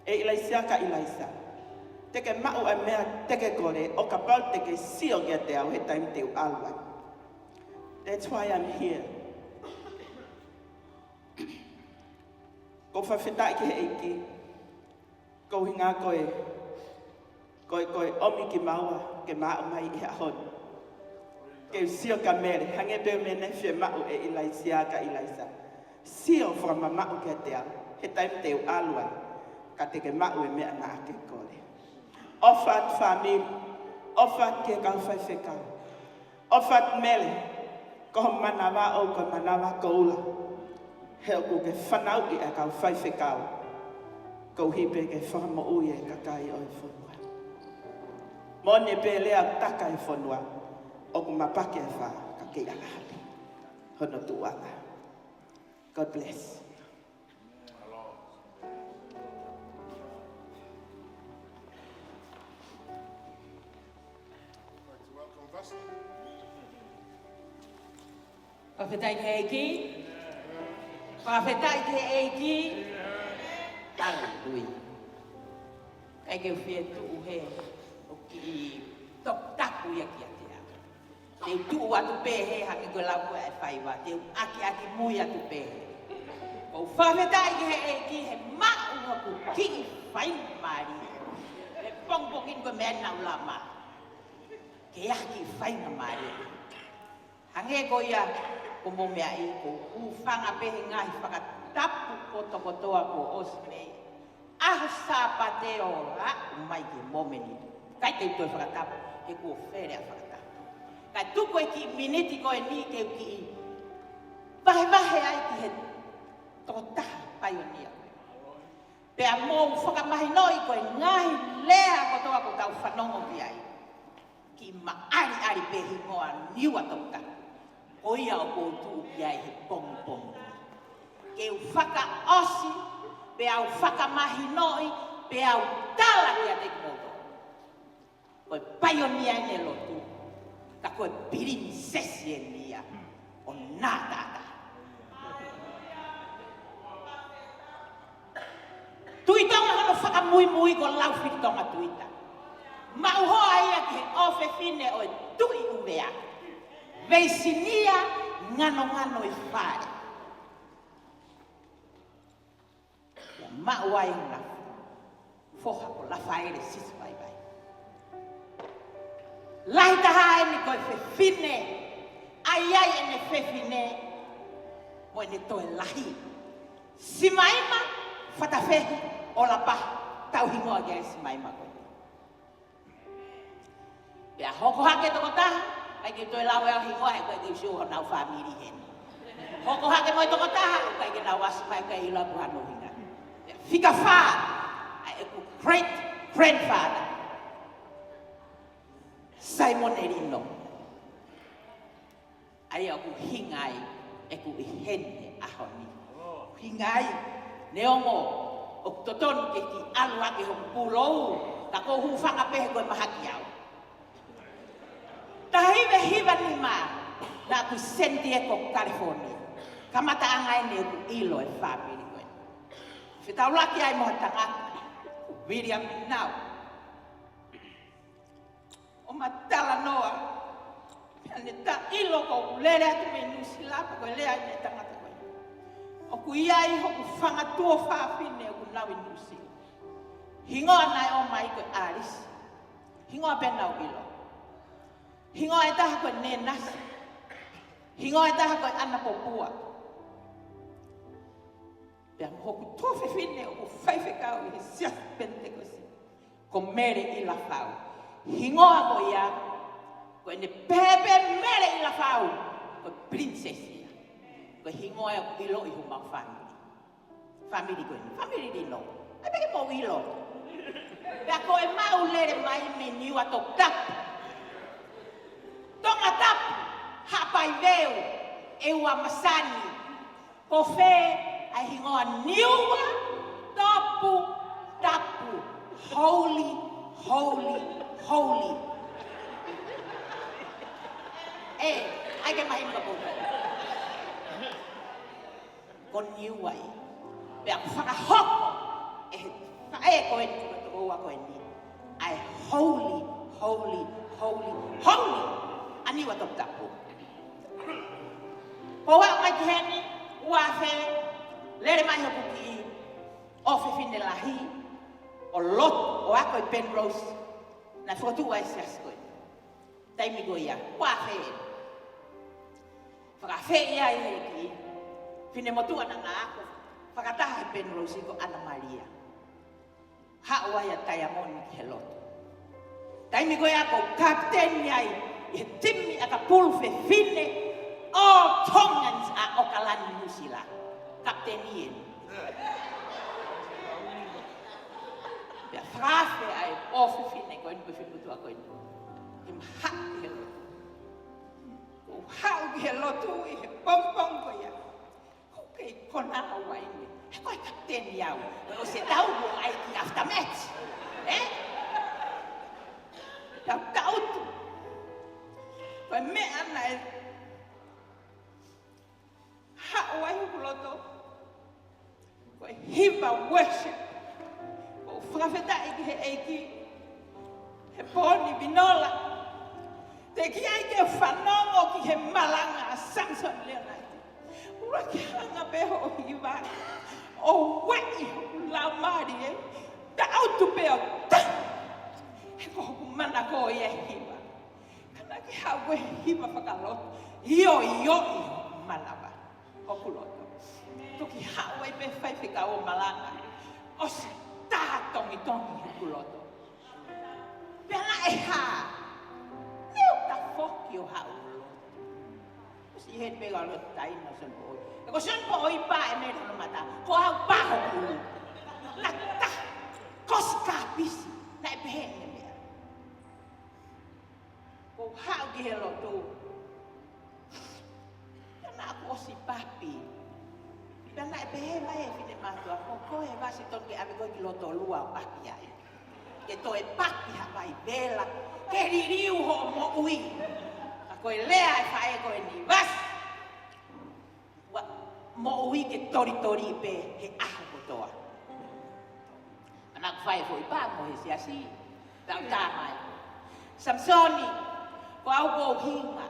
E ilaisia ka ilaisa. Teke mau a mea teke kore o ka pau teke sio ke te au he taimi te u alwai. That's why I'm here. Ko whawhetai ki he eiki. Ko hinga koe. Koe omi ki maua ke maa mai I ahon. Ke sio ka mere, hange pe mene whie mau e ilaisia ka ilaisa. Sio whama mau ke te au, he taim te u alua, ka te ke mau e mea na ake kore. Ofat famili, ofat ke kau whai whekau. Ofat mele, ko manawa o ko manawa koula. He o ku ke whanau I a kau whai whekau. Ko hipe ke whamo ui e kakai o e whanua. Mone pe lea taka e whanua. O ku mapake e wha ka kei alahati. Hono tuanga. God bless. Whawhetai ke eiki. Whawhetai ke eiki. Halleluja. Kai ke whie tuu he. O ki tok taku ia kia. Te tu atu pehe haki ko lau e whaiwa. Te aki mui atu pehe. O whawhetai ki he eiki he mau haku ki whai mari. E pongpongin ko mea nau la ma. Ke aki whai na mari. Hange ko ia ko mo mea I ko uwhanga pehe ngahi whakatapu ko tokotoa ko osme. Aho sāpate o ra mai ke momeni. Kai te utoi whakatapu he ko where a whakatapu. Kai tuko e ki miniti ko e ni ke ki vahe ai ki he totaha paionia. Pea mō whakamahinoi ko e ngahi lea kotoa ko tau whanongo ki ai. Ki maari pehi ngoa niua toka. Ko ia o koutu ki ai he pongipongi. Ke u faka'osi, pea u whakamahinoi, pea u tala ki a te koto. Ko e paionia ne lotu. koe prinsesi nia o nātata. Tuitonga hono whakamui ko lau whitonga tuita. Mauhoa ia ki he ofe fine o tui umea. Veisinia ngano I whare. Mauai na foha ko la whaere sisi vai vai. Lai taha ni koe whewhine, ai ene whewhine, mo ene toe lahi. Simaima, whatawhehi, o la paha, tau hingoa gere simaima koe. Pea hoko hake toko taha, ai ke toe lawe au hingoa he koe ke usio ho nau whamiri hene. Hoko hake moi toko taha, kai ke nau asu mai kai ila puhano hinga. Fika wha, ai eku great grandfather. Simon Erino. Ai aku hingai eku I hene ahoni. Hingai neongo o toton ke ki alu ake hong pulou ka ko hu whanga pehe koe mahaki au. Tahiwe hiwa ni ma na aku San Diego, California. Kamata angai ne eku ilo e family koe. Whitau laki ai moha tangata. William Nau. O matala noa, ane ta ilo ko lele atu me nusilapa ko lea ine tangata koe. O ku iai hoku whanga tua whaafine o ku nawi nusi. Hingoa nai o mai koe aris. Hingoa penau ilo. Hingoa e taha koe ne nasi. Hingoa e taha koe ana popua. Pea hoku tua whiwhine o ku whaiwhekau I he sias pentekosi. Ko Mele Ilafau. Hingoa ko ia, ko ene pepe Mele Ilafau, ko prinsesi. Ko hingoa ko ilo I humau family. Family ko ene, family di no. Ai peke mo ilo. Pea ko e mau lere mai me niua tok tap. Tonga tap, hapai veo, e ua masani. Ko fe, ai hingoa niua, tapu, tapu, holy, holy, holy. Ai ke mahi mga puto. Ko niuai. Pea ku whakahoko. Ko e tukotoa ko e ni. Ai holy, holy, holy, holy. Aniwa top tapu. Poa mai ki heni, uafe, lere mai hoku ki ofe fine lahi, o lot, o ako I Penrose, na whakatu ai sias koe. Taimi ko ia, uafe e. Whakawhe ia I he ki, fine motua na ngā ako, whakataha I Penrose ko Ana Maria. Haua ia Taiamoni ki he loto. Taimi ko ia ko kapten ia I he timi aka pulfe fine, o tongans a okalani musila. Kapten ien. Pea whaafe ai ofi fine koe ni koe whimutua koe ni. Ke maha ki he lotu. Ko hau ki he lotu I he pompong koe ia. Ko kei kona au ai ni. He koe kapten iau. O se tau mo ai ki aftermatch. Tau kautu. Koe me ana e hau ai huku loto. Koe hiva worship. Whakawheta ki he eiki, he pōni binola. Te ki ai ke whanongo ki he malanga a Samson Leonite. Ura ki hanga peho o hiwa, o wei hoku lau maari e, ta autu peo ta. He ko hoku mana ko I e hiwa. Kana ki hau koe hiwa whakaloto, io I hoku manawa, hoku loto. Toki hau e pe whaiwhika o malanga, o se tā tongi huku loto. Pena e hā, neu ta whoki o hau loto. Si he pega loto taina son po oi. E ko son po oi pā e mera no mata, ko hau pā hoku loto. Na ta, kosi kā pisi, na e pehene mea. Ko hau ki he loto. Pena aku osi papi. Pena e pehe mai e fine matua, ko e vasi tonke ame koe ki loto lua o papi ai. Ke to e papi hapai vela, ke ririu ho mo ui. koe lea e whae koe ni was. Mo ui ke tori pe he aho kotoa. Anak whae hoi pā mo he siasi. Tau tā mai. Samsoni, ko au ko hinga.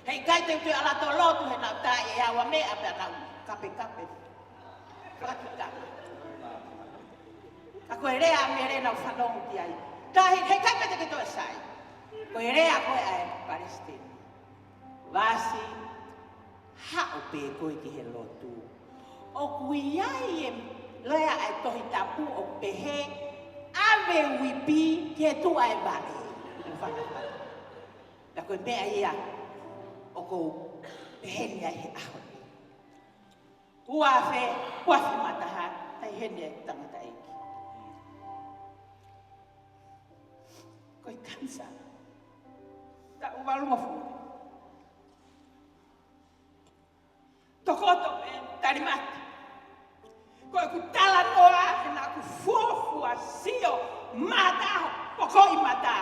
Hei kai te tui ala tō lotu he nau tā e awa mea pe nau kape. Whakatutama. A koe rea me re nau whanongu ki ai. Tahi, hei kai pete ke toi sai. Koe rea koe ai Palestine. Vasi, hao pe koe ki he lotu. O kui ai e lea ai tohi tapu o pehe, ave wipi ki he tu ai vale. Na koe mea ia, o kou peheni ai he aho. Uafe mataha, tai hene tangata eiki. Koe kansa, ta uwalunga fune. Tokoto pe tarimati. Koe ku tala noa, hena ku fuafua sio, mataho, pokoi mata,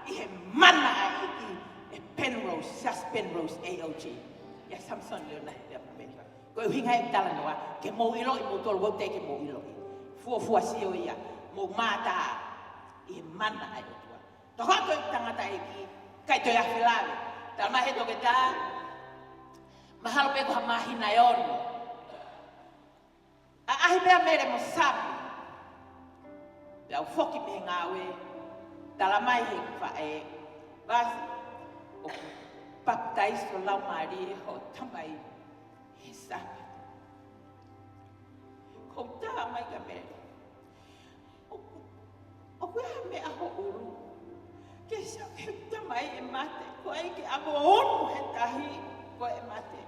i he mana aiki, e Penrose, just Penrose AOG. Ya Samson leo nahi lea pamela. Koe uhinga e tala noa, ke mo iloi, mo tolu wau te ke mo iloi. Fuafua sio ia, mo mata, i he mana aiki. Tokoto i tangata eki, kai toi awhilawe. Tala mahe toke tā, mahalo peko ha mahina e ono. A ahi mea mere mo sapi. Te au foki me ngawe, tala mai he whae, vasi, o baptaiso lau maari e ho tamai he sapi. Kou tā mai ka mere. O kueha me aho uru. Ke sa ke tamai e mate, ko ai ke amo onu he tahi ko e mate.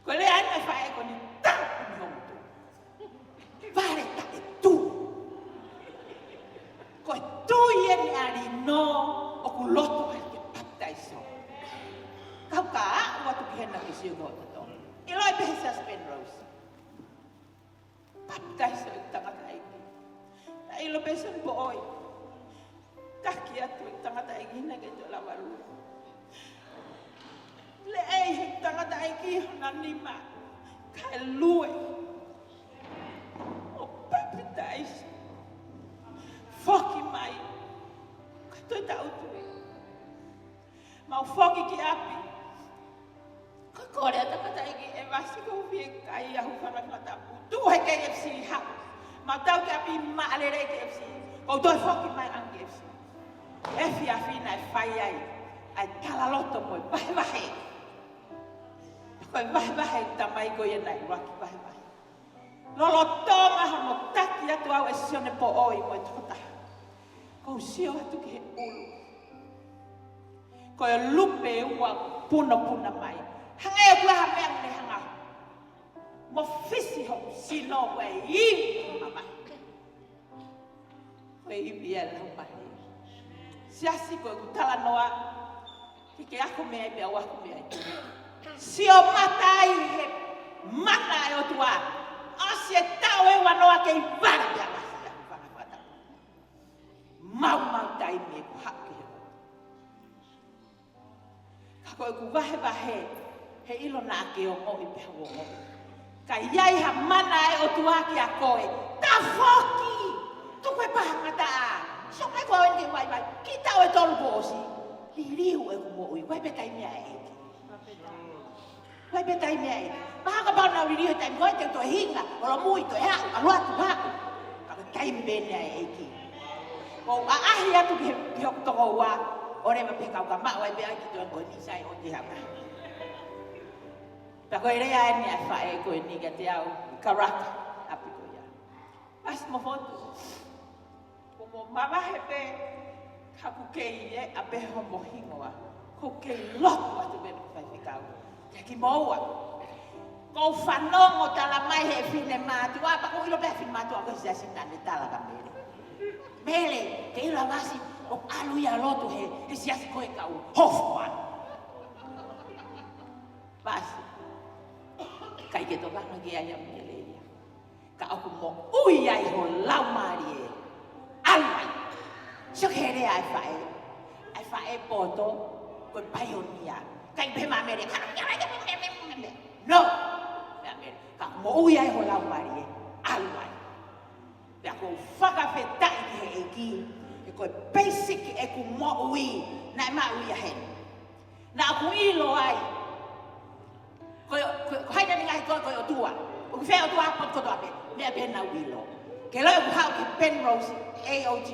Ko le ai mai whae ko ni tau ni hontu. Vare ta e tu. Ko e tu ie ni ari no o ku loto hai ke baptaiso. Kau ka a watu ki hena ki siu koto to. Iloi pehe sa Penrose. Baptaiso i tangata aiki. Na ilo pehe po oi. Taki atu i tangata aiki hina ke to la waru. Le ei he tangata aiki hana nima. Ka e lue. O baptaiso. Foki mai. Ka toi ta utui. Mau foki ki api. Ka kore a tangata aiki e vasi ko uvi e kai ahu whanakata pu. Tu he KFC hau. Mau tau ki api maalere KFC. Kou toi foki mai ang KFC. E fia fina e whai ai. Ai talaloto mo e vahe. Koe vahe tamai ko ia nai waki vahe. Lolo tonga hono taki atu au e sione po oi mo e totaha. Kou sio atu ki he ulu. Koe lupe ua puna mai. Hanga e kua hameang ne hanga. Mo fisi ho sino koe iwi mama. Koe iwi e lau mahi. Siasi koe kutala noa. Kike ako mea i mea wako mea i. Sio matai he mana e o tua. Asi e tau e wanoa ke i vare mea wasi a whanawata. Mau tai me ku hake he. Ka koe ku vahe. He ilo na ake o mo i peha o mo. Ka iai ha mana e o tua ki a koe. Ta foki! Tuku e pahangata a. Sio mai koe wende wai. Ki tau e tolu po osi. Liriu e ku mo ui. Wai betai mea e. Wai betai mea e. Mahaka pao na liriu e taimi koe te to hinga. Olo mui to hea. Aluatu haku. Ka taimi bene e ki. Ko a ahi atu ki hoku toko ua. Ore ma pekau ka maa wai bea ki tuan koe nisai o te haka. Ta koe rea e ni a whae koe ni ka te au karaka api koe ia. As mo fotu. Ko mo mawahe pe kaku kei e a peho mo hingoa. Ko kei lotu atu bena whai whikau. Te ki moua. Ko whanongo tala mai he whine mātua. Pa ko ilo peha whine mātua koe sia sinane tala ka mere. Mele, ke ilo wasi o alu ia lotu he siasi koe kau hofuan. Vasi. Kai ke toka ngi ai am Mele ia. Ka aku mo ui ai ho lau mari e. Alai. Sio kere ai fae. Ai fae poto. ko pioneer. Kai pe ma mere ka no. Ka mo ia ho la mari alwa. Ya ko whakawheta i he eki. E koe basic e ku mo ui. Na e ma ui a hen. Na aku ilo ai. Koe haina ni ngai koe o tua. O ku whea o tua pot koto ape. Mea pe na ui ilo. Ke loi ku hau ki Penrose AOG.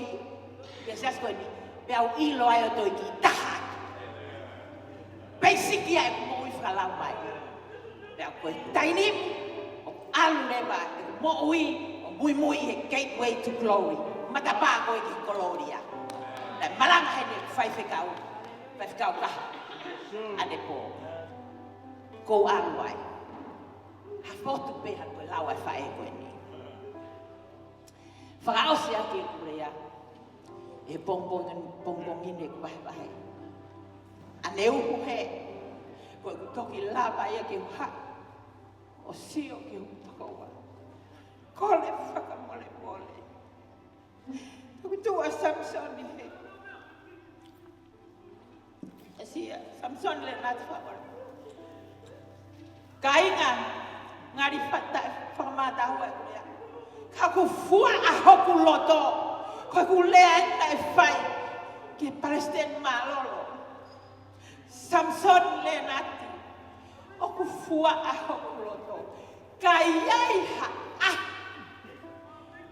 Pea sias koe ni. Pea u ilo ai o toi ki taha. Basic ia e ku mo ui whakalau mai. Pea koe tainim. O alu leba e ku mo ui. Mui he gateway to glory. Matapa ko i gloria. Na malanga he ne fai whekau kaha. Ane po. Ko aruai. Ha fotu pe ha koe lau ai whae koe ni. Faka'osi ake kurea. E pongpongi ne kuwahe. Ane uhu he. Koe kutoki lava ia ke uha. O sio ke upakaua. Kole whakamole mole. Tuku tua Samson ni he. Esia, Samson le nati whamore. Ka inga, ngari whamata hua kurea. Ka ku fua a hoku loto. Ka ku lea ina e whai. Ke Palestine malolo. Samson le nati. O ku fua a hoku loto. Ka iai ha ah.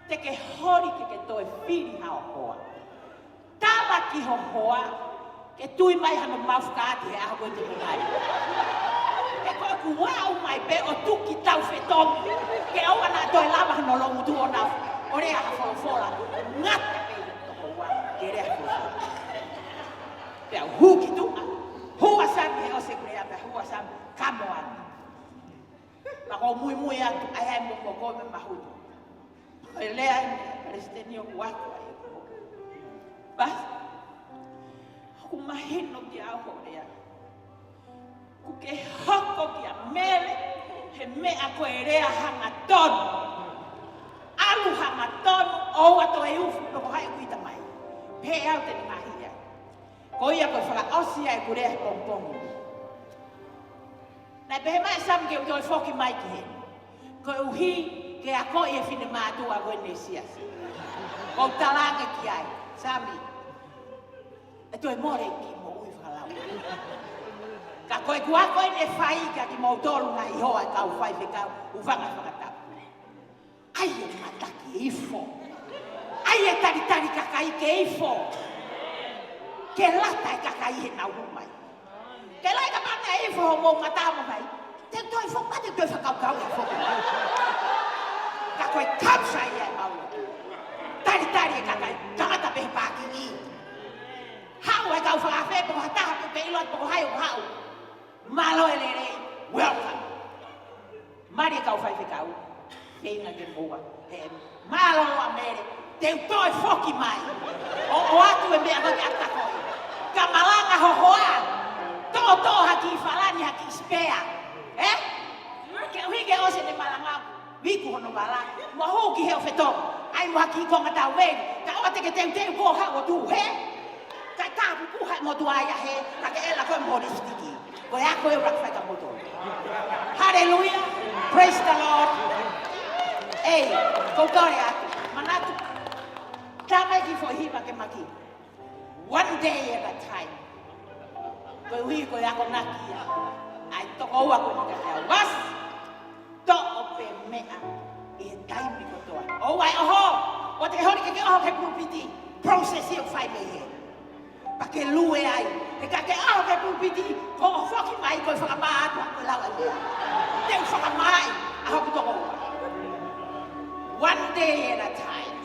Te ke hori ke toe whiri hao hoa. Tala ki ho hoa, ke tui mai hano mawhkaati he aho koe te mingai. Ke koe ku wau mai pe o tuki tau whetongi. Ke aua nā toi lava hano longu tu o nau. O rea ha whawhola. Ngata pe toko wa, ke rea whawhola. Pe au huki tunga. Hua sami he ose kurea pe hua sami kamo ani. Mako mui atu, ai ai mo koe me mahutu. Koe lea ni, Palestinio wako ai ko. Bas, aku mahino ki au horea. Ku ke hoko ki a mele, he mea koe rea hanga tonu. Alu hanga tonu, o ato e ufu, poko hai kuita mai. Pe au te ni mahi ai. Ko ia koe faka'osi ai ku rea he pongpongi. Nai pehe mai sam ke utoi foki mai ki he. Koe uhi, ke a koe e whine mātua koe ne sias. Ko talanga ki ai, Sami. E toi more ki mo ui whakalau. Ka koe kua koe ne whai ka ki mo tolu ngai hoa e kau whai whekau uvanga whakatapu. Ai e mataki e ifo. Ai e taritari kakai ke ifo. Ke lata e kakai he nau humai. Ke lai ka mana e ifo ho mo ngatamu mai. Te toi whokate toi whakaukau e whokai. Ka koe kapsa i ai maua. Tari e kakai, tangata pehe pāki i. Hau e kau whakawhe, poko hataha pe ilot, poko hai o hau. Malo e lerei, welcome. Mari e kau whai whekau, peina ke mua. Malo loa mere, te utoi whoki mai. O atu e mea kote akta koe. Ka malanga ho hoa. Tō haki i whalani haki i spea. Ke uhi ose ne malangaku. Wiku hono malai, mo hoki heo whetong. Ai mo haki i konga tau wegi. Ka oa teke teu ko hao o tu he. Ka tāpu ku hai mo tu aia he. Ka ke ela koe mori stiki. Koe a koe rak whaika moto. Hallelujah. Praise the Lord. Ei, kou kore atu. Manatu. Tāmai ki fo hiwa ke maki. One day at a time. Koe hui koe ako nakia. Ai toko ua koe nika hea. Was. To'o pe mea e taimi kotoa. O wai oho, o te hori ke oho ke pulpiti, process i o whai me he. Pa ke lue ai, e ka ke oho ke pulpiti, ko o whoki mai koe whakamaa atu a koe lawa lea. Te u whakamai, a hoku toko ua. One day at a time.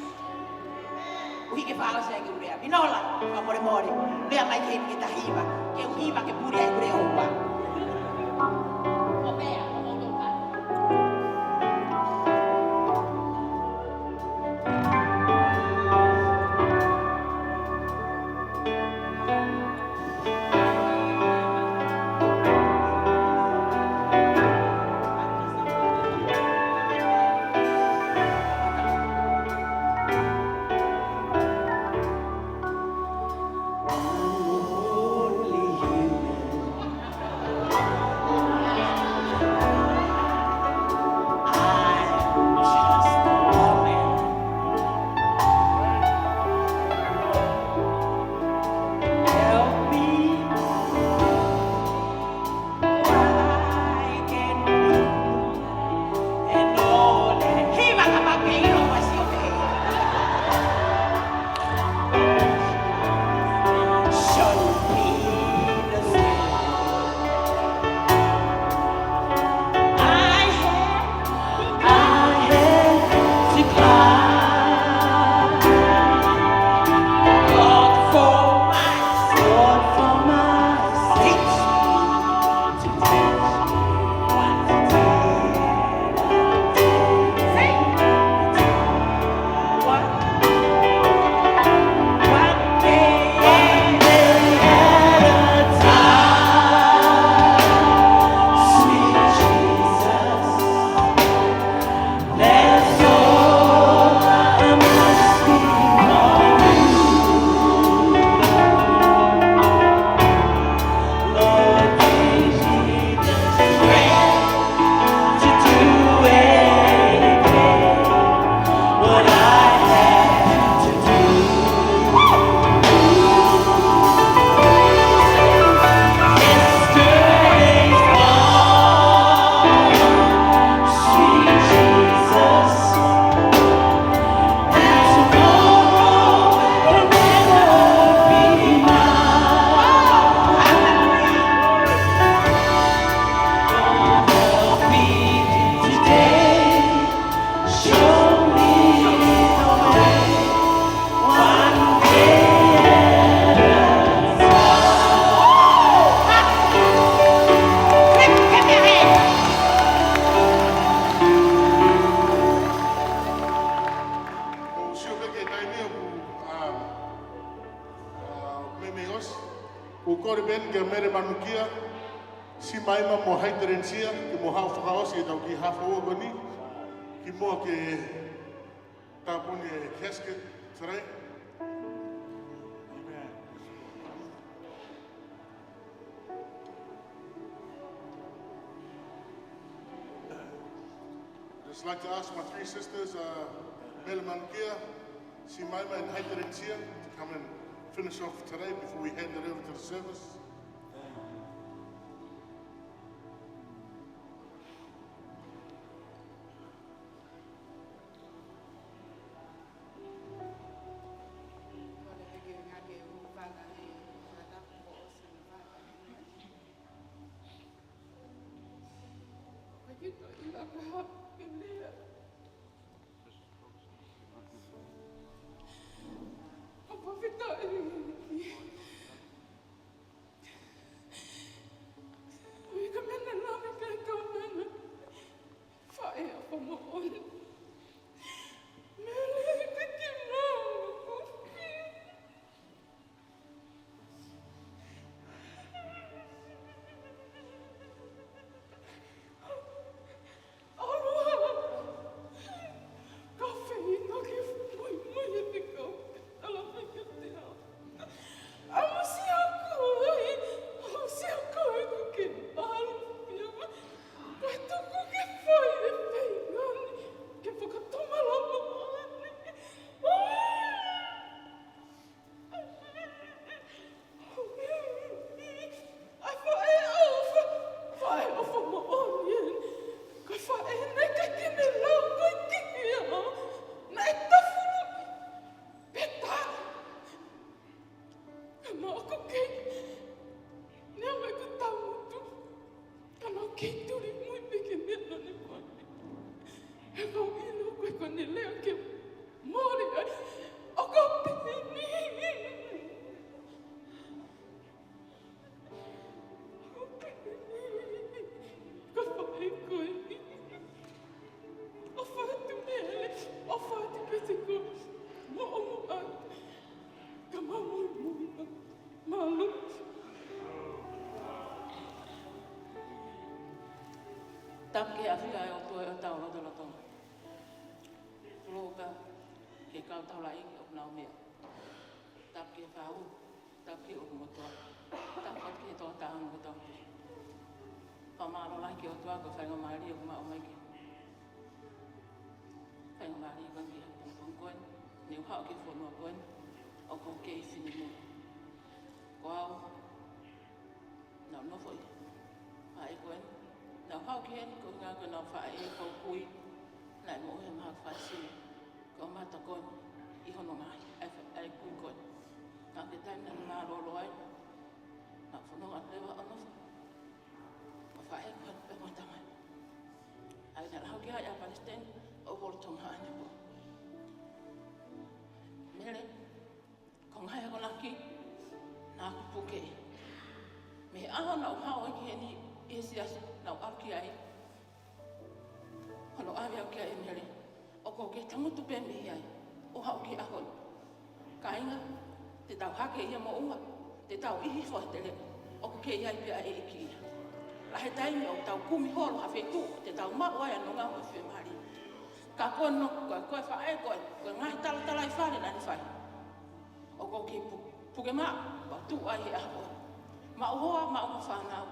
Uhi ke whaosa e ke urea. Minola, ka more, mea mai ke ke tahiwa, ke uhiwa ke puri ai urea ua. O mea. Only you manukia, si maima mo haiterensia, ki mo hao faka'osi e tau ki hawhaua goni, ki mo ke tāpuni e casket today. I'd just like to ask my three sisters, Mele Manukia, si maima and haiterensia, to come and finish off today before we hand it over to the service. Tapke afia e o tua e o tau roto roto. Tuloka ke kau tau la ingi o nao mea. Tapke whau, tapke o motoa. Tapat ke toa tāngu tau te. Pamaro lai ke o tua ko whainga maari o kuma o maike. Whainga maari o kangi a pungpung koen. Neu hao ke whanua koen. O ko ke i whini mo. Ko au. Nau nofo i. Hae koen. Nau hau ki hen ko ngā ko nau whae e kau kui. Nai mo he maha whaisi. Ko mata koen. I hono ngahi. Ai kui koen. Nā ke taina ngā roro ai. Nā whanonga lewa o nofo. Ma whae koen pe mata mai. Ai nā hau ki hai a Palestine. O woro tonga ane po. Mele. Ko ngai ako laki. Nā kupuke. Me aho nau hau ai ki heni. Esi asi nau aki ai. Hano awi au ki ai mele. O ko ke tamutu pe mihi ai. O hau ki ahon. Ka inga, te tau hake ia mo unga. Te tau ihi fo te le. O ko ke iai pe ai e ki ia. La he taimi o tau kumi holo ha whetu. Te tau mau ai anu ngau e whi mari. Ka koe no, koe whae koe. Koe ngahi tala tala i whare nani whai. O ko ke puke maa. Wa tu ai he aho. Ma uhoa, ma uho whanau.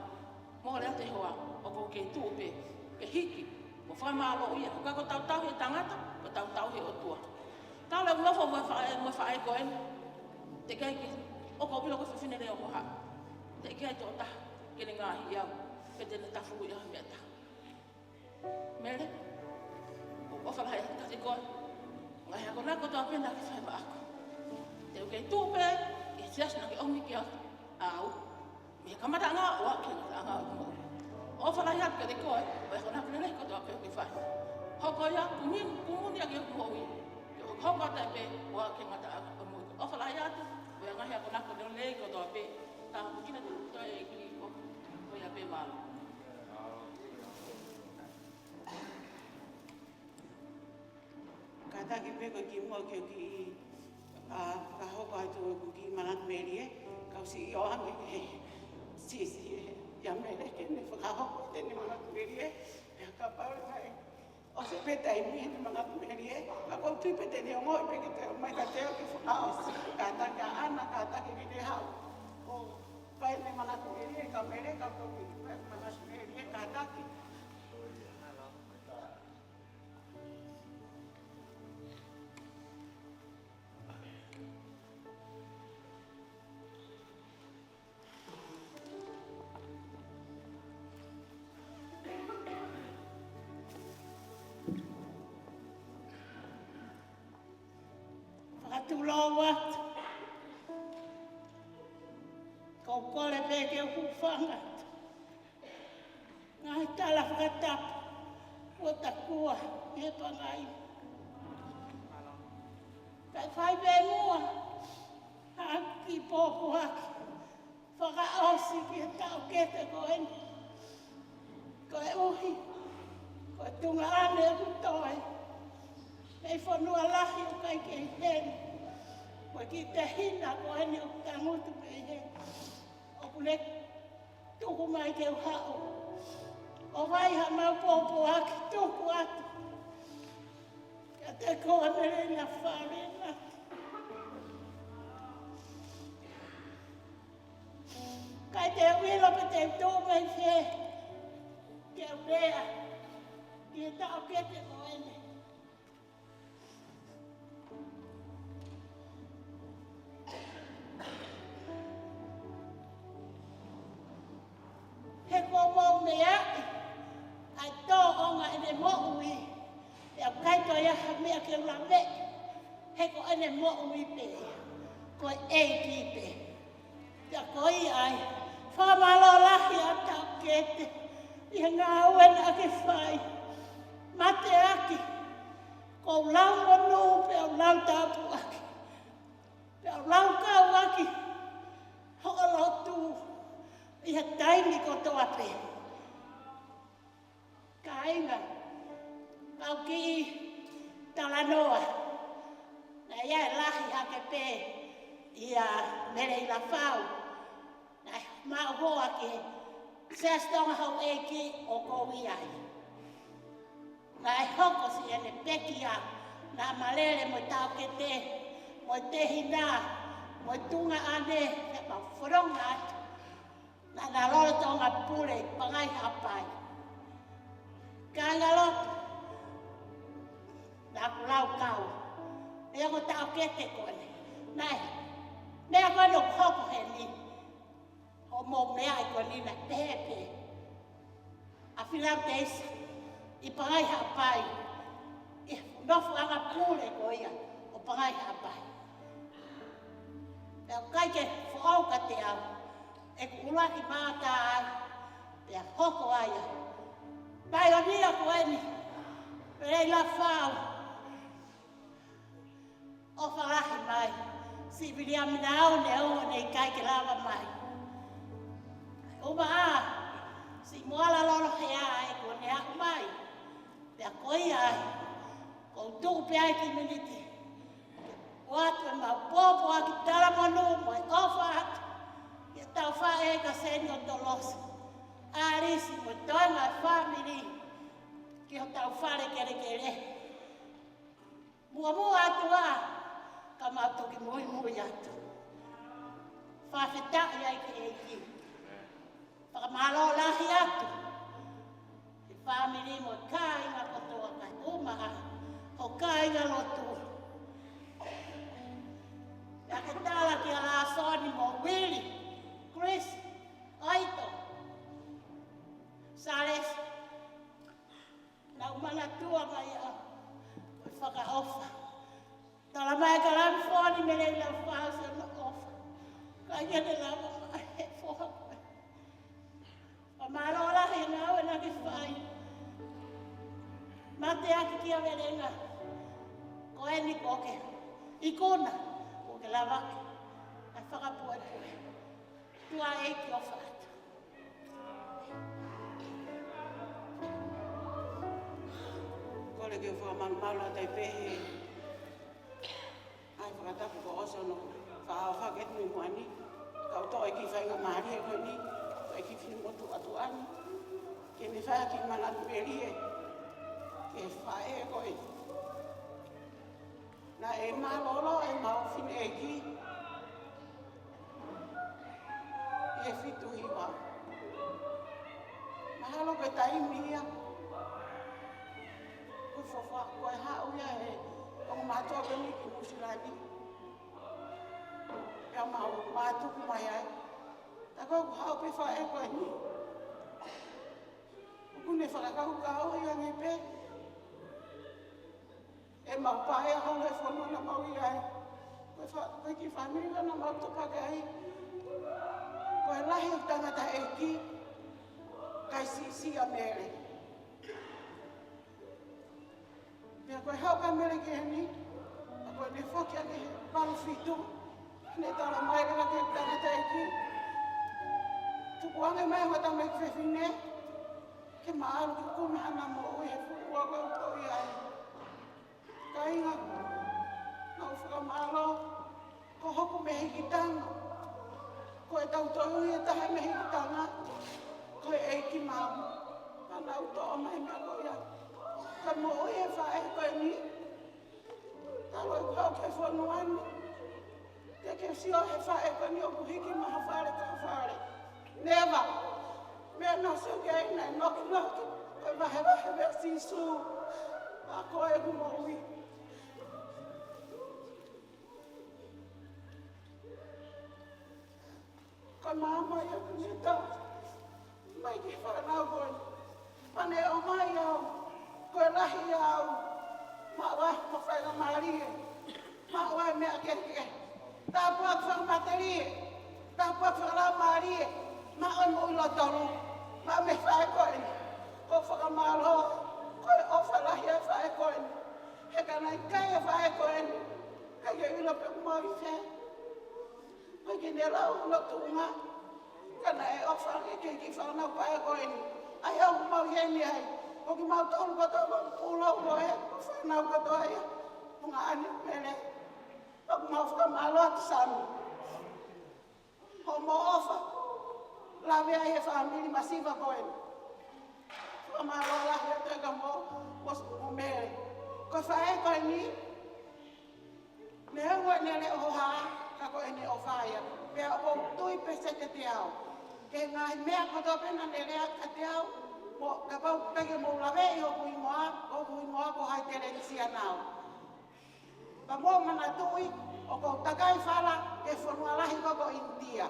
Mo lea te hoa, o ko ke tūpe, ke hiki, mo whai maalo ia, o ko tau tau he tangata, ko tau tau he o tua. Tau leo nofo mo whae koen, te kei ki, o ko pilo ko whiwhine reo moha. Te kei tō taha, kene ngāhi iau, ke tene tawhuru ia mea taha. Mele, o whalai kati koe, ngai ako nako tō pena ki whai wa ako. Te o kei tūpe, e sias na ki omi ki au, me kamata ngā oa ke ngā ngā o. O whalai atu kati koe, o e kona pene ko tō peo ki whai. Hoko ia, kumuni a ki o kuhoi. Hoko ata e pe, oa ke ngata o mui. O whalai atu, o e ngahi ako nako leo lei ko tō pe, tā hukina tō e ki o ia pe malo. Ka taki pe ko ki mua ki ka hoko atu ki Manatu Melie, kau si i o ame si tēne Manatu Melie, e ka pau mai. O se peta I mi ni Manatu Melie, a kou tui pete ni o ngoi peke te o mai ka teo ki faka'osi, ka taka ana, ka taka ki te hau. O pai ni Manatu Melie, ka mere, ka kou ki Manatu Melie, ka taki. Whakatulou atu. Kau kore peke o kuwhangata. Ngai tala whakatapu. Ua takua, he pangai. Kai whai pe mua. Haki pōpu haki. Faka'osi ki e tau kete ko eni. Ko e uhi. Ko e tunga ane e kutoe. Hei whanua lahi o kai ke I heni. Ko ki te hina ko eni o tangutu pe I heni. O kule tuku mai ke uhao. O vai ha mau pōpō aki tuku atu. Ia te koa Mele Ilafau Lenati. Kai te uilo pe te tō mai whe. Te urea. Ki e tau kete ko ene. He ko mau mea I. Ai tō onga ene mo'ui. E au kaito ia ha mea ke ula me. He ko ene mo'ui pe. Ko e ki pe. Ia ko I ai. Whamalo lahi a tau kete. Ia ngā uena ake whai. Mate aki. Ko lau monu pe au lau tāpu aki. Pe au lau kau aki. Hoka lotu. Ia taimi ko toa pe. Ka inga. Kau ki talanoa. Na ia e lahi ake pe. Ia Mele Ilafau. Na mau hoa ki. Sea stonga hau eki o kowi ai. Na e hoko si ene peki a. Na malele mo tau ke te. Mo te hina. Mo tunga ane. Te mau whoronga atu. Na lolo tonga pule. Pangai hapai. Ka ngaloto. Na kulau kau. Ea ko tau ke te kone. Nai. Mea koe no hoko he ni. O mo mea I koni na pepe. A whilau te isa. I pangai hapai. I nofu anga pule ko ia. O pangai hapai. Pea kai ke whaauka te au. E ku ulaki māta ai. Pea hoko aia. Pai o nia ko eni. Mele Ilafau. O whalahi mai. Si vili amina au ne o nei kai ke lava mai. Uma a. Si moala lolo hea ai ko ne aku mai. Pea koi ai. Ko tuku pe ai ki miniti. Watu e mau popo aki tala manu mo e ofa atu. Ia tau wha e ka seni o tolosa. Arisi mo toi mai famili. Ki ho tau whare kere kere. Mua mua atu a. Ka mau toki mui mui atu. Whawheta ai ke eiki. Whakamalo lahi atu. I famili mo kāinga kotoa kai umaha. Ho kāinga lotu. Ia ke tala ki a la soni mo Willie, Chris, Aito, Sales. Na umanatua mai a. Whakaofa. Tala mai ka lam foni Mele Ilafau se no ofa. Ka kene lama mai he foha koe. Whamaro lahi ngau e naki whai. Mate aki kia verenga. Ko eni koke. Ikuna. Koke lavake. Ai whakapue pue. Tua eiki o whakata. Kole ke whamangmalo tai pehe. Ai whakatapu ko oso no. Whahau whaket mi muani. Kau to e ki whainga maari e koe ni. E ki whini motu atu ani. ke me whaia ki Manatu Melie, ke whae koe. Na e malolo e maufine e ki, e fitu hiwa. Mahalo koe taimia, koe fofa, koe hauia e, o mātua kemi ki Musilani. Pea mau mātuku mai ai. Ta koe ku hau pe whae koe ni. Kune whakakau kau i angi pe. E mau pae a hau e whanua na mau i ai. Koe ki whanua na mau tupake ai. Koe lahi o tangata e ki. Kai si a mere. Pea koe hau ka mere ki heni. A koe ne whoki ane paru fitu. Ne tala mai rega ke tangata e ki. Tuku ange mai wata mai kwewhine. Ke maaru ki kume ana mo ui he fuua koe uto i ai. Ka inga, nau whakamalo, ko hoku me hikitanga. Ko e tautoi ui e tahe me hikitanga. Ko e eiki maamu, ka nau toa mai mea ko ia. Ka mo ui e whae koe ni. Ka loi kau ke whanuani. Te ke sio he whae koe ni o kuhiki maha whare ka whare. Never! Mea nā suke ai nei noki noki, koe wahe mea sisu, a koe hu mo ui. Koe māma ia kunita, mai ki whanau koe, pane o mai au, koe lahi au, ma wai ma whainga maarie, ma wai mea keke, tā puak whangamaterie, tā puak whanau maarie, ma oi mo ilo tolu. Ma me whae koe, ko whakamalo, koe o whalahi e whae koe. He kanai kai e whae koe, kai e ilo pe kumau i whae. Koe ki ne lau no tunga, kana e o whae ke ki whanau whae koe. Ai au kumau i heni ai, ko ki mau tolu koto mo pulau koe, ko whanau koto ai, punga ani mele. Ko kumau whakamalo atu sami. Ho mo ofa. La vea e famili masiva koe. Kama lola he tega mo was mo mere. Ko fae koe ni. Ne ngwe ne le o ha ka koe ni o faia. Pe o tui pese te ao. Ke ngai mea ko to pena ne le ka te ao. Mo ka pau pege mo la vea o kuingoa ko hai te le sia nao. Ka mo manatui o ko takai fala ke fonua lahi ko India.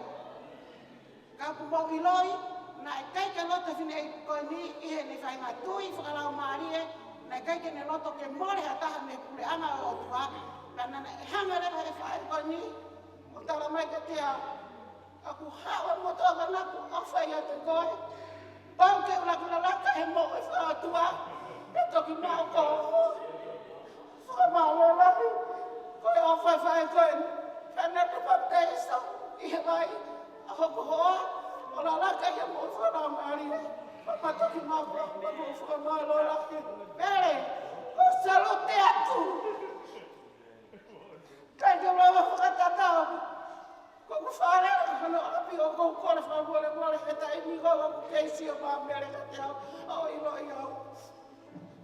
Ka pumo iloi, na e kai ke loto fine e koe ni ihe ni whainga tui whakalau maarie, na e kai ke ne loto ke more hataha me pule anga o tua, ka nana e hanga rewa e whae koe ni, o tala mai ke te au. Aku hawa mo toka naku awhai atu koe, pau ke ulakuna laka he mo e wha tua, e toki mau ko whamau lahi, koe awhai whae koe ni, whanatu bapteiso, ihe vai, a hoko hoa, o la laka ia mo whanau maari, papatoki mako, pako whanau lo laki. Pere, o salute atu. Kai te rawa whakatatau, ko ku whanau, hano api o kou kore whamole, he tai miho o ku keisi o maa mere ka te au, au ilo i au.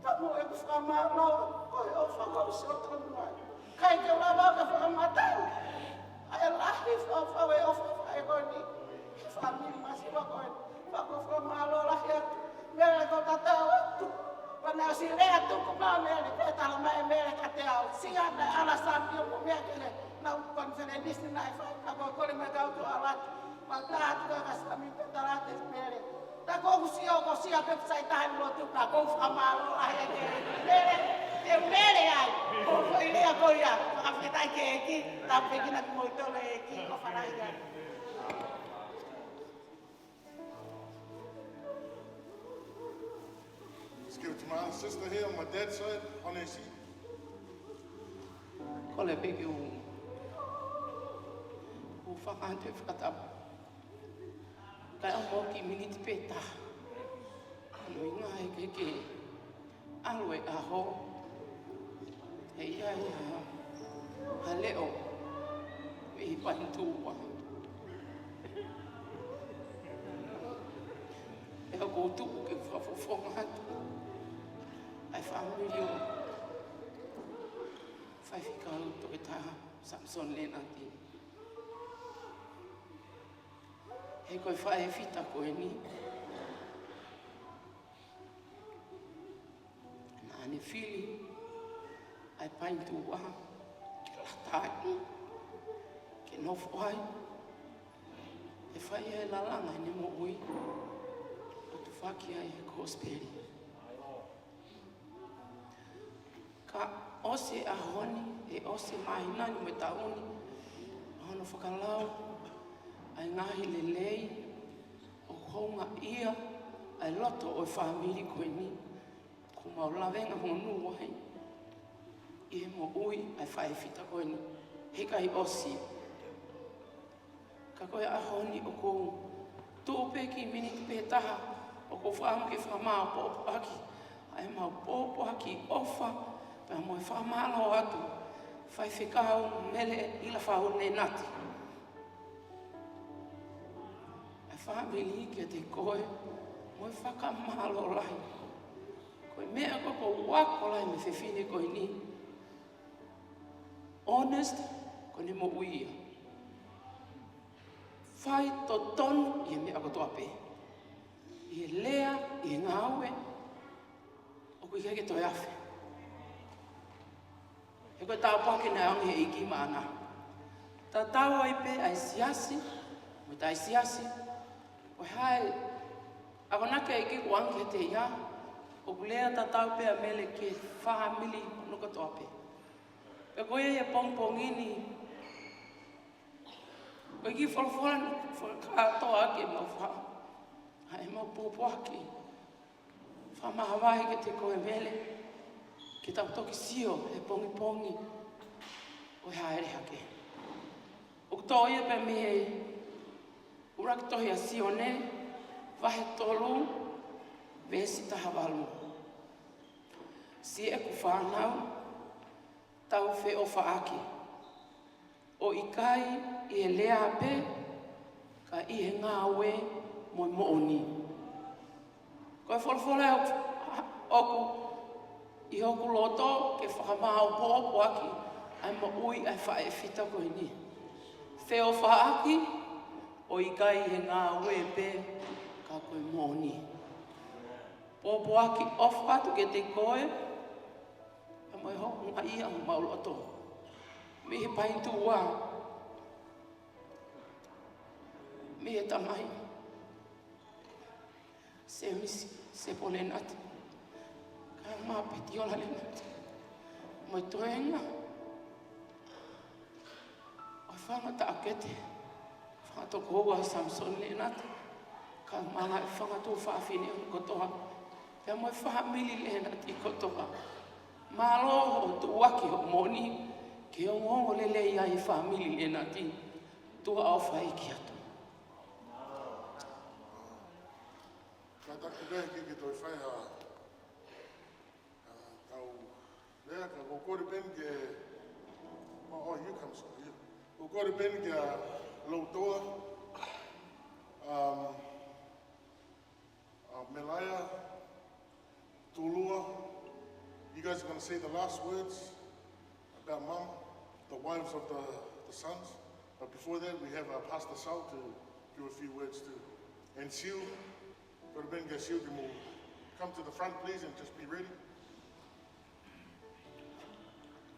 Tamu e ku whamau, koe o whakausi o tonu ai. Kai te rawa ka whakamatau, ai lahi whawhau e o whawhai koe ni. Famili masiva koe, whako whamalo lahi atu, mere ko tatau atu. Pana si rea tuku maa mere, petala mai mere ka te au. Sia na ala sampi o mea kele, nau konferenisi na e whai, kako kore me kautu alatu. Ma tātu ka sami petalate mere. Ta kou sio ko sia pepsai tahan lotu, ka kou whamalo lahi atu. Mere, te mere ai, ko ilea ko ia, whakawhetai ke eki, tampekina ki moitole eki, ko whanai ai. Let's give it to my sister here on my dad's side, on that seat. Kole peki u whakahante whakatapu. Kai au mo ki miniti peta. Ano inga e keke alwe aho. Hei ai ha leo i pantua. E au koutu ke whafofonga hatu. Ai whamiri o whaiwhikau toke taha Samson Lenati. Hei koe whae whita koe ni. Nā ane whili ai paintu waha ke latai ke nofu ai. E whai e lalanga ne mo ui o tu whaki ai e kosperi. Ka ose a honi e ose mahinani me tauni hono whakalau ai ngahi le lei o honga ia ai loto o whamiri koe ni ko maulawenga honu wahi i mo ui ai whae whita koe ni he kai osi ka koe a honi o kou tōpe ki miniti pētaha o kou whaamu ke whamao pōpo aki ai mau pōpo aki ofa pēr moe whamalo atu whai whikau Mele Ilafau Lenati ai whamili ki a te koe moe whakamalo lai koe mea koe ko wako lai me whewhine koe ni honest koe ne mo uia whai to tonu i mea kotoa pē. I lea, i ngāwe, o kui keke toi awhi. He koe tāu pake nei angi he iki maana. Tā tāu ai pē ai siasi, mo tai siasi, o hae, ako nake iki kuangi he te ia, o kulea tā tāu pē a mele ke whahamili no kotoa pē. Pe koe e pongpongini, koe ki whalawhalan, whakatoa ake mau wha. Hai mau pōpo ake. Whamahawai ke te koe mele. Ke tau toki sio e pongipongi. O he haere hake. O kuto ia pe me he urak tohi a sio ne. Wahe tolu. Vesi taha walu. Si e ku whanau. Tau whe o whaake. O ikai i e lea pe, ka i he ngāwe mo mooni. Koe wholwhole oku, i hoku loto ke whakamau pōpo aki, ai mo ui ai whae whita koe ni. Wheo whaaki, o ikai i he ngāwe pe, ka koe mooni. Pōpo aki ofu atu ke te koe, ai mo i hoku ngā ia mau loto. Me he paintu wā. Me he tamai. Se misi, se po Lenati. Ka mā peti ola Lenati. Mo i toenga. O whangata akete. Whangato koua Samson Lenati. Ka manga e whangato whaafine o kotoa. Pea mo i whaamili Lenati kotoa. Mālo o tu waki o moni. Ke o ngongo lele ia i whamili Lenati, tua au whai ki atu. Ka taku rehe ki toi whai ha tau lea ka kokore ben ke oh you come so you kokore ben ke lautoa Melaya Tulua. You guys are going to say the last words about Mum, the wives of the sons. But before that, we have Pastor Sal to do a few words too. And Seal, Korbenga Seal, you will come to the front, please, and just be ready.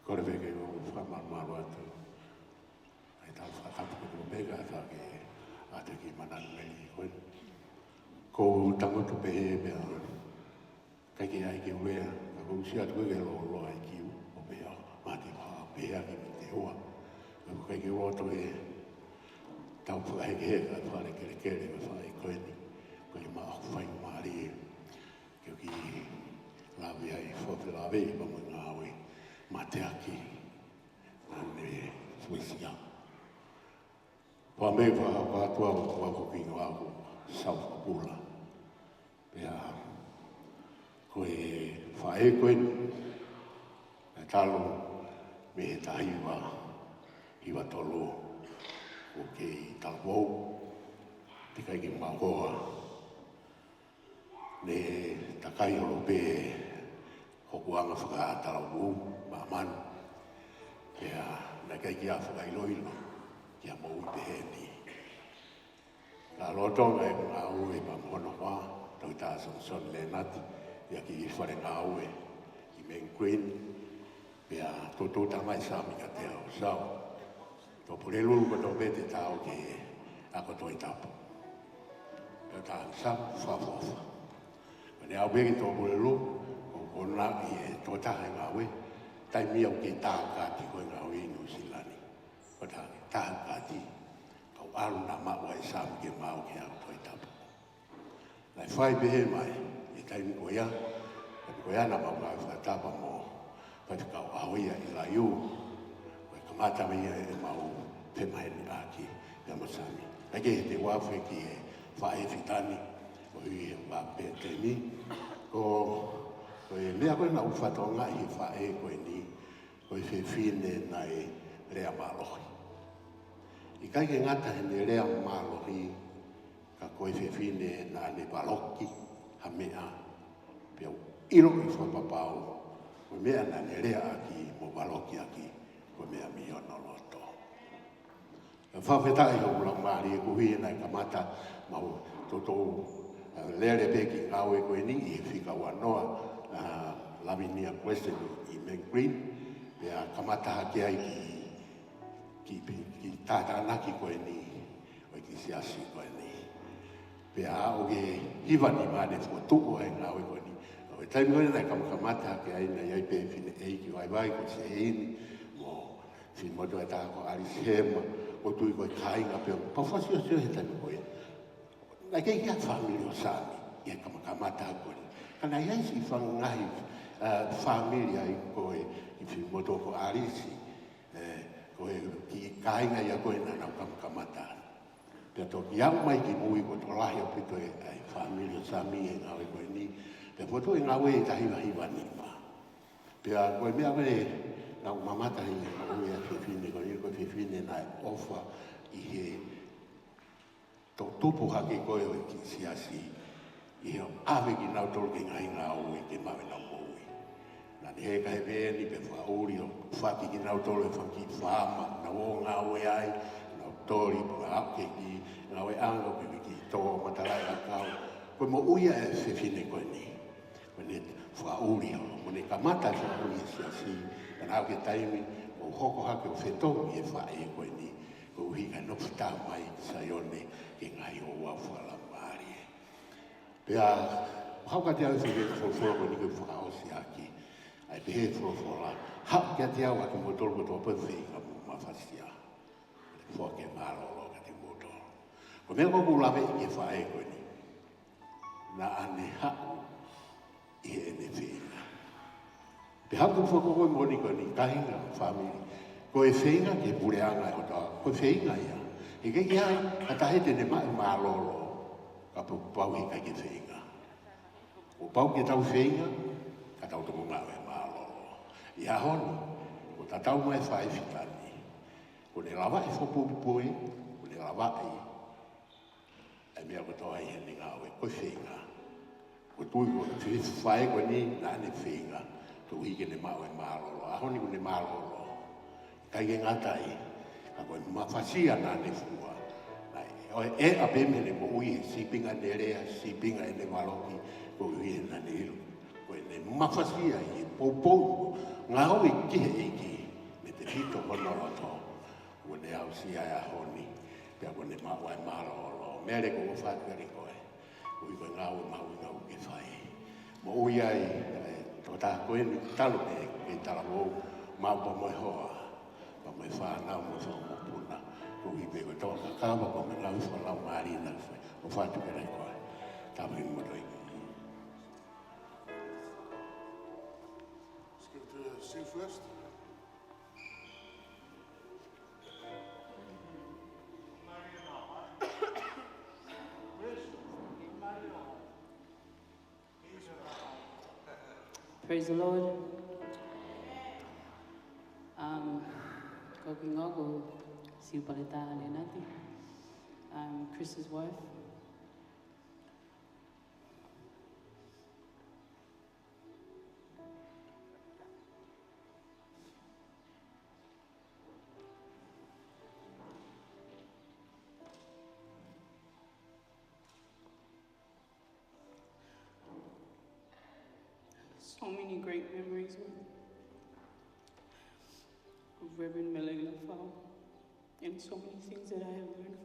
Korbenga, you will come on my word to. I thought Korbenga, I thought I take him Manatu Melie. Ko tango to pay me. Kaki ai ke wea, ko sia tu ke lo ai ki o me mati ha pe a ki te hoa. Ko ke roto e tau fu ai ke ka fa le ke me fa ai ko ni. Ko ma fai mari. Ke ki la vi ai fo pe la ve pa mo na we. Mate aki. Na ne fuisia. Pa me pa tua ko ki no ako sa pula. Pea koe whae koe na talo me he hiwa tolo o ke talwou te kai ki makoa le takai o pe hokuanga whakaatara wu maaman pea na kai kia whakailoilo kia mou te heni la lotonga e ngā ue pa mono wā tau tā son Lenati ia ki i whare ngā ue i Main Queen pea tō tangai sāmi ka te au sau tō pure lulu ko tō pete tāo ki ako tō i tapu pea tā sam whawhawha ne au begi tō pure lulu ko nā i e tō taha ngā ue tai miau ki tā kāti koe ngā ue inu silani ko tā kāti kau alu nā maua e sāmi ke māu ki ako tō i tapu lai whai behe mai i taimi koea koea nā mau ngā whatapa mō whatikau ahoia i la iu koe kamata mea e mau pemaheni āki ia masami ake he te wawhe ki e whae whitani o hui e wape te ni ko koe mea koe nā uwhatonga i whae koe ni koe whiwhine nai rea mālohi i kai ke ngata hene rea mālohi ka koe whiwhine nā ne baloki ha mea pia iro i whapapau koe mea nā ne rea aki mo baloki aki koe mea miono loto whawhetai ho ulang maari e kuhi nai kamata mau toto lere peki ngawe koe ni i whika wanoa lavinia question i Main Queen pia kamata hake ai ki tātānaki koe ni o ki siasi koe ni pia o ke hiwani mane whuatuku ai ngawe koe ni o e taimi koe nai kamata hake ai na iai pe whine eiki wai wai ko se eini mo whine moto e tāko arisema o tui koe kāinga pia pawhasio sio he taimi koe nai kei kia whamiri o sāmi i e kamata koe ni kana iai si whangahi whamiri ai koe i whine moto ko arisi koe ki kāinga ia koe nā nau kamata pia tō ki au mai ki mui ko tō lahi o pito e ai whamiri o sāmi e ngawe koe ni pia poto e ngawe e tahiwa hiwa ni ma pia koe mea koe nau mamata hi e koe a whiwhine koe ni koe whiwhine nai ofa i he tō tupu hake koe o ki siasi i he awe ki nau tolu ki ngai ngā ue ke mawe nau moui nā ni he kai vēni pe whauri o whaki ki nau tolu e whaki whama na o ngā ue ai nau tori pua hake ki ngā ue anga pe ki tō matarai a kau koe mo uia e whiwhine koe ni koe ne whauri o mo ne kamata whauri e siasi kana au ke taimi o hoko hake o whetongi e whae koe ni ko uhi ka nofita mai sa ione ke ngai o wawhala maari pea hauka te au se whewhewha koe ni koe faka'osi aki ai pehe whewhewha hau kia te au ake motoro ko tō pawhi ka mawhasia fua ke maroro ka te motoro ko mea koku lawe i ke whae koe ni na ane hau i he ene whina pe hau ku whakoko moni koe ni kahinga whamiri ko e whenga ke pureanga o tā, ko e whenga ia. He kei ai, a tahe tene mai mālolo, ka pau he kai ke whenga. O pau ke tau whenga, ka tau tumu ngāwe mālolo. Ia honi, ko ta tau mai whae whitani. Ko ne lawa e whapupui, ko ne lawa e, e mea ko toa i hene ngāwe, ko e whenga. Ko tui ko whae ko ni, nā ne whenga, tu hike ne māwe mālolo. A honi ko ne mālolo. Kai ke ngatai, ka koe mawhasia nā ne fua. E a pēme ne mo ui, sipinga ne rea, sipinga e ne waloki, ko ui e nā ne ilu. Koe ne mawhasia i poupou, ngā hoi kihe iki, me te hito honoroto, ko ne au sia e a honi, pia ko ne maua e marolo, mere ko whātuari koe, ui koe ngā ue maui ngā uke whai. Mo ui ai, tō tā koe ni talo e tala mou, mau pa moe hoa. Pa mai whanau mo whao mo puna. Ko i pego tō ka kāma ko me lau whalau maari na whai. O whātu ke rei koe. Tāma i moroi. Let's give it to Sue first. Praise the Lord. Kokingogo, Falaite Lenati. I'm Chris's wife. so many great memories of Reverend Mele Ilafau, and so many things that I have learned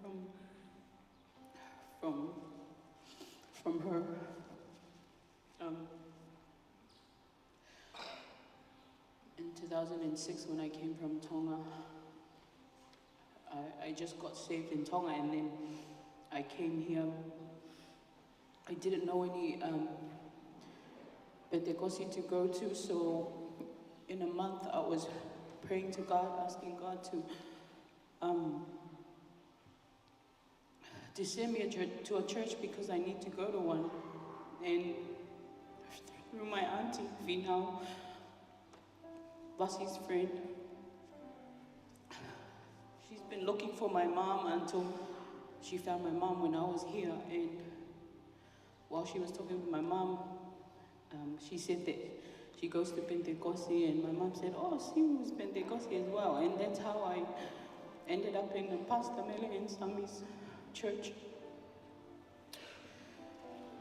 from her. In 2006, when I came from Tonga, I just got saved in Tonga, and then I came here. I didn't know any fakamavae to go to, so in a month I was praying to God, asking God to send me to a church because I need to go to one. And through my auntie, Vinau, Vasi's friend, she's been looking for my mom until she found my mom when I was here. And while she was talking with my mom, she said that she goes to Pentecoste, and my mom said, oh, she was Pentecoste as well. And that's how I ended up in Pastor Mele and Sami's church.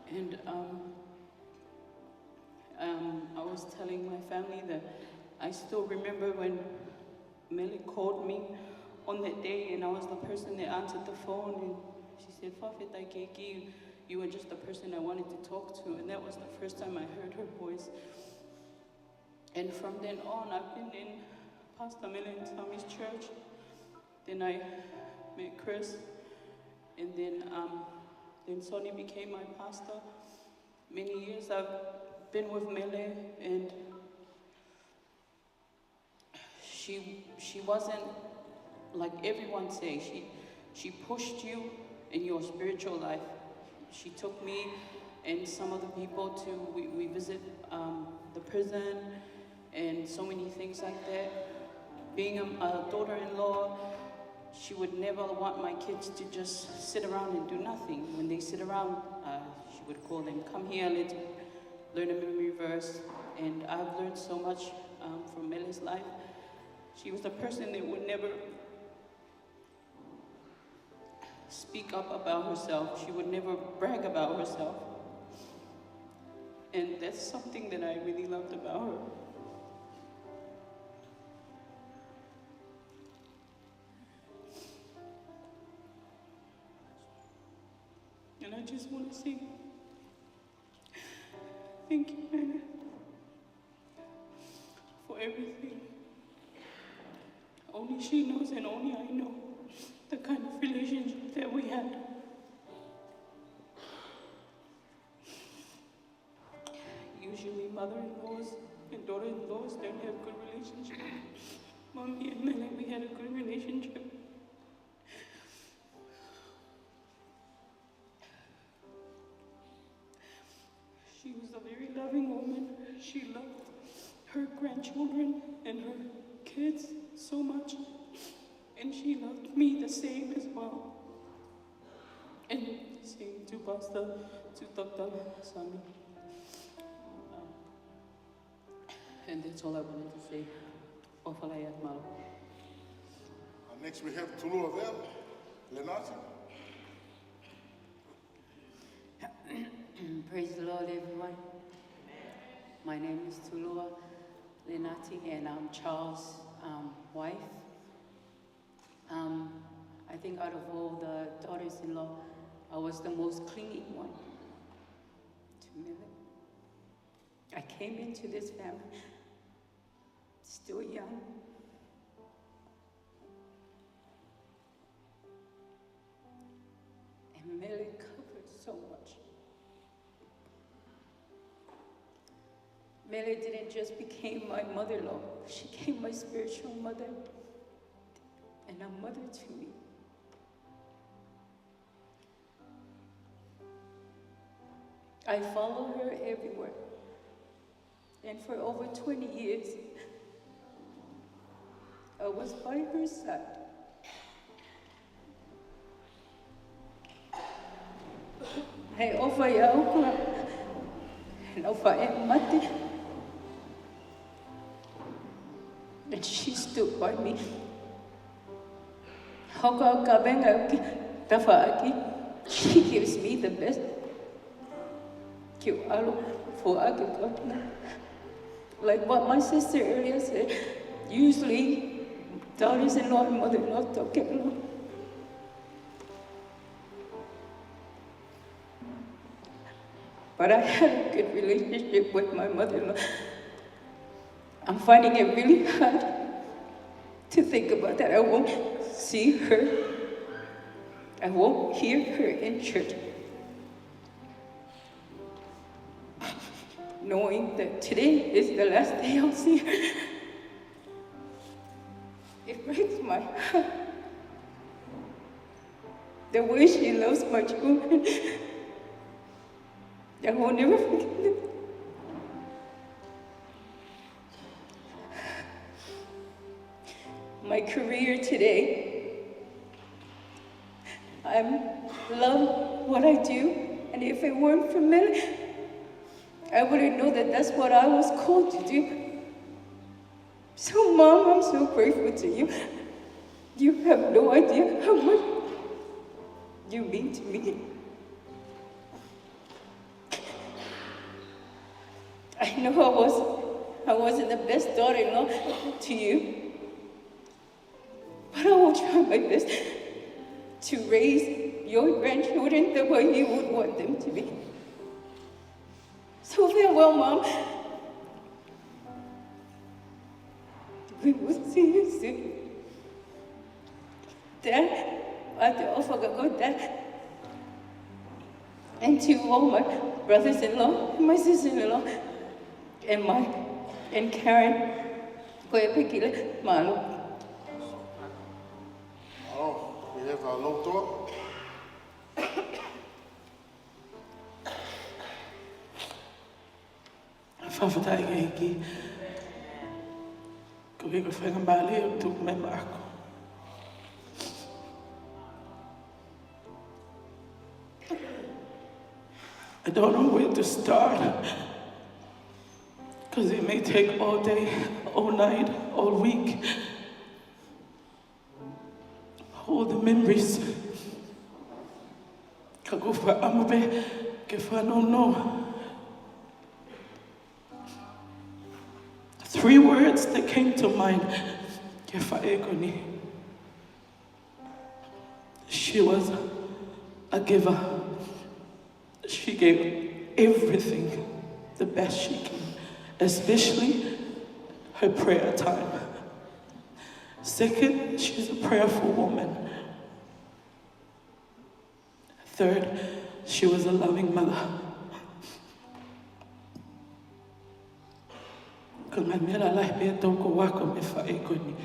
And I was telling my family that I still remember when Mele called me on that day, and I was the person that answered the phone, and she said, Fafeta Keiki, you were just the person I wanted to talk to. And that was the first time I heard her voice. And from then on, I've been in Pastor Mele and Sami's church. Then I met Chris, and then Sonny became my pastor. Many years I've been with Mele, and she wasn't like everyone say. She pushed you in your spiritual life. She took me and some of the people to, we visit the prison and so many things like that. Being a daughter-in-law, she would never want my kids to just sit around and do nothing. When they sit around, she would call them, come here, let's learn a memory verse. And I've learned so much from Mele's life. She was a person that would never speak up about herself. She would never brag about herself. And that's something that I really loved about her. And I just want to say, thank you, Mele, for everything. Only she knows and only I know the kind of relationship that we had. Usually mother-in-laws and daughter-in-laws don't have good relationships. Mommy and Mele, we had a good relationship. She was a very loving woman. She loved her grandchildren and her kids so much. And she loved me the same as well. And same to Pastor, to Dr. Sami. And that's all I wanted to say. Next we have Mele Lenati. Praise the Lord, everyone. My name is Mele Lenati, and I'm Charles' wife. I think out of all the daughters-in-law, I was the most clingy one to Mele. I came into this family still young. And Mele covered so much. Mele didn't just become my mother-in-law, she became my spiritual mother and a mother to me. I follow her everywhere. And for over 20 years, I was by her side. I offer you and offer Mate. And she stood by me. She gives me the best. Like what my sister earlier said, usually daughters-in-law and mother-in-law don't get along. But I had a good relationship with my mother-in-law. I'm finding it really hard to think about that. I won't see her. I won't hear her in church. Knowing that today is the last day I'll see her. It breaks my heart. The way she loves my children. I will never forget it. My career today, I love what I do, and if it weren't for Mele, I wouldn't know that that's what I was called to do. So Mom, I'm so grateful to you. You have no idea how much you mean to me. I know I wasn't the best daughter-in-law to you, but I will try my best to raise your grandchildren the way you would want them to be. So farewell, Mom. We will see you soon. Dad, I forgot about Dad. And to all my brothers-in-law, my sister-in-law, and Karen, Malu. Oh, we have our long talk. Whawhatai ke hiki. Ko ke ko whangambale o tū me mako. I don't know where to start. Because it may take all day, all night, all week. All the memories. Ka ko whaamabe ke whanonō. 3 words that came to mind. She was a giver. She gave everything the best she can, especially her prayer time. Second, she's a prayerful woman. Third, she was a loving mother. Ko ngai mera lai pe tōko wako me whae koni.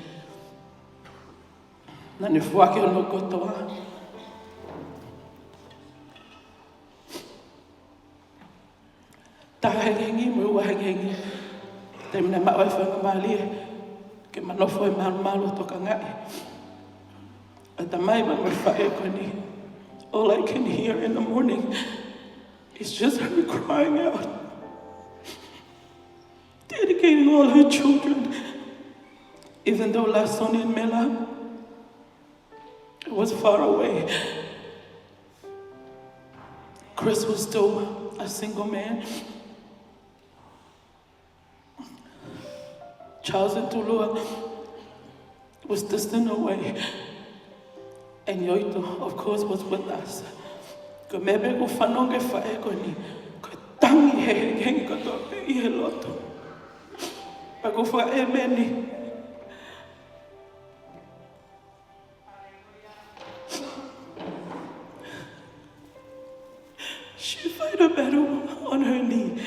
Nane whake o no kotoa. Tahengi mo wahengi. Te mna mawai whangamali ke manofo e malo toka ngai. Ata mai ma me whae koni. All I can hear in the morning is just her crying out. Dedicating all her children, even though Lasoni and Mela was far away. Chris was still a single man. Charles and Tulua was distant away. And Yoito, of course, was with us. Ko mebe ko whanonge whae ko ni, ko tangi he hengi katoa pe I he loto. Ako whae meni. She fight a battle on her knee.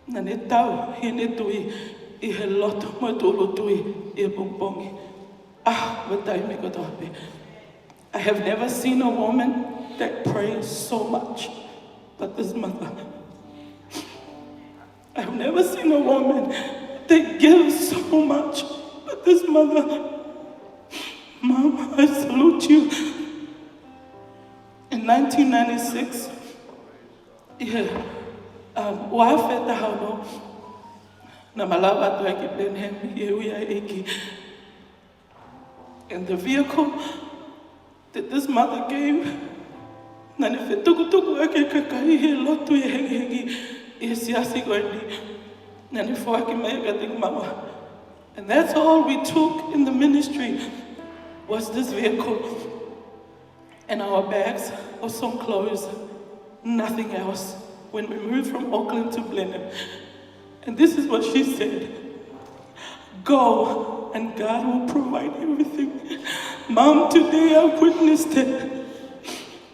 Na ne tau, he ne tui, I he loto mo tolo tui, I Pongipongi. Watai me katoa pe. I have never seen a woman that prays so much, but this mother. I've never seen a woman that gives so much, but this mother. Mom, I salute you. In 1996, wa'awheta hauno, na malawa tu eki Blenheim, Yehuia eki. And the vehicle that this mother gave, na ne whetukutuku ake kakai he lotu e hengi hengi, I si And that's all we took in the ministry was this vehicle and our bags of some clothes, nothing else, when we moved from Auckland to Blenheim. And this is what she said: go and God will provide everything. Mom, today I witnessed it.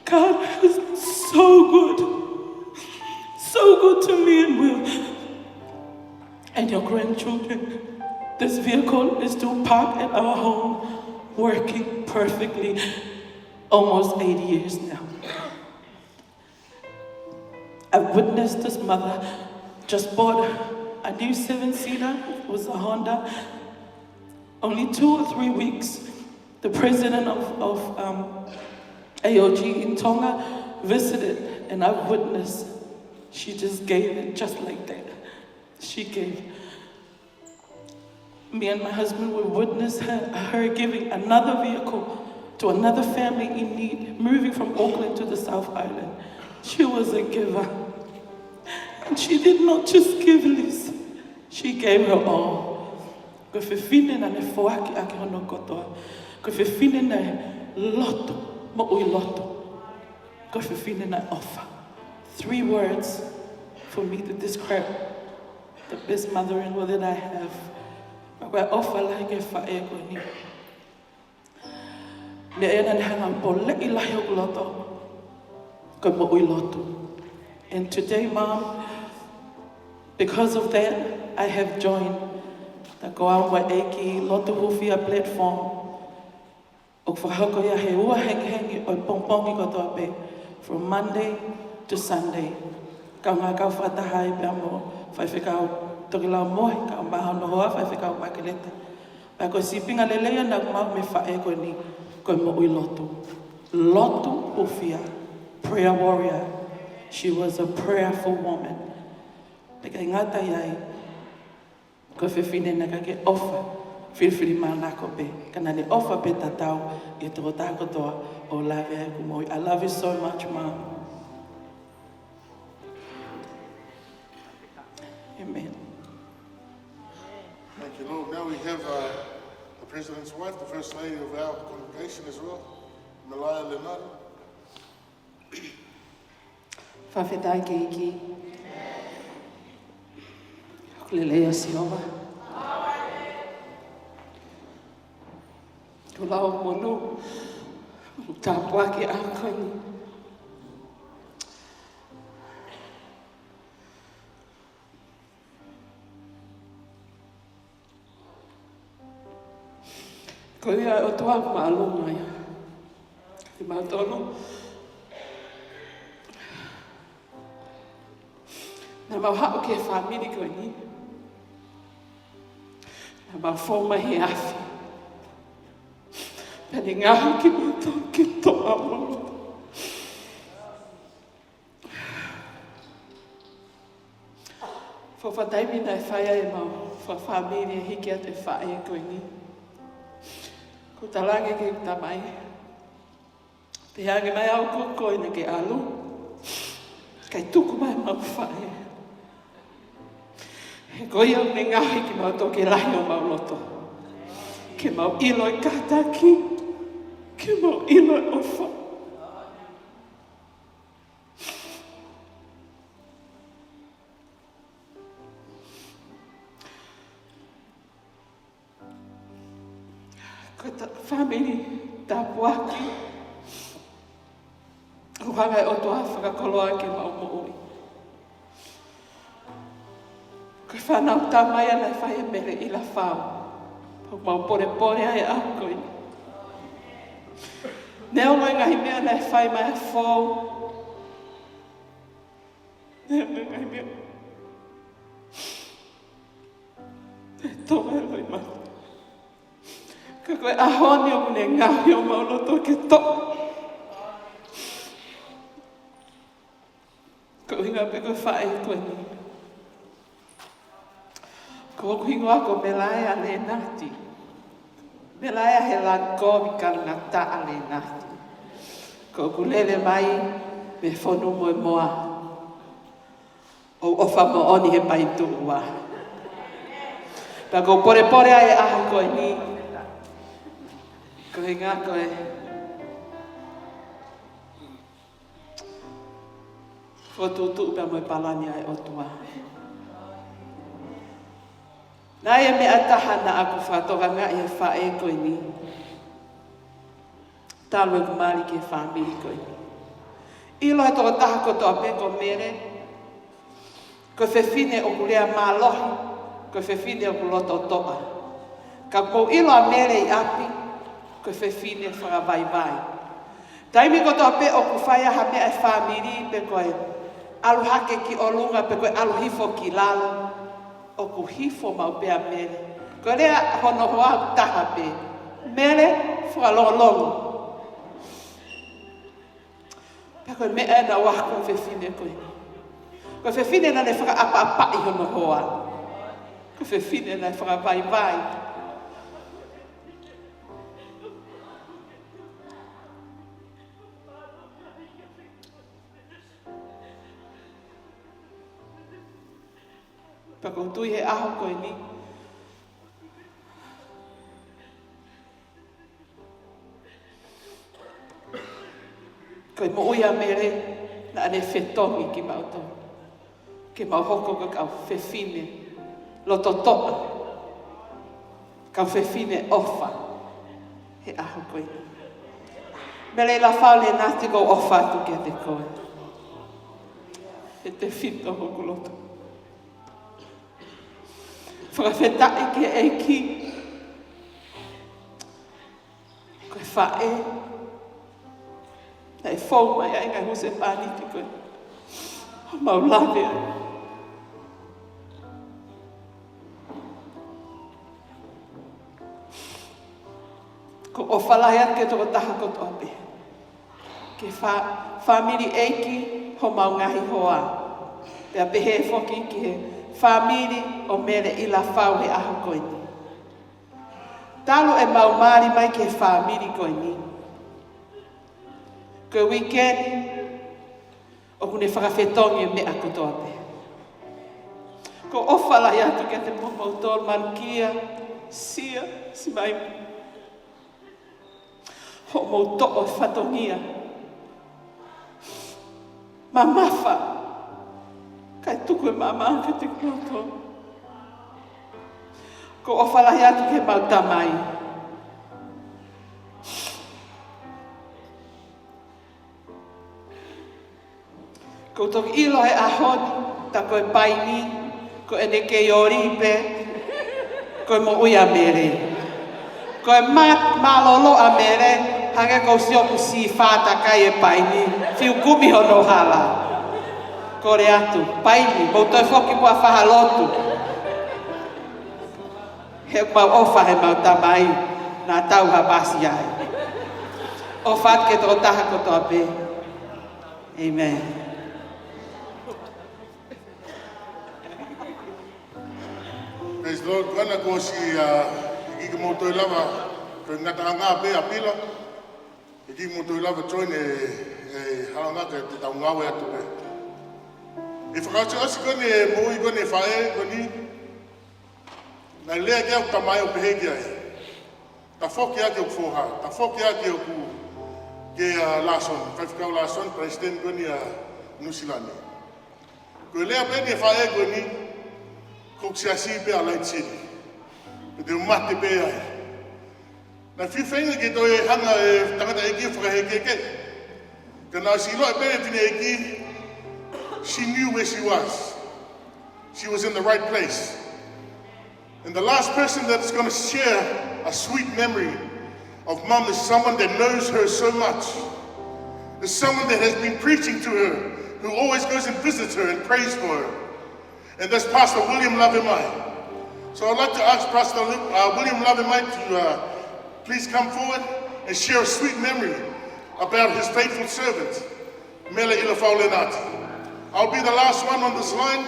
God is so good to me and Will. And your grandchildren. This vehicle is still parked at our home, working perfectly, almost 8 years now. I witnessed this mother just bought a new 7-seater. It was a Honda. Only 2 or 3 weeks, the president of AOG in Tonga visited, and I witnessed. She just gave it just like that. She gave. Me and my husband would witness her giving another vehicle to another family in need, moving from Auckland to the South Island. She was a giver. And she did not just give this, she gave her all. Ko whiwhine na ne whoaki ake hono kotoa. Ko whiwhine na loto, mo ui loto. Ko whiwhine na offer. 3 words for me to describe the best mother-in-law that I have. Where offer like a whae ko ni. Le ena ne hanga po le ilahi o loto. Ko mo ui loto. And today, Mom, because of that, I have joined the Goawa Eki Loto Hufia platform. O whahako ia he ua hengi o pongpongi ko toa pe. From Monday to Sunday. Ka ngā kau whatahai pe amo whaiwhikau. Toki lau mohi ka maha no hoa whaiwhikau makeleta. Pea ko sipinga lelea na mau me whae ko ni ko mo ui loto. Loto Hufia, prayer warrior. She was a prayerful woman. Peka ingata iai, ko whiwhine na kake ofa, whiwhiri mānako pe. Kana ne ofa pe tatau, i toko tākotoa o lawe ai kumoi. I love you so much, Mom. Amen. Thank you, Lord. Now we have the President's wife, the First Lady of our congregation as well, Mele Ilafau. Whawhetai ke iki. Lelea si owa. Tu lau monu. Tā puake a koini. Ko ia o toa maalunga ia. Ki mātono. Na mau hao ke whamiri koe ni. Na mau whoma he awhi. Pene ngahi ki mātou ki toa mono. Whawhataimi nai whaia e mau whawhamiri e hiki a te whae koe ni. Ko talange ke tamai. Te hange mai au koko ina ke alu. Kai tuku mai mau whae. He koi au ne ngahi ki mau toke lahi o mau loto. Ke mau ilo i kataki. Ke mau ilo i ofa. Ko ta family ta puaki. Uhanga o toa whakakoloa ke mau mo'oi. Ko whanau tamai ana e whai e Mele Ilafau. Pau mau pore ai a koe. Neo ngoi ngahi mea ana e whai mai e whou. Neo ngoi ngahi mea. E toa e loi mai. Ka koe ahoni o mune ngahi o mauloto ke toa. Ko inga pe koe whae koe ni. Ko kuingoa ko Mele Lenati. Mele he lan komi ka ngata Lenati. Ko kulele mai me whonu moe moa. o whamaoni he pai tu ua. Pea ko pore ai aho koe ni. Ko he ngā koe. Whotutu pea moe palani ai o tua. Nā e mea tahana aku whātoga ngā i he whae koe ni. Tālu e kumari ke whamiri koe ni. Ilo he toko taha ko toa pe ko mere. Ko whewhine o kulea mālohi. Ko whewhine o kuloto toa. Ka kou ilo a mere i api. Ko whewhine whakavai. Taimi ko toa pe o kuwhaia ha mea e whamiri pe koe. Alu hake ki o lunga pe koe alu hifo ki lalo. O ku hifo mau pea mere. Ko rea hono hoa taha pe. Mere whakalolongo. Pea koe mea na wah koe whewhine koe. Koe whewhine na ne whakaapa i hono hoa. Koe whewhine na whakavai. Pako tui he aho koe ni. Koe mo uia mere na ane whetongi ki mauto. Ke mau hoko ka kau whewhine loto toa. Kau whewhine ofa. He aho koe ni. Mele Ilafau Lenati ko ofa tu ke te koe. He te whito hoku loto. Whakawhetai ke eiki. Koe whae. Na e whau mai ai ngai huse pāniti koe. Mau lawe ai. Ko o whalai ake toko taha ko toa pe. Ke whamiri eiki ho mau ngahi hoa. Pea pehe e whoki ki he whamiri o Mele Ilafau he aho koe ni. Talo e mau maari mai ke whamiri koe ni. Koe weekend, o kune whakawhetongi e mea kutoa pe. Ko ofala i atu ke te momo tol man kia, sia, si mai. Ho mo to'o whatongia. Ma mawha. Kai tuku e mama ke te kuoto. Ko ofala i atu ke mau tamai. Ko toki ilo he ahoni, ta koe paini, ko ene ke ioripe, koe mo uia mere. Koe malolo a mere, hange ko sioku si whāta kai e paini, fiu kumi hono hala. Kore atu, paini, mo toi whoki mua whahalotu. He mau ofa he mau tamai, nā tau ha basi ai. Ofa ke tō taha ko tō pe. Amen. Praise Lord, kana ko si iki mo toi lava ko ngata nga pe apila. Iki mo toi lava join e hanga ke te tau ngawe atu pe. E whakatau asi kone mo I kone whae koni. Na lea kia ku tamai o pehegi ai. Ta whoki ake o kufoha, ta whoki ake o ku ke Lason, Whaifikau Lason, President koni Nusilani. Ko lea pene whae koni, kok siasi pe alai tiri. Pe te umate pe ai. Na whiwhenga ke toi hanga e tangata eki whakahekeke. Ka nā si loa pe tine eki, she knew where she was. She was in the right place. And the last person that's going to share a sweet memory of Mum is someone that knows her so much. Is someone that has been preaching to her, who always goes and visits her and prays for her. And that's Pastor William Lavimai. So I'd like to ask Pastor William Lavimai to please come forward and share a sweet memory about his faithful servant, Mele Ilafau Lenati. I'll be the last one on this line,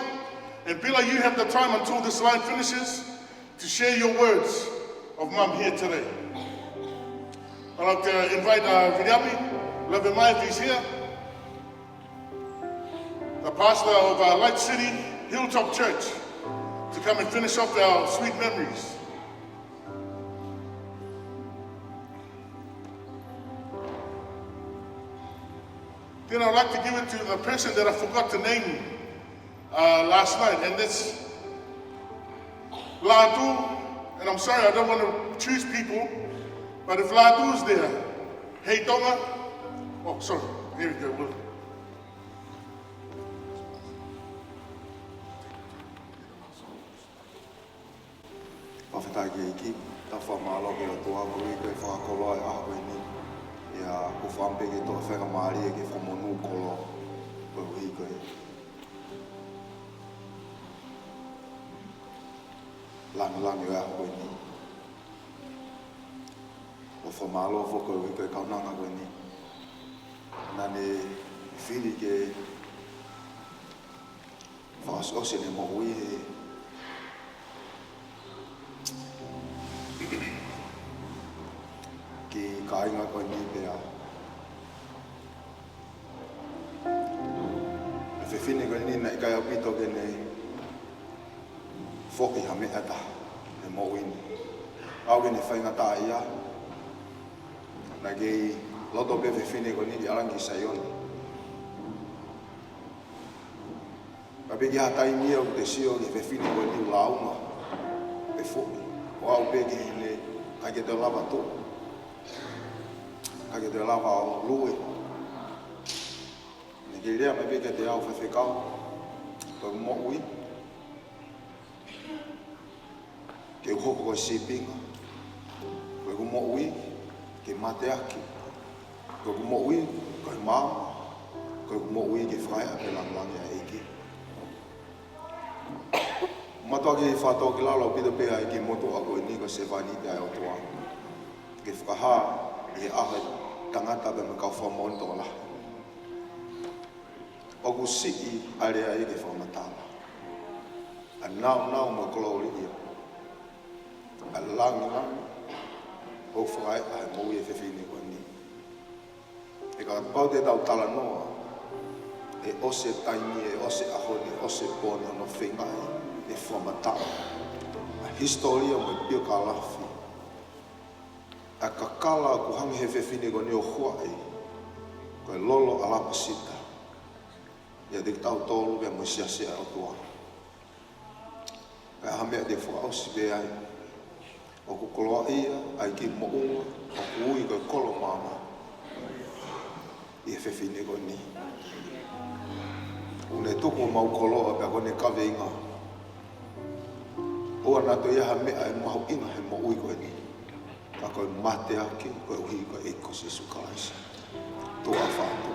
and Bila, you have the time until this line finishes to share your words of Mum here today. I'd like to invite Vidyami Lavimai if he's here. the pastor of Light City Hilltop Church, to come and finish off our sweet memories. Then I'd like to give it to the person that I forgot to name last night, and that's Ladu. And I'm sorry, I don't want to choose people, but if Ladu's there, hey Tonga. Oh, sorry, here we go. Whawhetai ki iki, ta whamalo ke o toa koi koe whakakoloa e aho ni. Ia ko whampeke toa fakamavae ke whamonu kolo koe hui koe. Langi o aho ni. O whamalo fo koe hui koe kaunanga koe ni. Nane whiri ke whaasose ne mohui he ki kāinga koe ni pēa. E whewhine koe ni na i kai apito ke ne whoki ha mea ta, e moini. Au ke ne whainga tā ia. Na kei loto pe whewhine koe ni i arangi saioni. Ka pe ki hatai mia o te sio ki whewhine koe ni ulaunga. Pe whoki. O au pe ki ne kai ke te lava tō. Kai ke te lava o lue. Ne ke rea mai pe ke te au whewhekau. Koe mo ui. Ke uhoko koe sipinga. Koe mo ui. Ke mate aki. Koe mo ui. Koe mama. Koe mo ui ke whaia ke langlangi a eiki. Matua ki whātua ki lalo pita pēha i ki moto a koe ni ko se whani te ai o toa. Ke whakaha i ahe tangata pe me kau whamonto la. Oku siki area i ke whamatala. A nau mo kolori ia. A langi. O whakai ahe moui e whewhine koe ni. E ka pau te tau tala noa. E ose taimi, e ose ahoni, ose pone no whengai. E whamatau. A historia mo i pio ka lafi. A kakala ku hangi he whewhine ko ni o Hawaii. Ko e lolo a lapasita. Ia te tau tolu ke mo siasia o tua. Ka hamea te faka'osi be ai. O ku koloa ia, ai ki mo unga, o ku ui ko e kolo mama. I he whewhine ko ni. Une tuku mau koloa pe ko ne kawe inga. O anato ia ha mea e mahu ina he mo ui koe ni. Ka koe mate aki, koe uhi koe eiko Jesu Christ. Toa whātua.